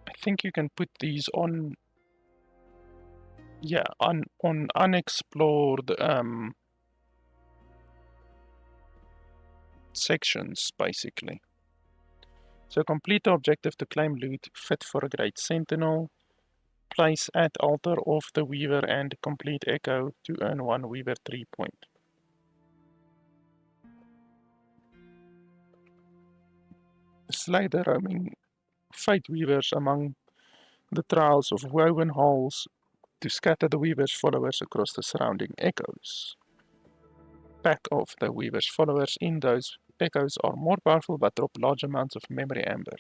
I think you can put these on, yeah, on unexplored sections, basically. So complete the objective to claim loot fit for a great sentinel. Place at altar of the Weaver and complete echo to earn 1 Weaver 3 point. Slay the roaming Fate Weavers among the trials of woven halls to scatter the Weaver's followers across the surrounding echoes. Pack of the Weaver's followers in those echoes are more powerful but drop large amounts of memory amber.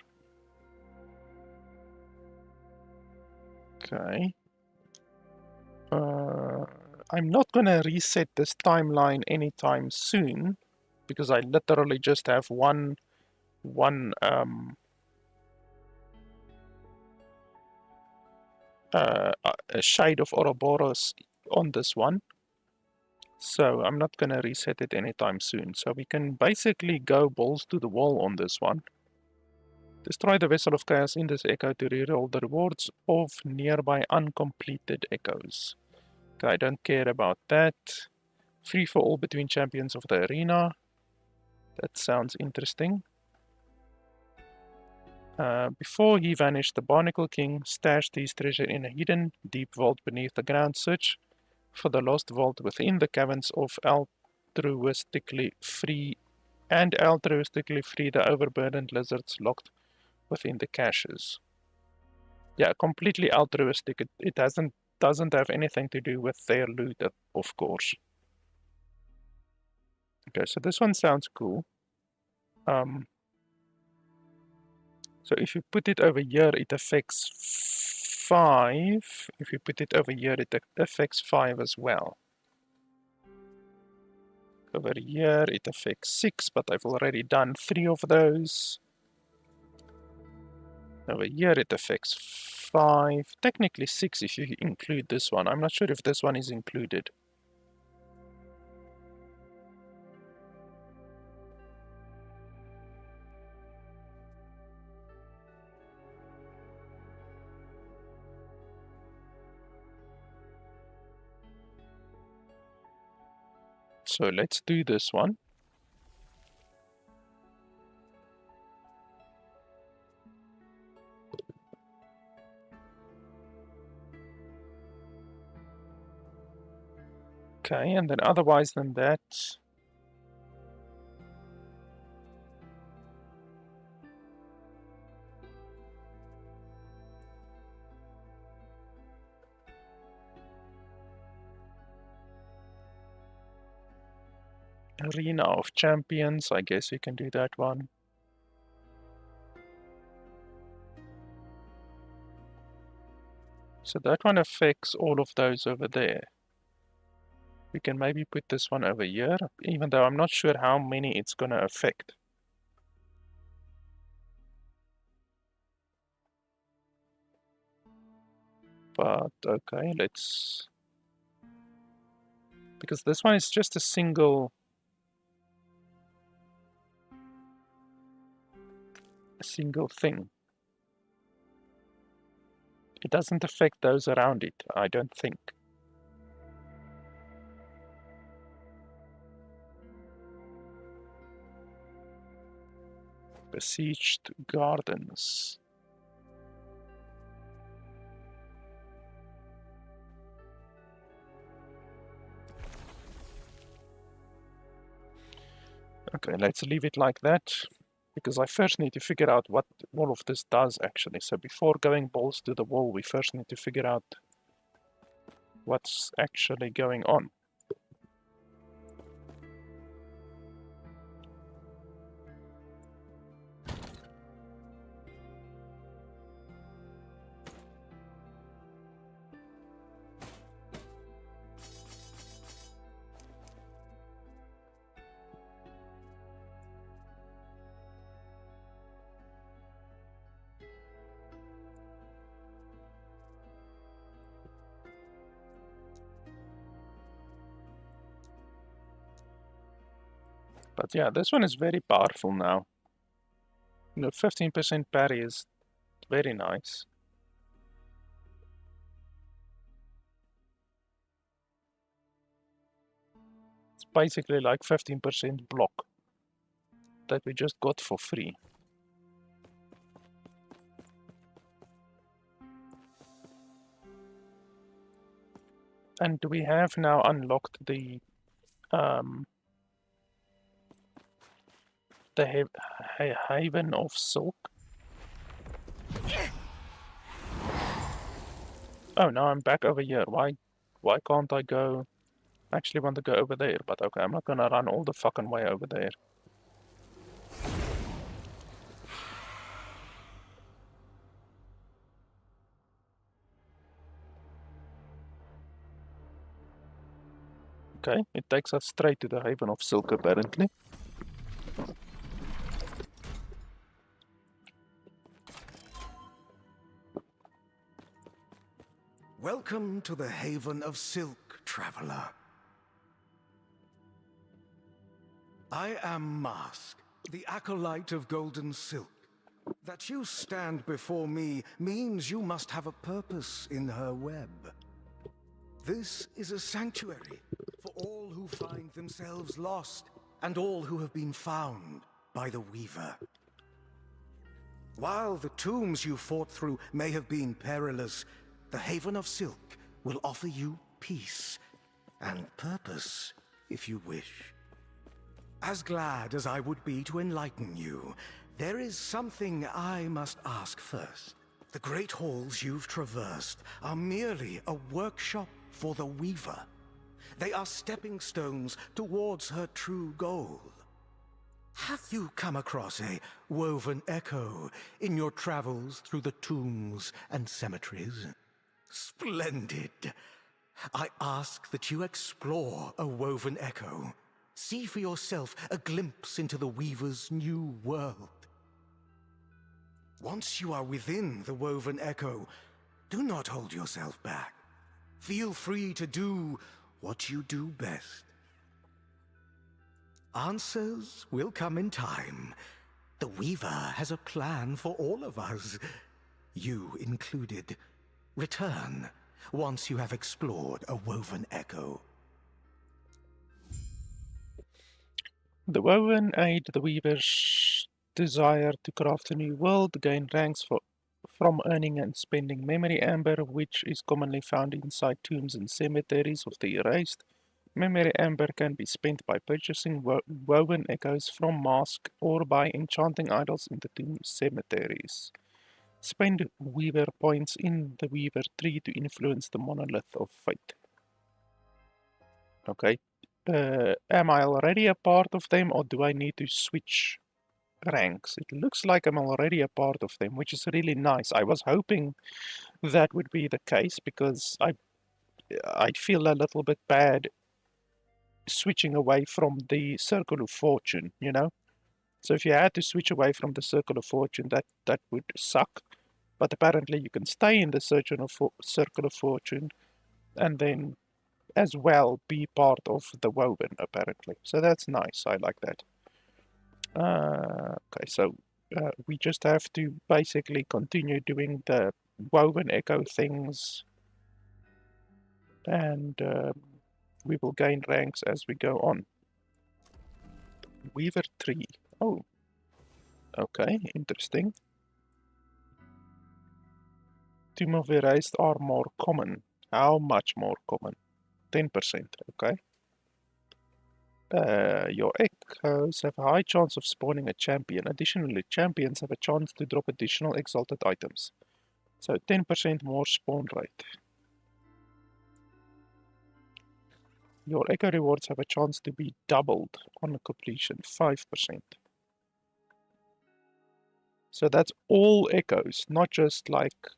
Okay. I'm not gonna reset this timeline anytime soon because I literally just have one a shade of Ouroboros on this one. So I'm not gonna reset it anytime soon. So we can basically go balls to the wall on this one. Destroy the Vessel of Chaos in this echo to reroll the rewards of nearby uncompleted echoes. Okay, I don't care about that. Free for all between champions of the arena. That sounds interesting. Before he vanished, the Barnacle King stashed his treasure in a hidden, deep vault beneath the ground. Search for the lost vault within the caverns of altruistically free the overburdened lizards locked within the caches. Yeah, completely altruistic. It doesn't have anything to do with their loot, of course. Okay, so this one sounds cool. So if you put it over here, it affects 5. If you put it over here, it affects 5 as well. Over here, it affects 6, but I've already done 3 of those. Over here, it affects 5. Technically 6 if you include this one. I'm not sure if this one is included. So let's do this one. Okay, and then otherwise than that, Arena of Champions, I guess you can do that one. So that one affects all of those over there. We can maybe put this one over here, even though I'm not sure how many it's going to affect. But okay, let's... Because this one is just a single thing. It doesn't affect those around it, I don't think. Besieged Gardens. Okay, let's leave it like that, because I first need to figure out what all of this does actually. So before going balls to the wall, we first need to figure out what's actually going on. But yeah, this one is very powerful now. You know, 15% parry is very nice. It's basically like 15% block that we just got for free. And we have now unlocked the Haven of Silk. Oh, now I'm back over here. Why can't I go? I actually want to go over there, but okay, I'm not gonna run all the fucking way over there. Okay, it takes us straight to the Haven of Silk, apparently. Welcome to the Haven of Silk, traveler. I am Mask, the Acolyte of Golden Silk. That you stand before me means you must have a purpose in her web. This is a sanctuary for all who find themselves lost and all who have been found by the Weaver. While the tombs you fought through may have been perilous, the Haven of Silk will offer you peace and purpose, if you wish. As glad as I would be to enlighten you, there is something I must ask first. The great halls you've traversed are merely a workshop for the Weaver. They are stepping stones towards her true goal. Have you come across a woven echo in your travels through the tombs and cemeteries? Splendid. I ask that you explore a woven echo. See for yourself a glimpse into the Weaver's new world. Once you are within the woven echo, do not hold yourself back. Feel free to do what you do best. Answers will come in time. The Weaver has a plan for all of us, you included. Return once you have explored a woven echo. The woven aid the Weaver's desire to craft a new world, gain ranks from earning and spending memory amber, which is commonly found inside tombs and cemeteries of the erased. Memory amber can be spent by purchasing woven echoes from Mask or by enchanting idols in the tomb cemeteries. Spend Weaver points in the Weaver tree to influence the monolith of fate. Okay. Am I already a part of them, or do I need to switch ranks? It looks like I'm already a part of them, which is really nice. I was hoping that would be the case, because I'd feel a little bit bad switching away from the Circle of Fortune, you know? So if you had to switch away from the Circle of Fortune, that would suck. But apparently you can stay in the Circle of Fortune and then as well be part of the woven, apparently. So that's nice. I like that. Okay, so we just have to basically continue doing the woven echo things, and we will gain ranks as we go on. Weaver 3. Oh, okay, interesting. Tomb of Erased are more common. How much more common? 10%, okay. Your echoes have a high chance of spawning a champion. Additionally, champions have a chance to drop additional exalted items. So 10% more spawn rate. Your echo rewards have a chance to be doubled on completion, 5%. So that's all echoes, not just like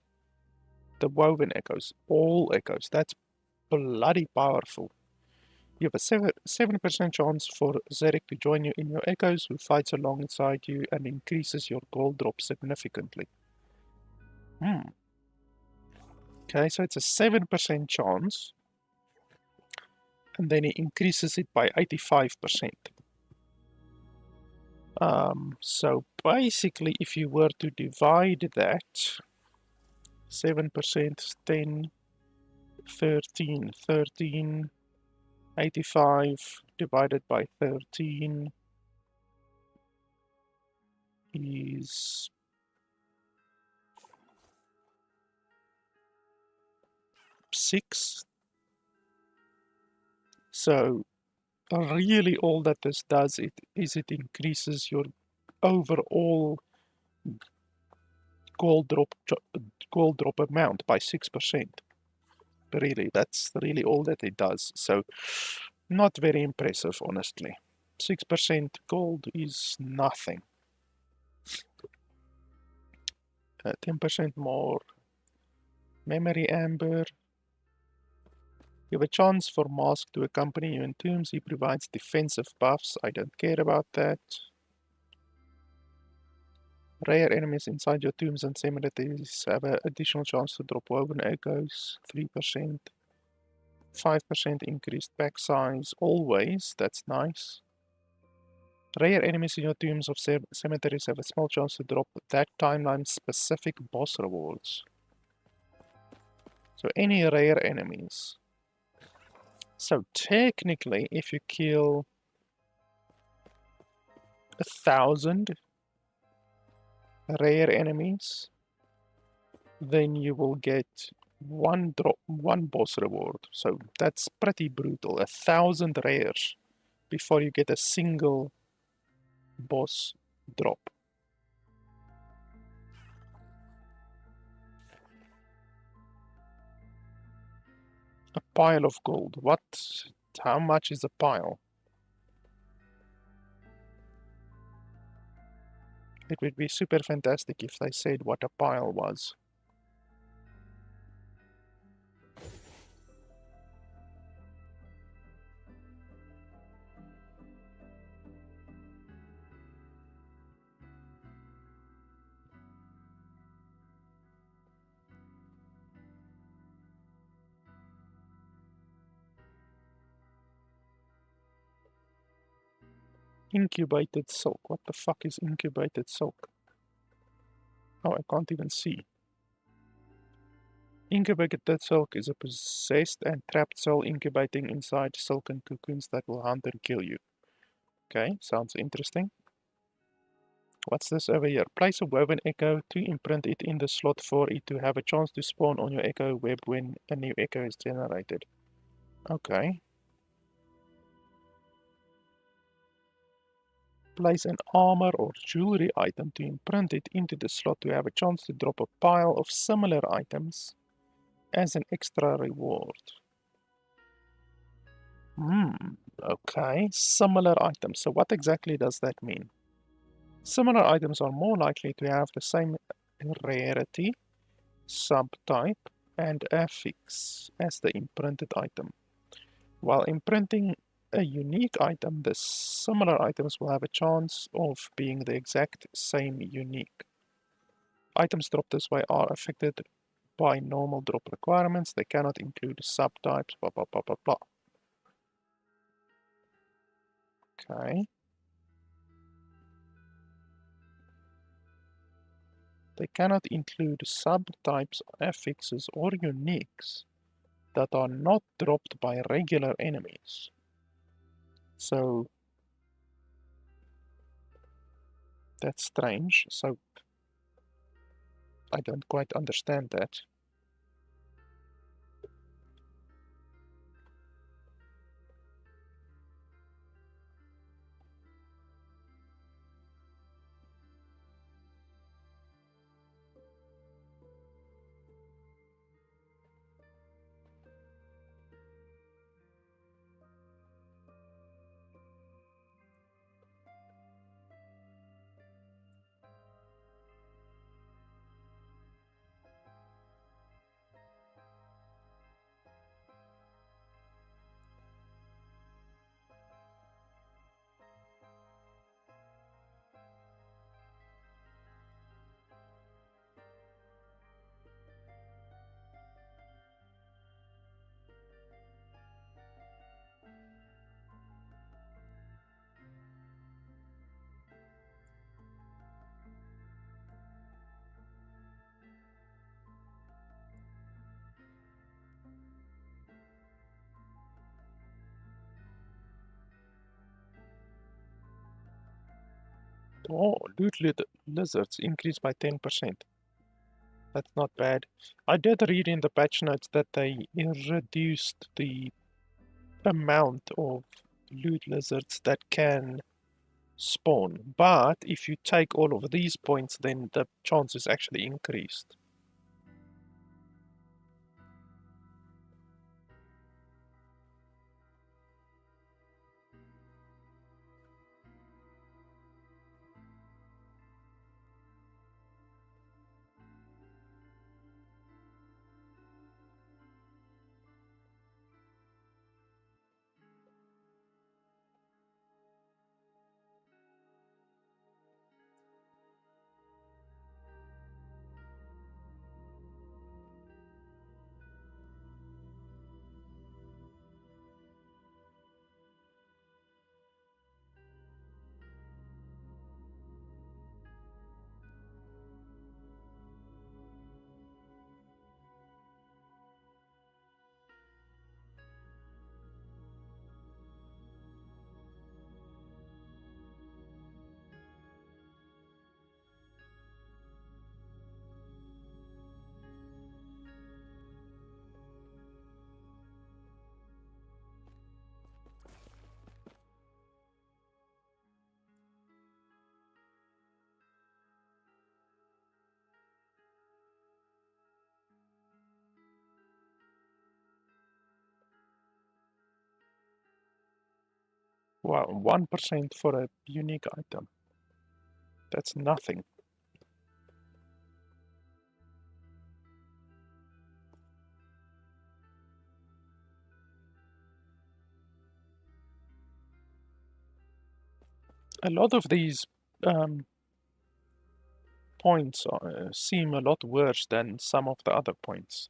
the woven echoes, all echoes. That's bloody powerful. You have a 7% chance for Zerek to join you in your echoes, who fights alongside you and increases your gold drop significantly. Okay, so it's a 7% chance, and then he increases it by 85%. So basically, if you were to divide that, 7%, 10, 13, 13, 85 divided by 13 is 6. So really all that this does is it increases your overall gold drop amount by 6%. Really, that's really all that it does. So not very impressive, honestly. 6% gold is nothing. 10% more memory amber. You have a chance for Mask to accompany you in tombs. He provides defensive buffs. I don't care about that. Rare enemies inside your tombs and cemeteries have an additional chance to drop woven echoes. 3%. 5% increased pack size. Always. That's nice. Rare enemies in your tombs of cemeteries have a small chance to drop that timeline-specific boss rewards. So any rare enemies. So technically, if you kill 1,000 rare enemies, then you will get one boss reward. So that's pretty brutal. 1,000 rares before you get a single boss drop. A pile of gold. What? How much is a pile? It would be super fantastic if they said what a pile was. Incubated silk. What the fuck is incubated silk? Oh, I can't even see. Incubated silk is a possessed and trapped soul incubating inside silken cocoons that will hunt and kill you. Okay, sounds interesting. What's this over here? Place a woven echo to imprint it in the slot for it to have a chance to spawn on your echo web when a new echo is generated. Okay. Place an armor or jewelry item to imprint it into the slot to have a chance to drop a pile of similar items as an extra reward. Okay, similar items. So what exactly does that mean? Similar items are more likely to have the same rarity, subtype, and affix as the imprinted item. While imprinting a unique item, the similar items will have a chance of being the exact same unique. Items dropped this way are affected by normal drop requirements. They cannot include subtypes, blah blah blah blah blah. Okay. They cannot include subtypes, affixes, or uniques that are not dropped by regular enemies. So that's strange. So I don't quite understand that. Oh, lizards increased by 10%. That's not bad. I did read in the patch notes that they reduced the amount of loot lizards that can spawn. But if you take all of these points, then the chance is actually increased. Wow, 1% for a unique item. That's nothing. A lot of these points seem a lot worse than some of the other points.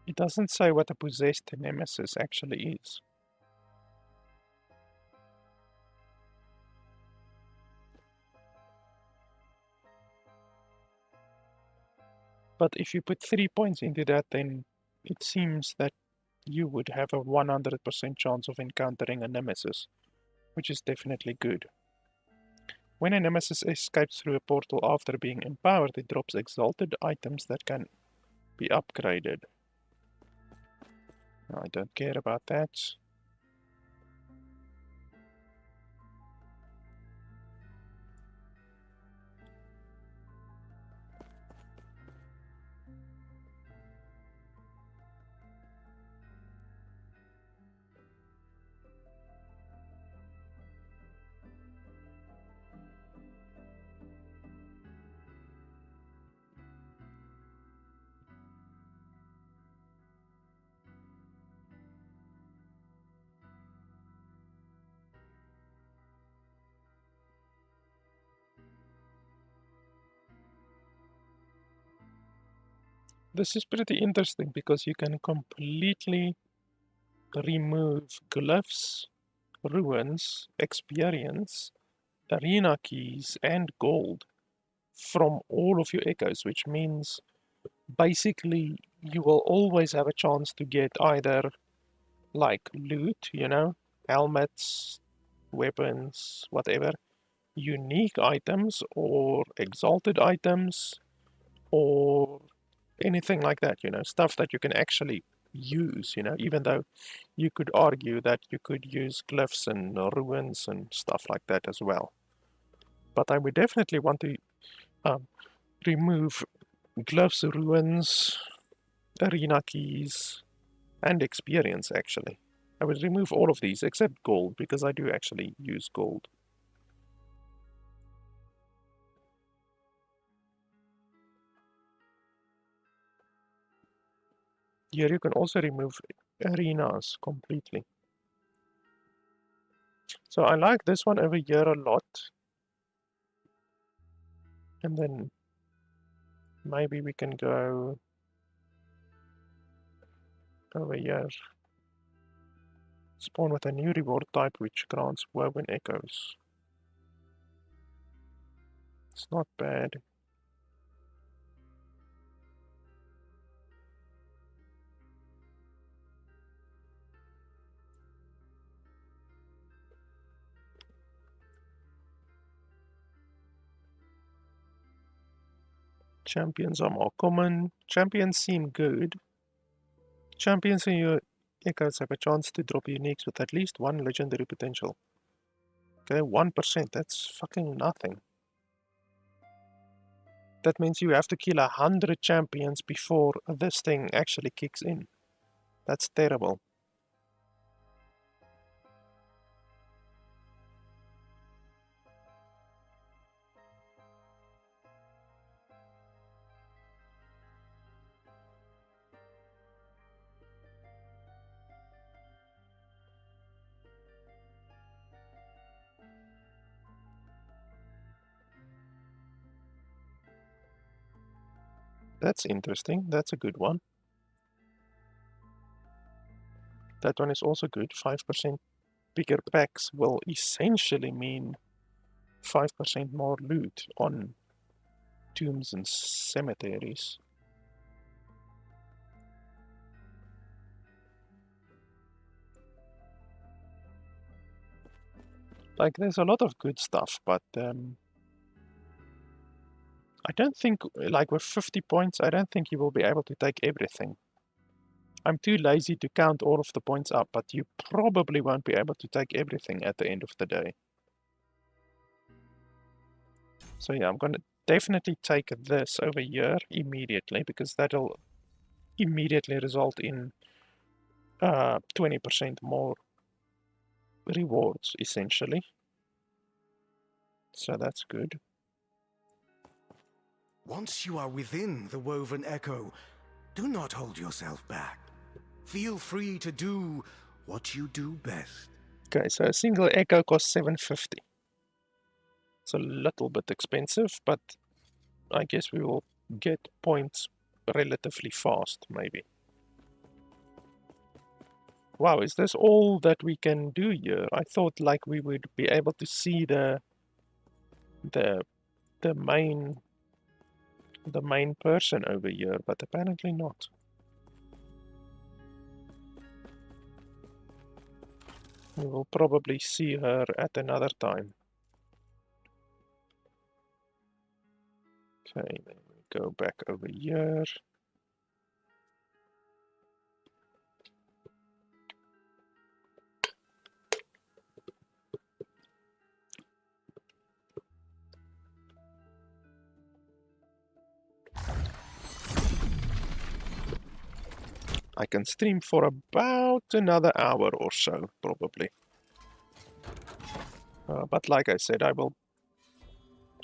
It doesn't say what a possessed nemesis actually is. But if you put 3 points into that, then it seems that you would have a 100% chance of encountering a nemesis, which is definitely good. When a nemesis escapes through a portal after being empowered, it drops exalted items that can be upgraded. I don't care about that. This is pretty interesting because you can completely remove glyphs, ruins, experience, arena keys, and gold from all of your echoes, which means basically you will always have a chance to get either like loot, you know, helmets, weapons, whatever, unique items or exalted items or anything like that, you know, stuff that you can actually use, you know, even though you could argue that you could use glyphs and ruins and stuff like that as well. But I would definitely want to remove glyphs, ruins, arena keys, and experience actually. I would remove all of these except gold because I do actually use gold. Here you can also remove arenas completely. So I like this one over here a lot. And then maybe we can go over here. Spawn with a new reward type which grants woven echoes. It's not bad. Champions are more common. Champions seem good. Champions in your echoes have a chance to drop uniques with at least one legendary potential. Okay, 1%, that's fucking nothing. That means you have to kill 100 champions before this thing actually kicks in. That's terrible. That's interesting. That's a good one. That one is also good. 5% bigger packs will essentially mean 5% more loot on tombs and cemeteries. Like, there's a lot of good stuff, but I don't think, like with 50 points, I don't think you will be able to take everything. I'm too lazy to count all of the points up, but you probably won't be able to take everything at the end of the day. So yeah, I'm going to definitely take this over here immediately, because that'll immediately result in 20% more rewards, essentially. So that's good. Once you are within the woven echo, do not hold yourself back. Feel free to do what you do best. Okay, so a single echo costs 750. It's a little bit expensive, but I guess we will get points relatively fast, maybe. Wow, is this all that we can do here? I thought like we would be able to see the main person over here, but apparently not. We will probably see her at another time. Okay, then we go back over here. I can stream for about another hour or so, probably. But like I said, I will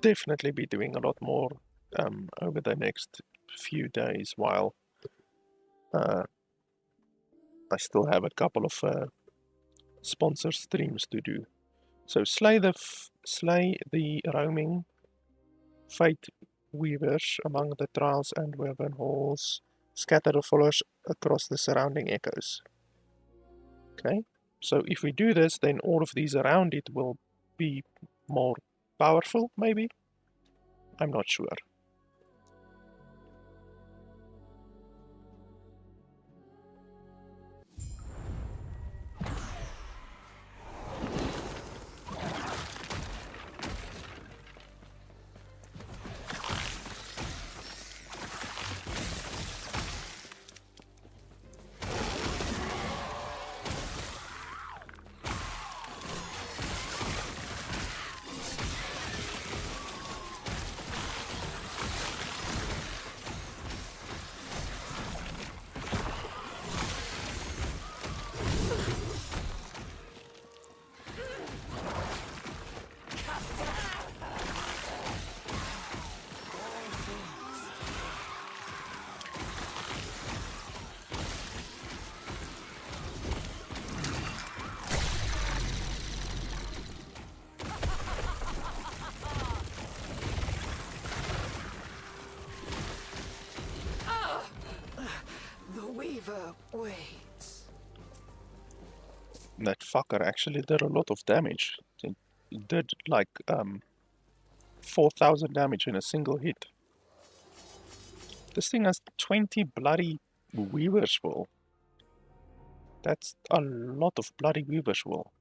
definitely be doing a lot more over the next few days while I still have a couple of sponsor streams to do. So slay the roaming fate weavers among the trials and woven halls. Scatter the followers across the surrounding echoes. Okay, so if we do this, then all of these around it will be more powerful, maybe? I'm not sure. Wait. That fucker actually did a lot of damage. It did like 4,000 damage in a single hit. This thing has 20 bloody weaver's wool. That's a lot of bloody weaver's wool.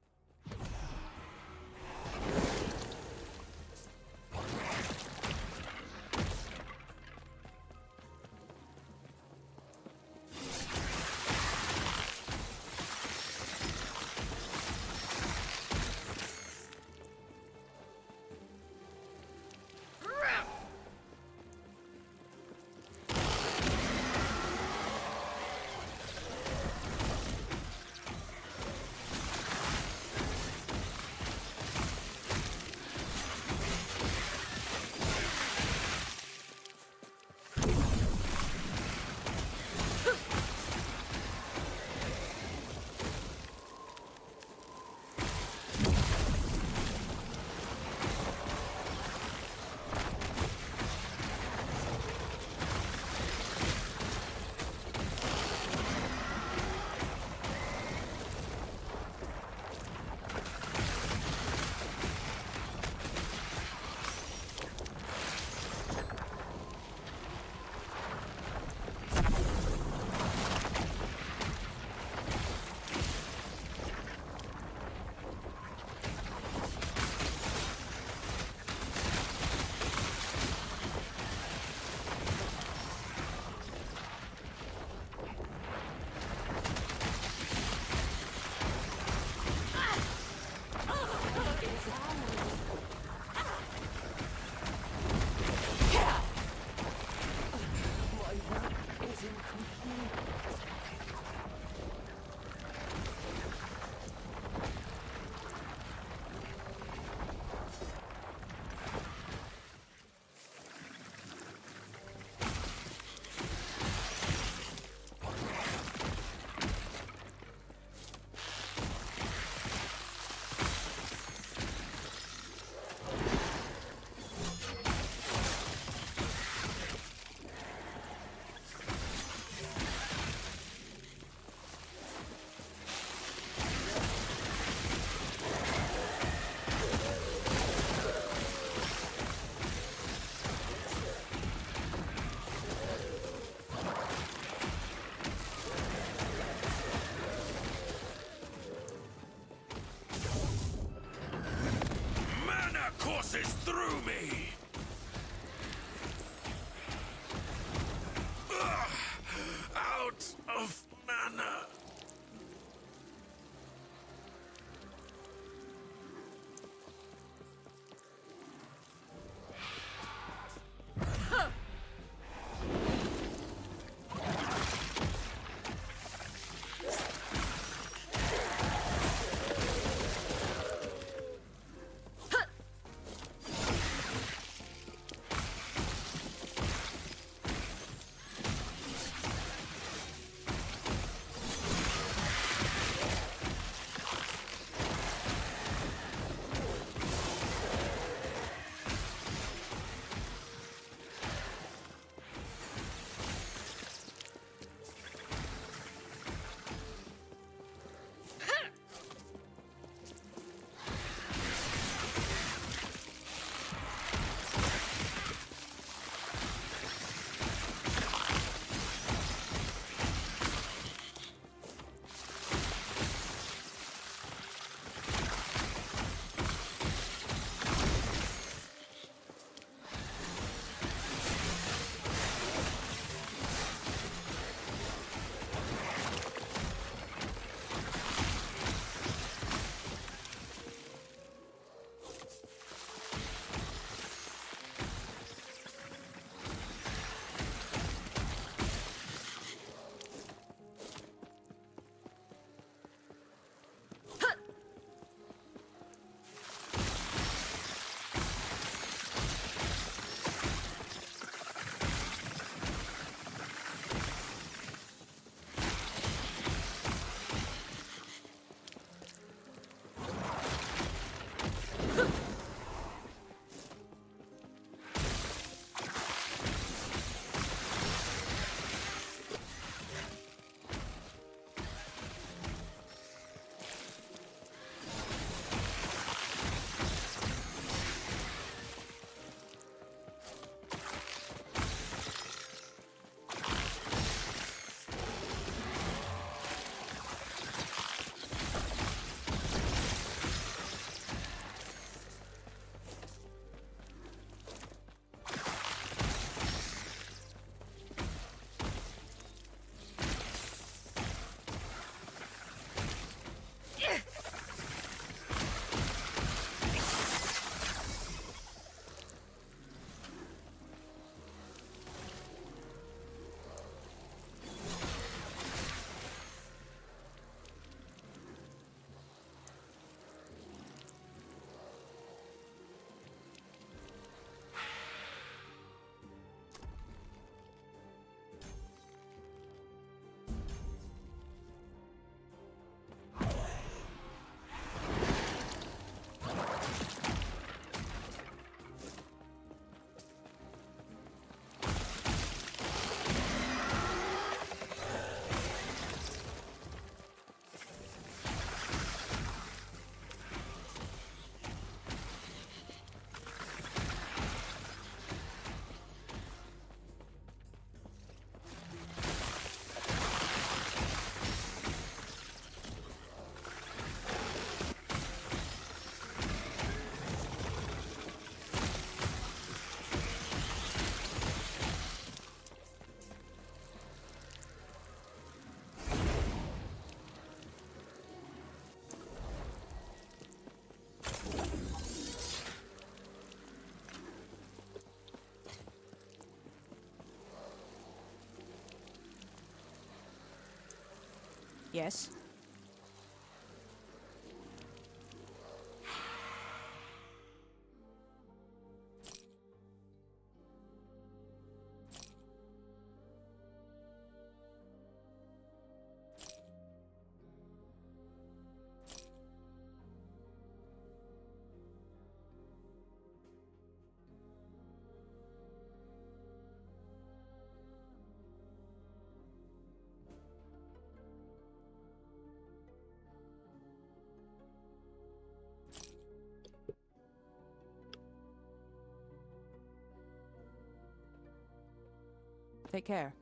Courses through me! Ugh, out of mana! Yes. Take care.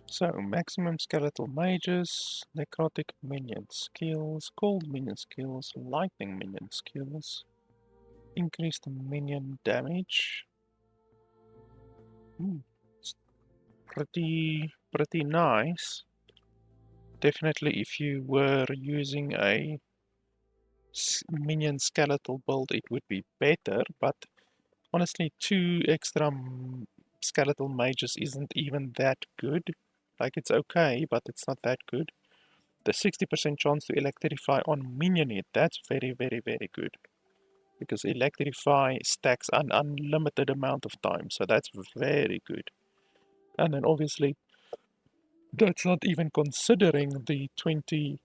So, maximum skeletal mages, necrotic minion skills, cold minion skills, lightning minion skills, increased minion damage. It's pretty nice. Definitely if you were using a minion skeletal build it would be better, but honestly 2 extra skeletal mages isn't even that good. Like, it's okay, but it's not that good. The 60% chance to electrify on minion hit, that's very, very, very good. Because electrify stacks an unlimited amount of time, so that's very good. And then obviously, that's not even considering the 20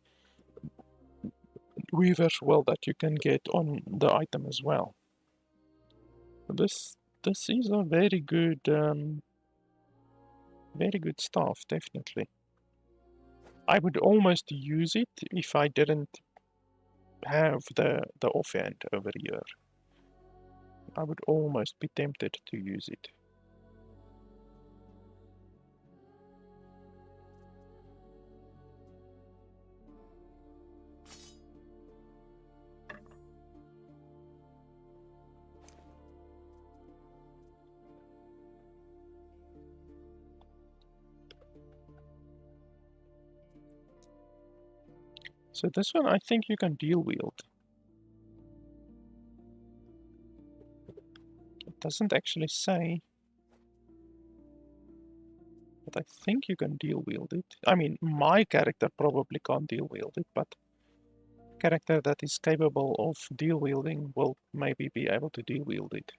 weavers well that you can get on the item as well. This is a very good stuff, definitely. I would almost use it if I didn't have the offhand over here. I would almost be tempted to use it. So this one I think you can deal wield. It doesn't actually say, but I think you can deal wield it. I mean, my character probably can't deal wield it, but a character that is capable of deal wielding will maybe be able to deal wield it.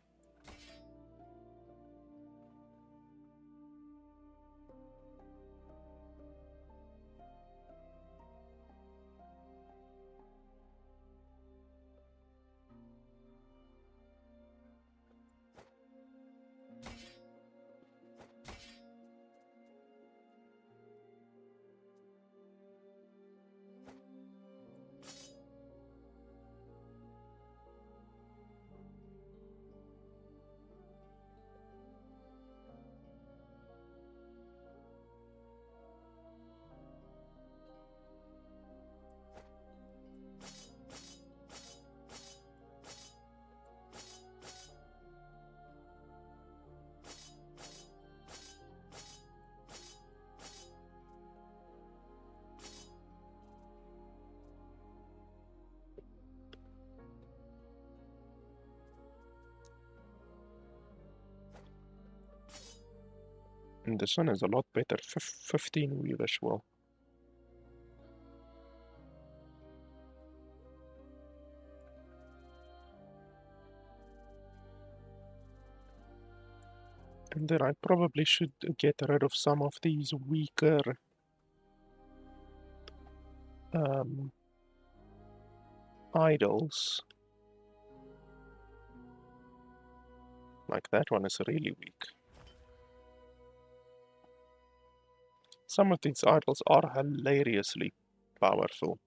And this one is a lot better, 15 weavers well. And then I probably should get rid of some of these weaker idols. Like that one is really weak. Some of these idols are hilariously powerful.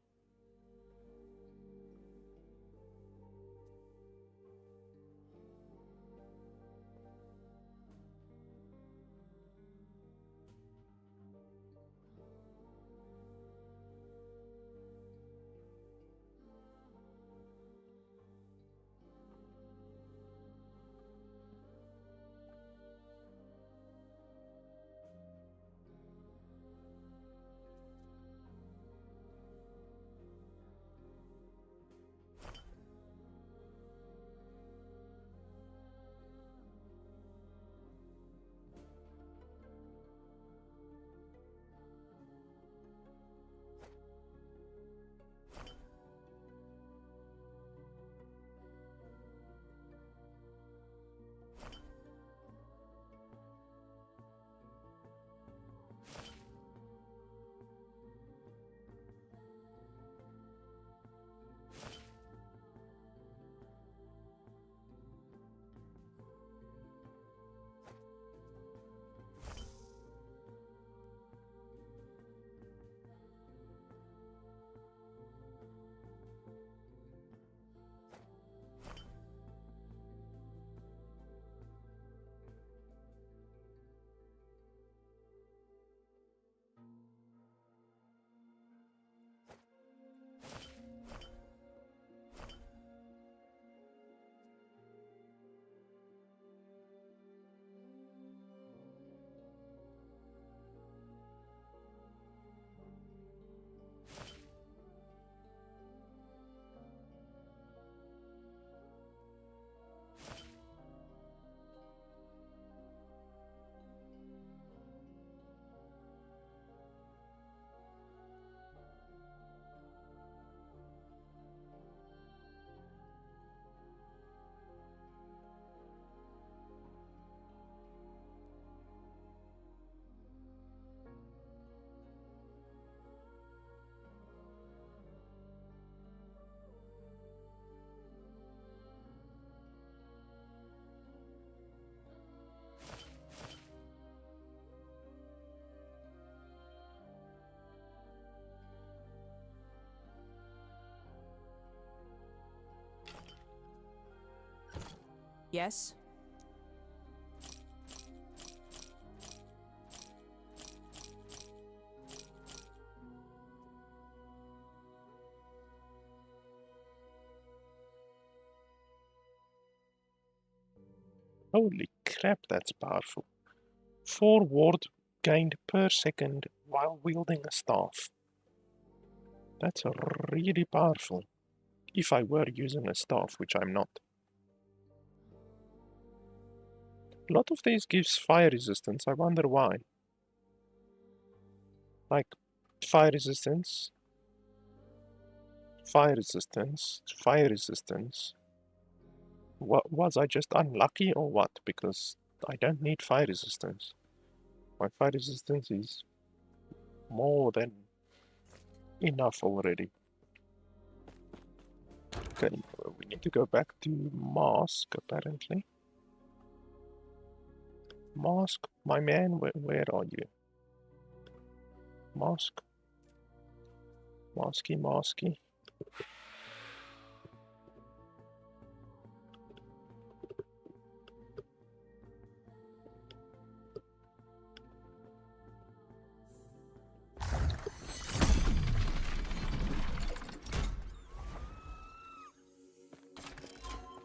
Yes? Holy crap, that's powerful. 4 ward gained per second while wielding a staff. That's really powerful. If I were using a staff, which I'm not. A lot of these gives fire resistance, I wonder why. Like, fire resistance, fire resistance, fire resistance. What, was I just unlucky or what? Because I don't need fire resistance. My fire resistance is more than enough already. Okay, we need to go back to Mask, apparently. Mask, my man, where are you? Mask. Masky, masky.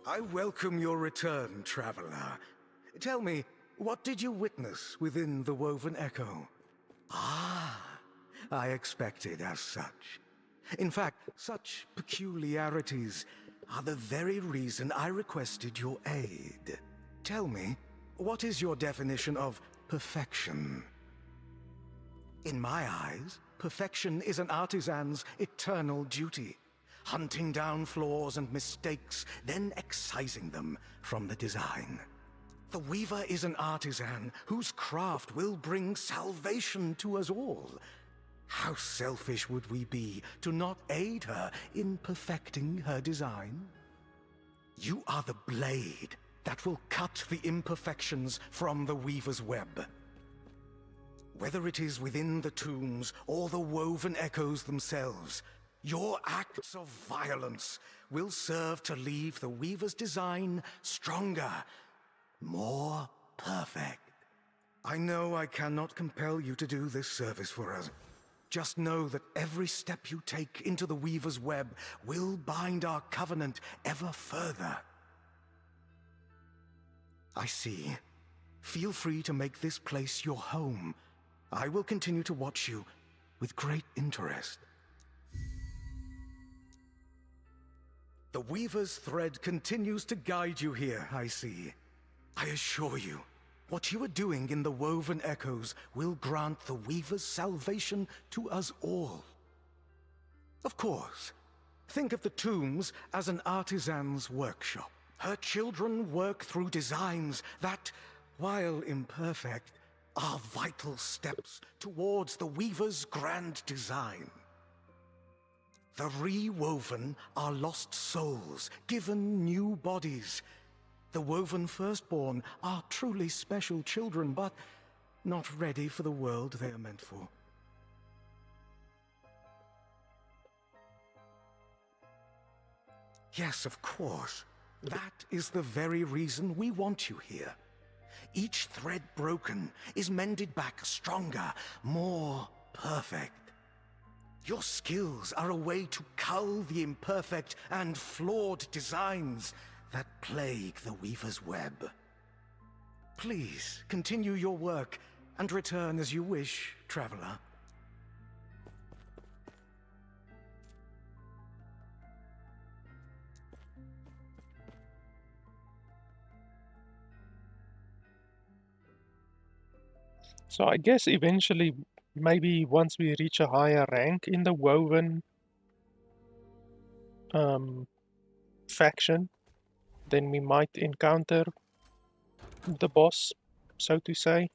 I welcome your return, traveler. Tell me, what did you witness within the Woven Echo? Ah, I expected as such. In fact, such peculiarities are the very reason I requested your aid. Tell me, what is your definition of perfection? In my eyes, perfection is an artisan's eternal duty. Hunting down flaws and mistakes, then excising them from the design. The weaver is an artisan whose craft will bring salvation to us all. How selfish would we be to not aid her in perfecting her design? You are the blade that will cut the imperfections from the weaver's web. Whether it is within the tombs or the woven echoes themselves, your acts of violence will serve to leave the weaver's design stronger, more perfect. I know I cannot compel you to do this service for us. Just know that every step you take into the weaver's web will bind our covenant ever further. I see. Feel free to make this place your home. I will continue to watch you with great interest. The Weaver's thread continues to guide you here, I see. I assure you, what you are doing in the Woven Echoes will grant the Weaver's salvation to us all. Of course, think of the tombs as an artisan's workshop. Her children work through designs that, while imperfect, are vital steps towards the Weaver's grand design. The re-woven are lost souls, given new bodies. The woven firstborn are truly special children, but not ready for the world they are meant for. Yes, of course. That is the very reason we want you here. Each thread broken is mended back stronger, more perfect. Your skills are a way to cull the imperfect and flawed designs that plague the Weaver's web. Please continue your work and return as you wish, traveler. So I guess eventually, maybe once we reach a higher rank in the Woven faction, then we might encounter the boss, so to say.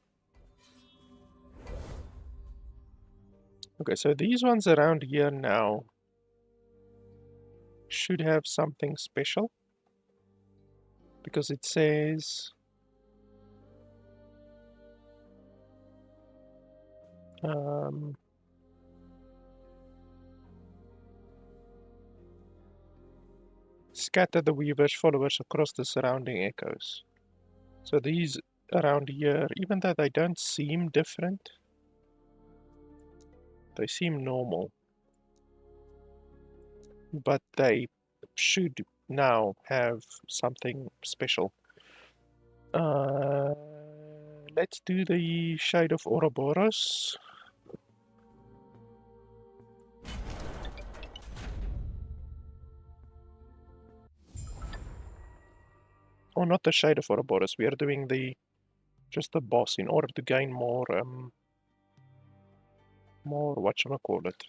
Okay, so these ones around here now should have something special, because it says scatter the Weaver's followers across the surrounding echoes. So these around here, even though they don't seem different, they seem normal. But they should now have something special. Let's do the Shade of Ouroboros. Or not the Shade of Ouroboros, we are doing just the boss in order to gain more whatchamacallit.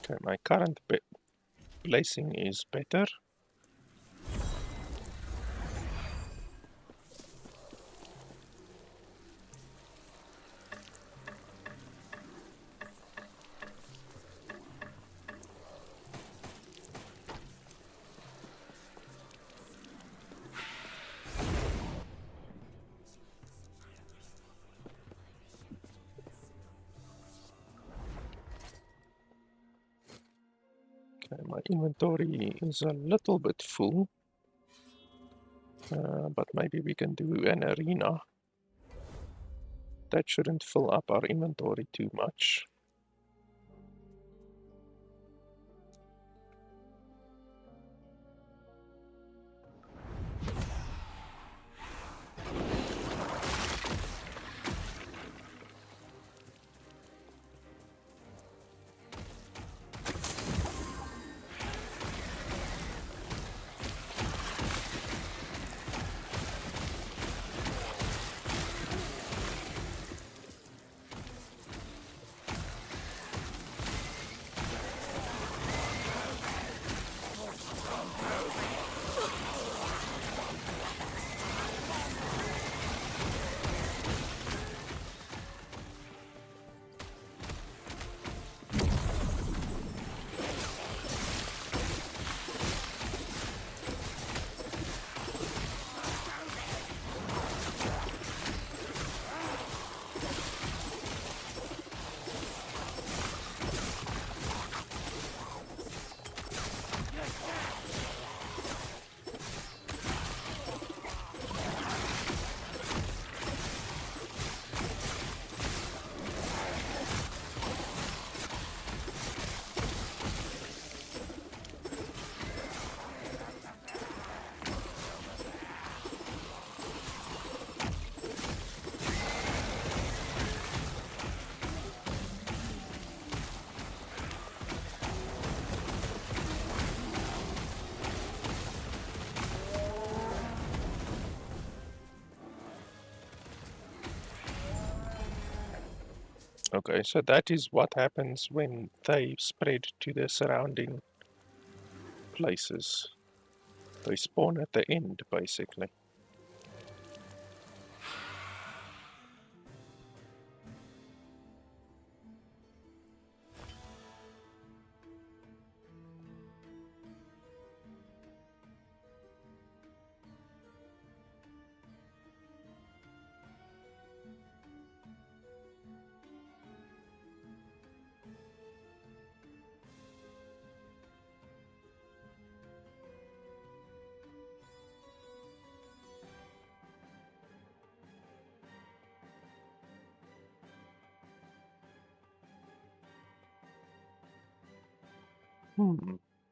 Okay, my current placing is better. Okay, my inventory is a little bit full, but maybe we can do an arena. That shouldn't fill up our inventory too much. Okay, so that is what happens when they spread to the surrounding places. They spawn at the end, basically.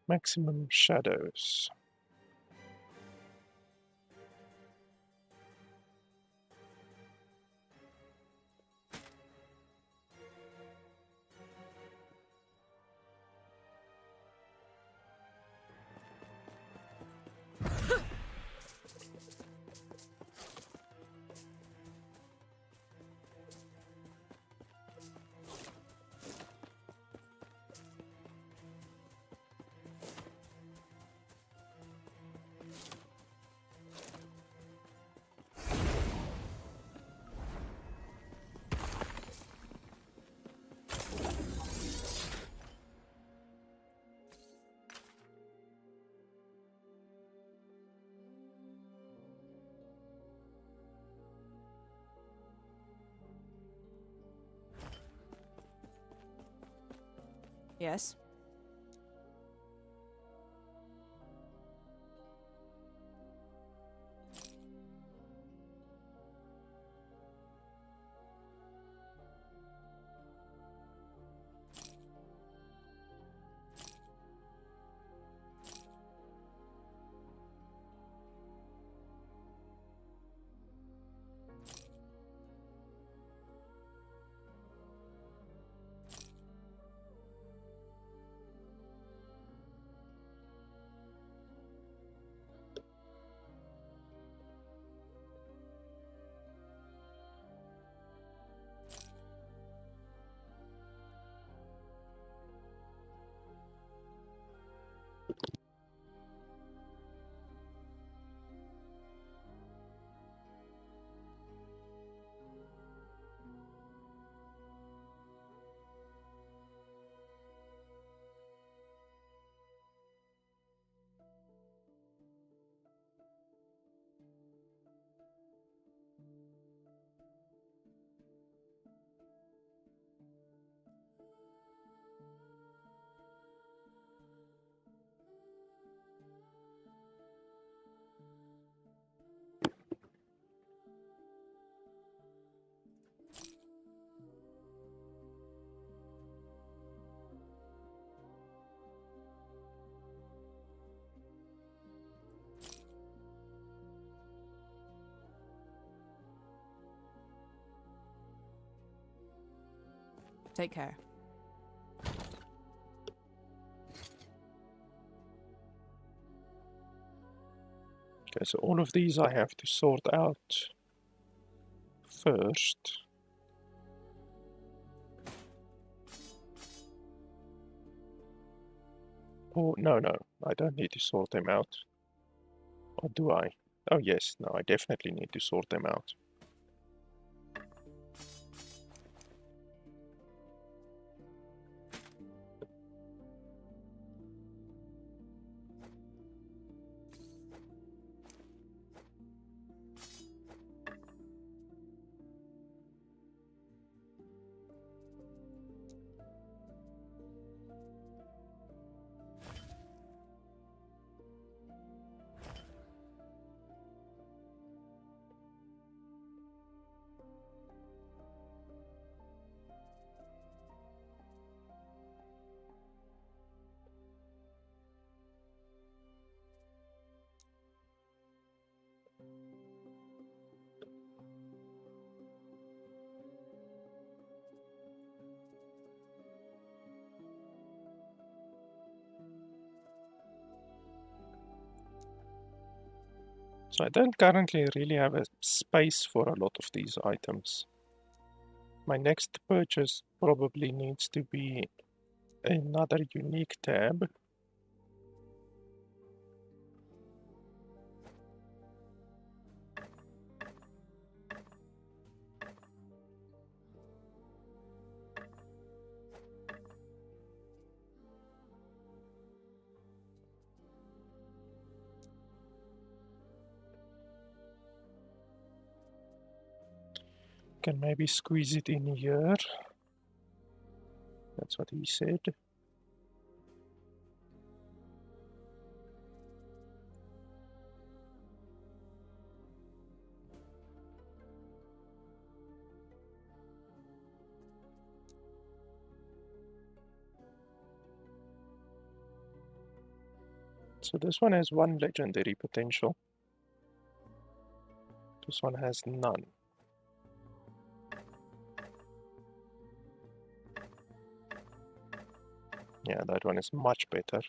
Maximum shadows. Yes. Take care. Okay, so all of these I have to sort out first. Oh, no, I don't need to sort them out. Or do I? Oh yes, no, I definitely need to sort them out. So I don't currently really have a space for a lot of these items. My next purchase probably needs to be another unique tab. Can maybe squeeze it in here. That's what he said. So this one has 1 legendary potential. This one has none. Yeah, that one is much better.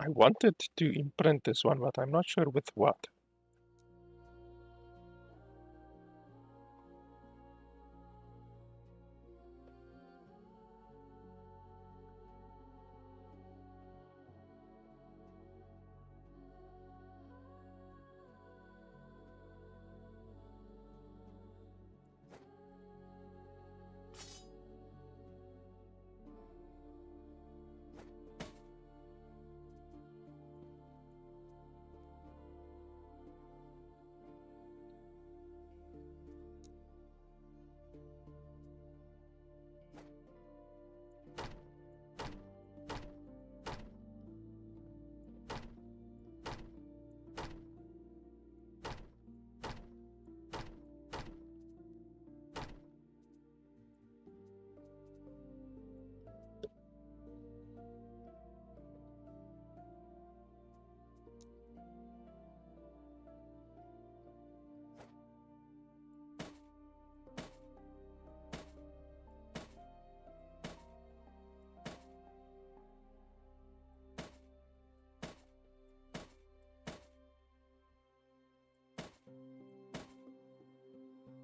I wanted to imprint this one, but I'm not sure with what.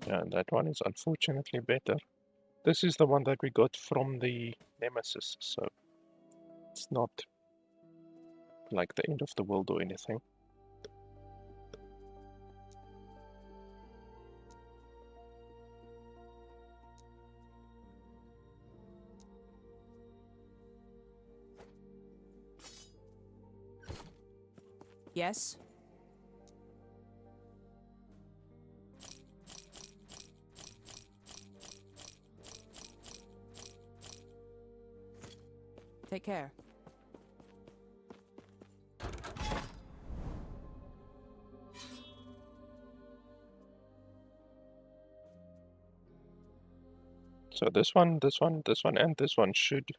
Yeah, that one is unfortunately better. This is the one that we got from the Nemesis, so it's not like the end of the world or anything. Yes? Take care. So this one, this one, this one, and this one should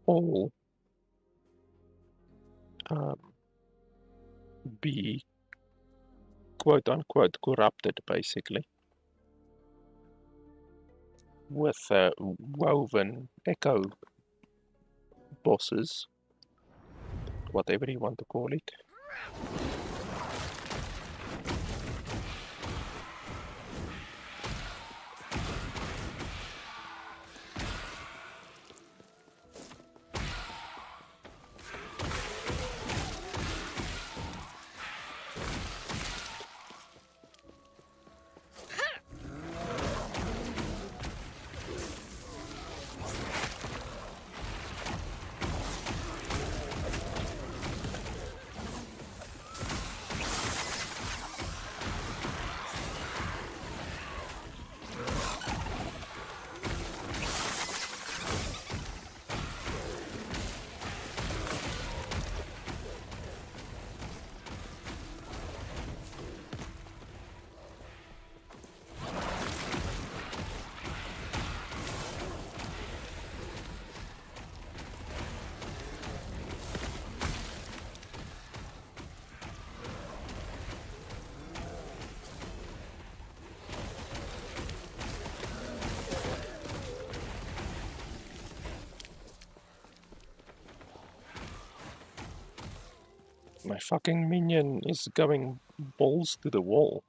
all be quote-unquote corrupted, basically, with woven echo bosses, whatever you want to call it. My fucking minion is going balls to the wall.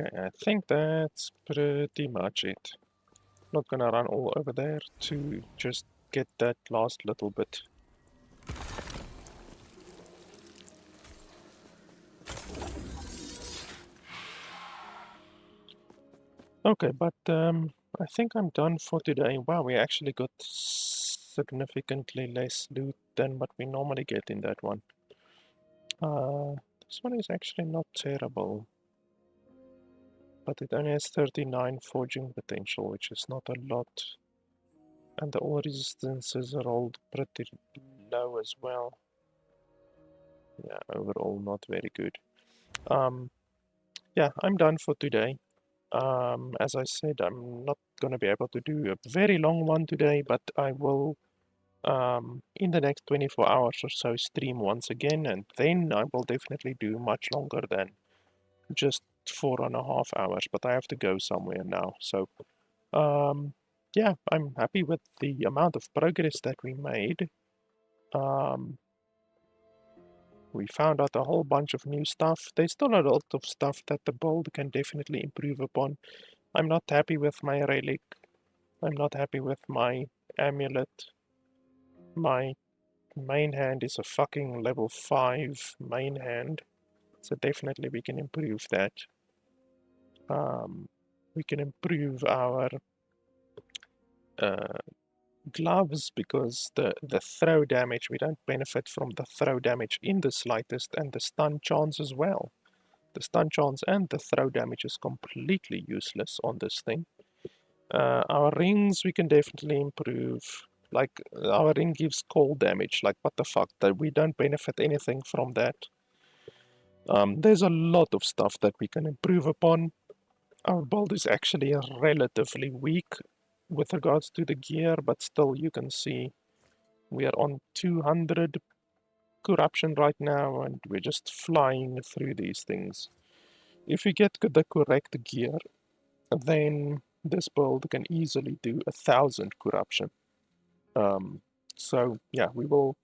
Okay, I think that's pretty much it. Not gonna run all over there to just get that last little bit. Okay, but I think I'm done for today. Wow, we actually got significantly less loot than what we normally get in that one. This one is actually not terrible, but it only has 39 forging potential, which is not a lot. And the all resistances are rolled pretty low as well. Yeah, overall not very good. Yeah, I'm done for today. As I said, I'm not going to be able to do a very long one today, but I will, in the next 24 hours or so, stream once again, and then I will definitely do much longer than just 4.5 hours, but I have to go somewhere now. So, yeah, I'm happy with the amount of progress that we made. We found out a whole bunch of new stuff. There's still a lot of stuff that the build can definitely improve upon. I'm not happy with my relic. I'm not happy with my amulet. My main hand is a fucking level 5 main hand. So definitely we can improve that. We can improve our gloves because the throw damage, we don't benefit from the throw damage in the slightest, and the stun chance as well. The stun chance and the throw damage is completely useless on this thing. Our rings we can definitely improve. Like, our ring gives cold damage. Like, what the fuck? That we don't benefit anything from that. There's a lot of stuff that we can improve upon. Our build is actually relatively weak with regards to the gear, but still you can see we are on 200 corruption right now, and we're just flying through these things. If we get the correct gear, then this build can easily do 1,000 corruption. So yeah, we will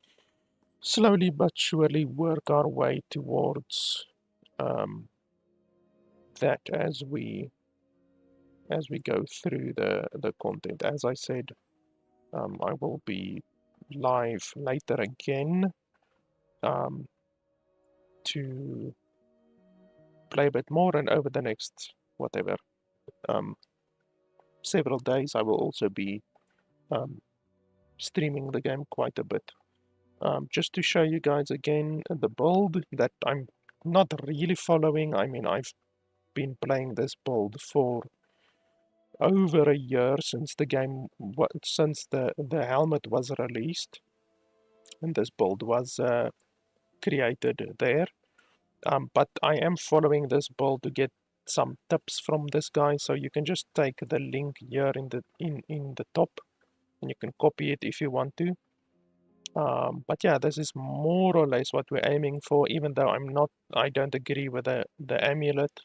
slowly but surely work our way towards that as we go through the content. As I said, I will be live later again to play a bit more, and over the next whatever several days I will also be streaming the game quite a bit. Just to show you guys again the build that I'm not really following. I mean, I've been playing this build for over a year since the game, since the helmet was released, and this build was created there. But I am following this build to get some tips from this guy, so you can just take the link here in the top, and you can copy it if you want to. But yeah, this is more or less what we're aiming for, even though I don't agree with the amulet.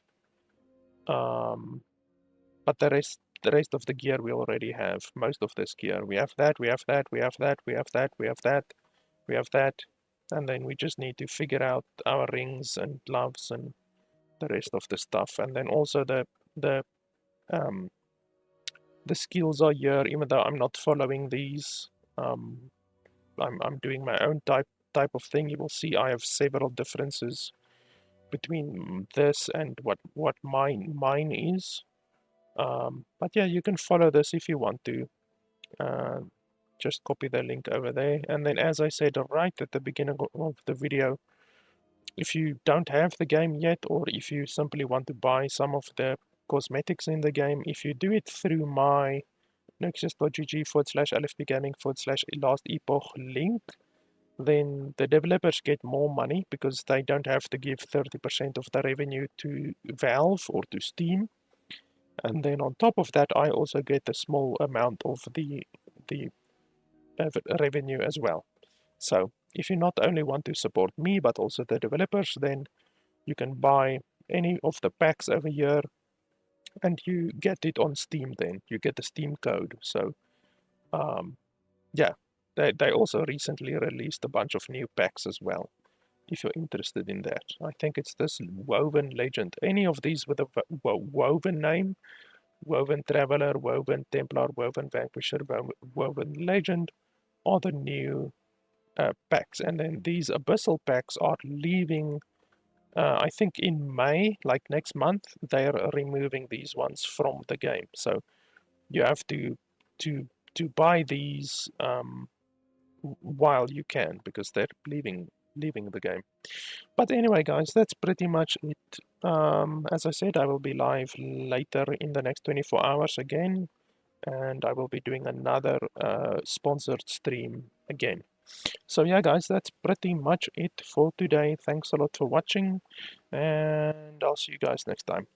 But the rest of the gear we already have. Most of this gear. We have that, we have that, we have that, we have that, we have that, we have that. And then we just need to figure out our rings and gloves and the rest of the stuff. And then also the skills are here, even though I'm not following these. I'm doing my own type of thing. You will see I have several differences between this and what mine is. But yeah, you can follow this if you want to. Just copy the link over there, and then as I said right at the beginning of the video, if you don't have the game yet, or if you simply want to buy some of the cosmetics in the game, if you do it through my nexus.gg/lfpgaming/lastepoch link, then the developers get more money because they don't have to give 30% of the revenue to Valve or to Steam. And then on top of that, I also get a small amount of the revenue as well. So if you not only want to support me, but also the developers, then you can buy any of the packs over here, and you get it on Steam then. You get the Steam code. So yeah, they also recently released a bunch of new packs as well. if you're interested in that. I think it's this Woven Legend. Any of these with a Woven name, Woven Traveler, Woven Templar, Woven Vanquisher, Woven Legend are the new packs. And then these Abyssal packs are leaving, I think in May, like next month, they're removing these ones from the game. So you have to buy these while you can, because they're leaving the game. But anyway, guys, that's pretty much it. As I said, I will be live later in the next 24 hours again, and I will be doing another sponsored stream again. So yeah, guys, that's pretty much it for today. Thanks a lot for watching, and I'll see you guys next time.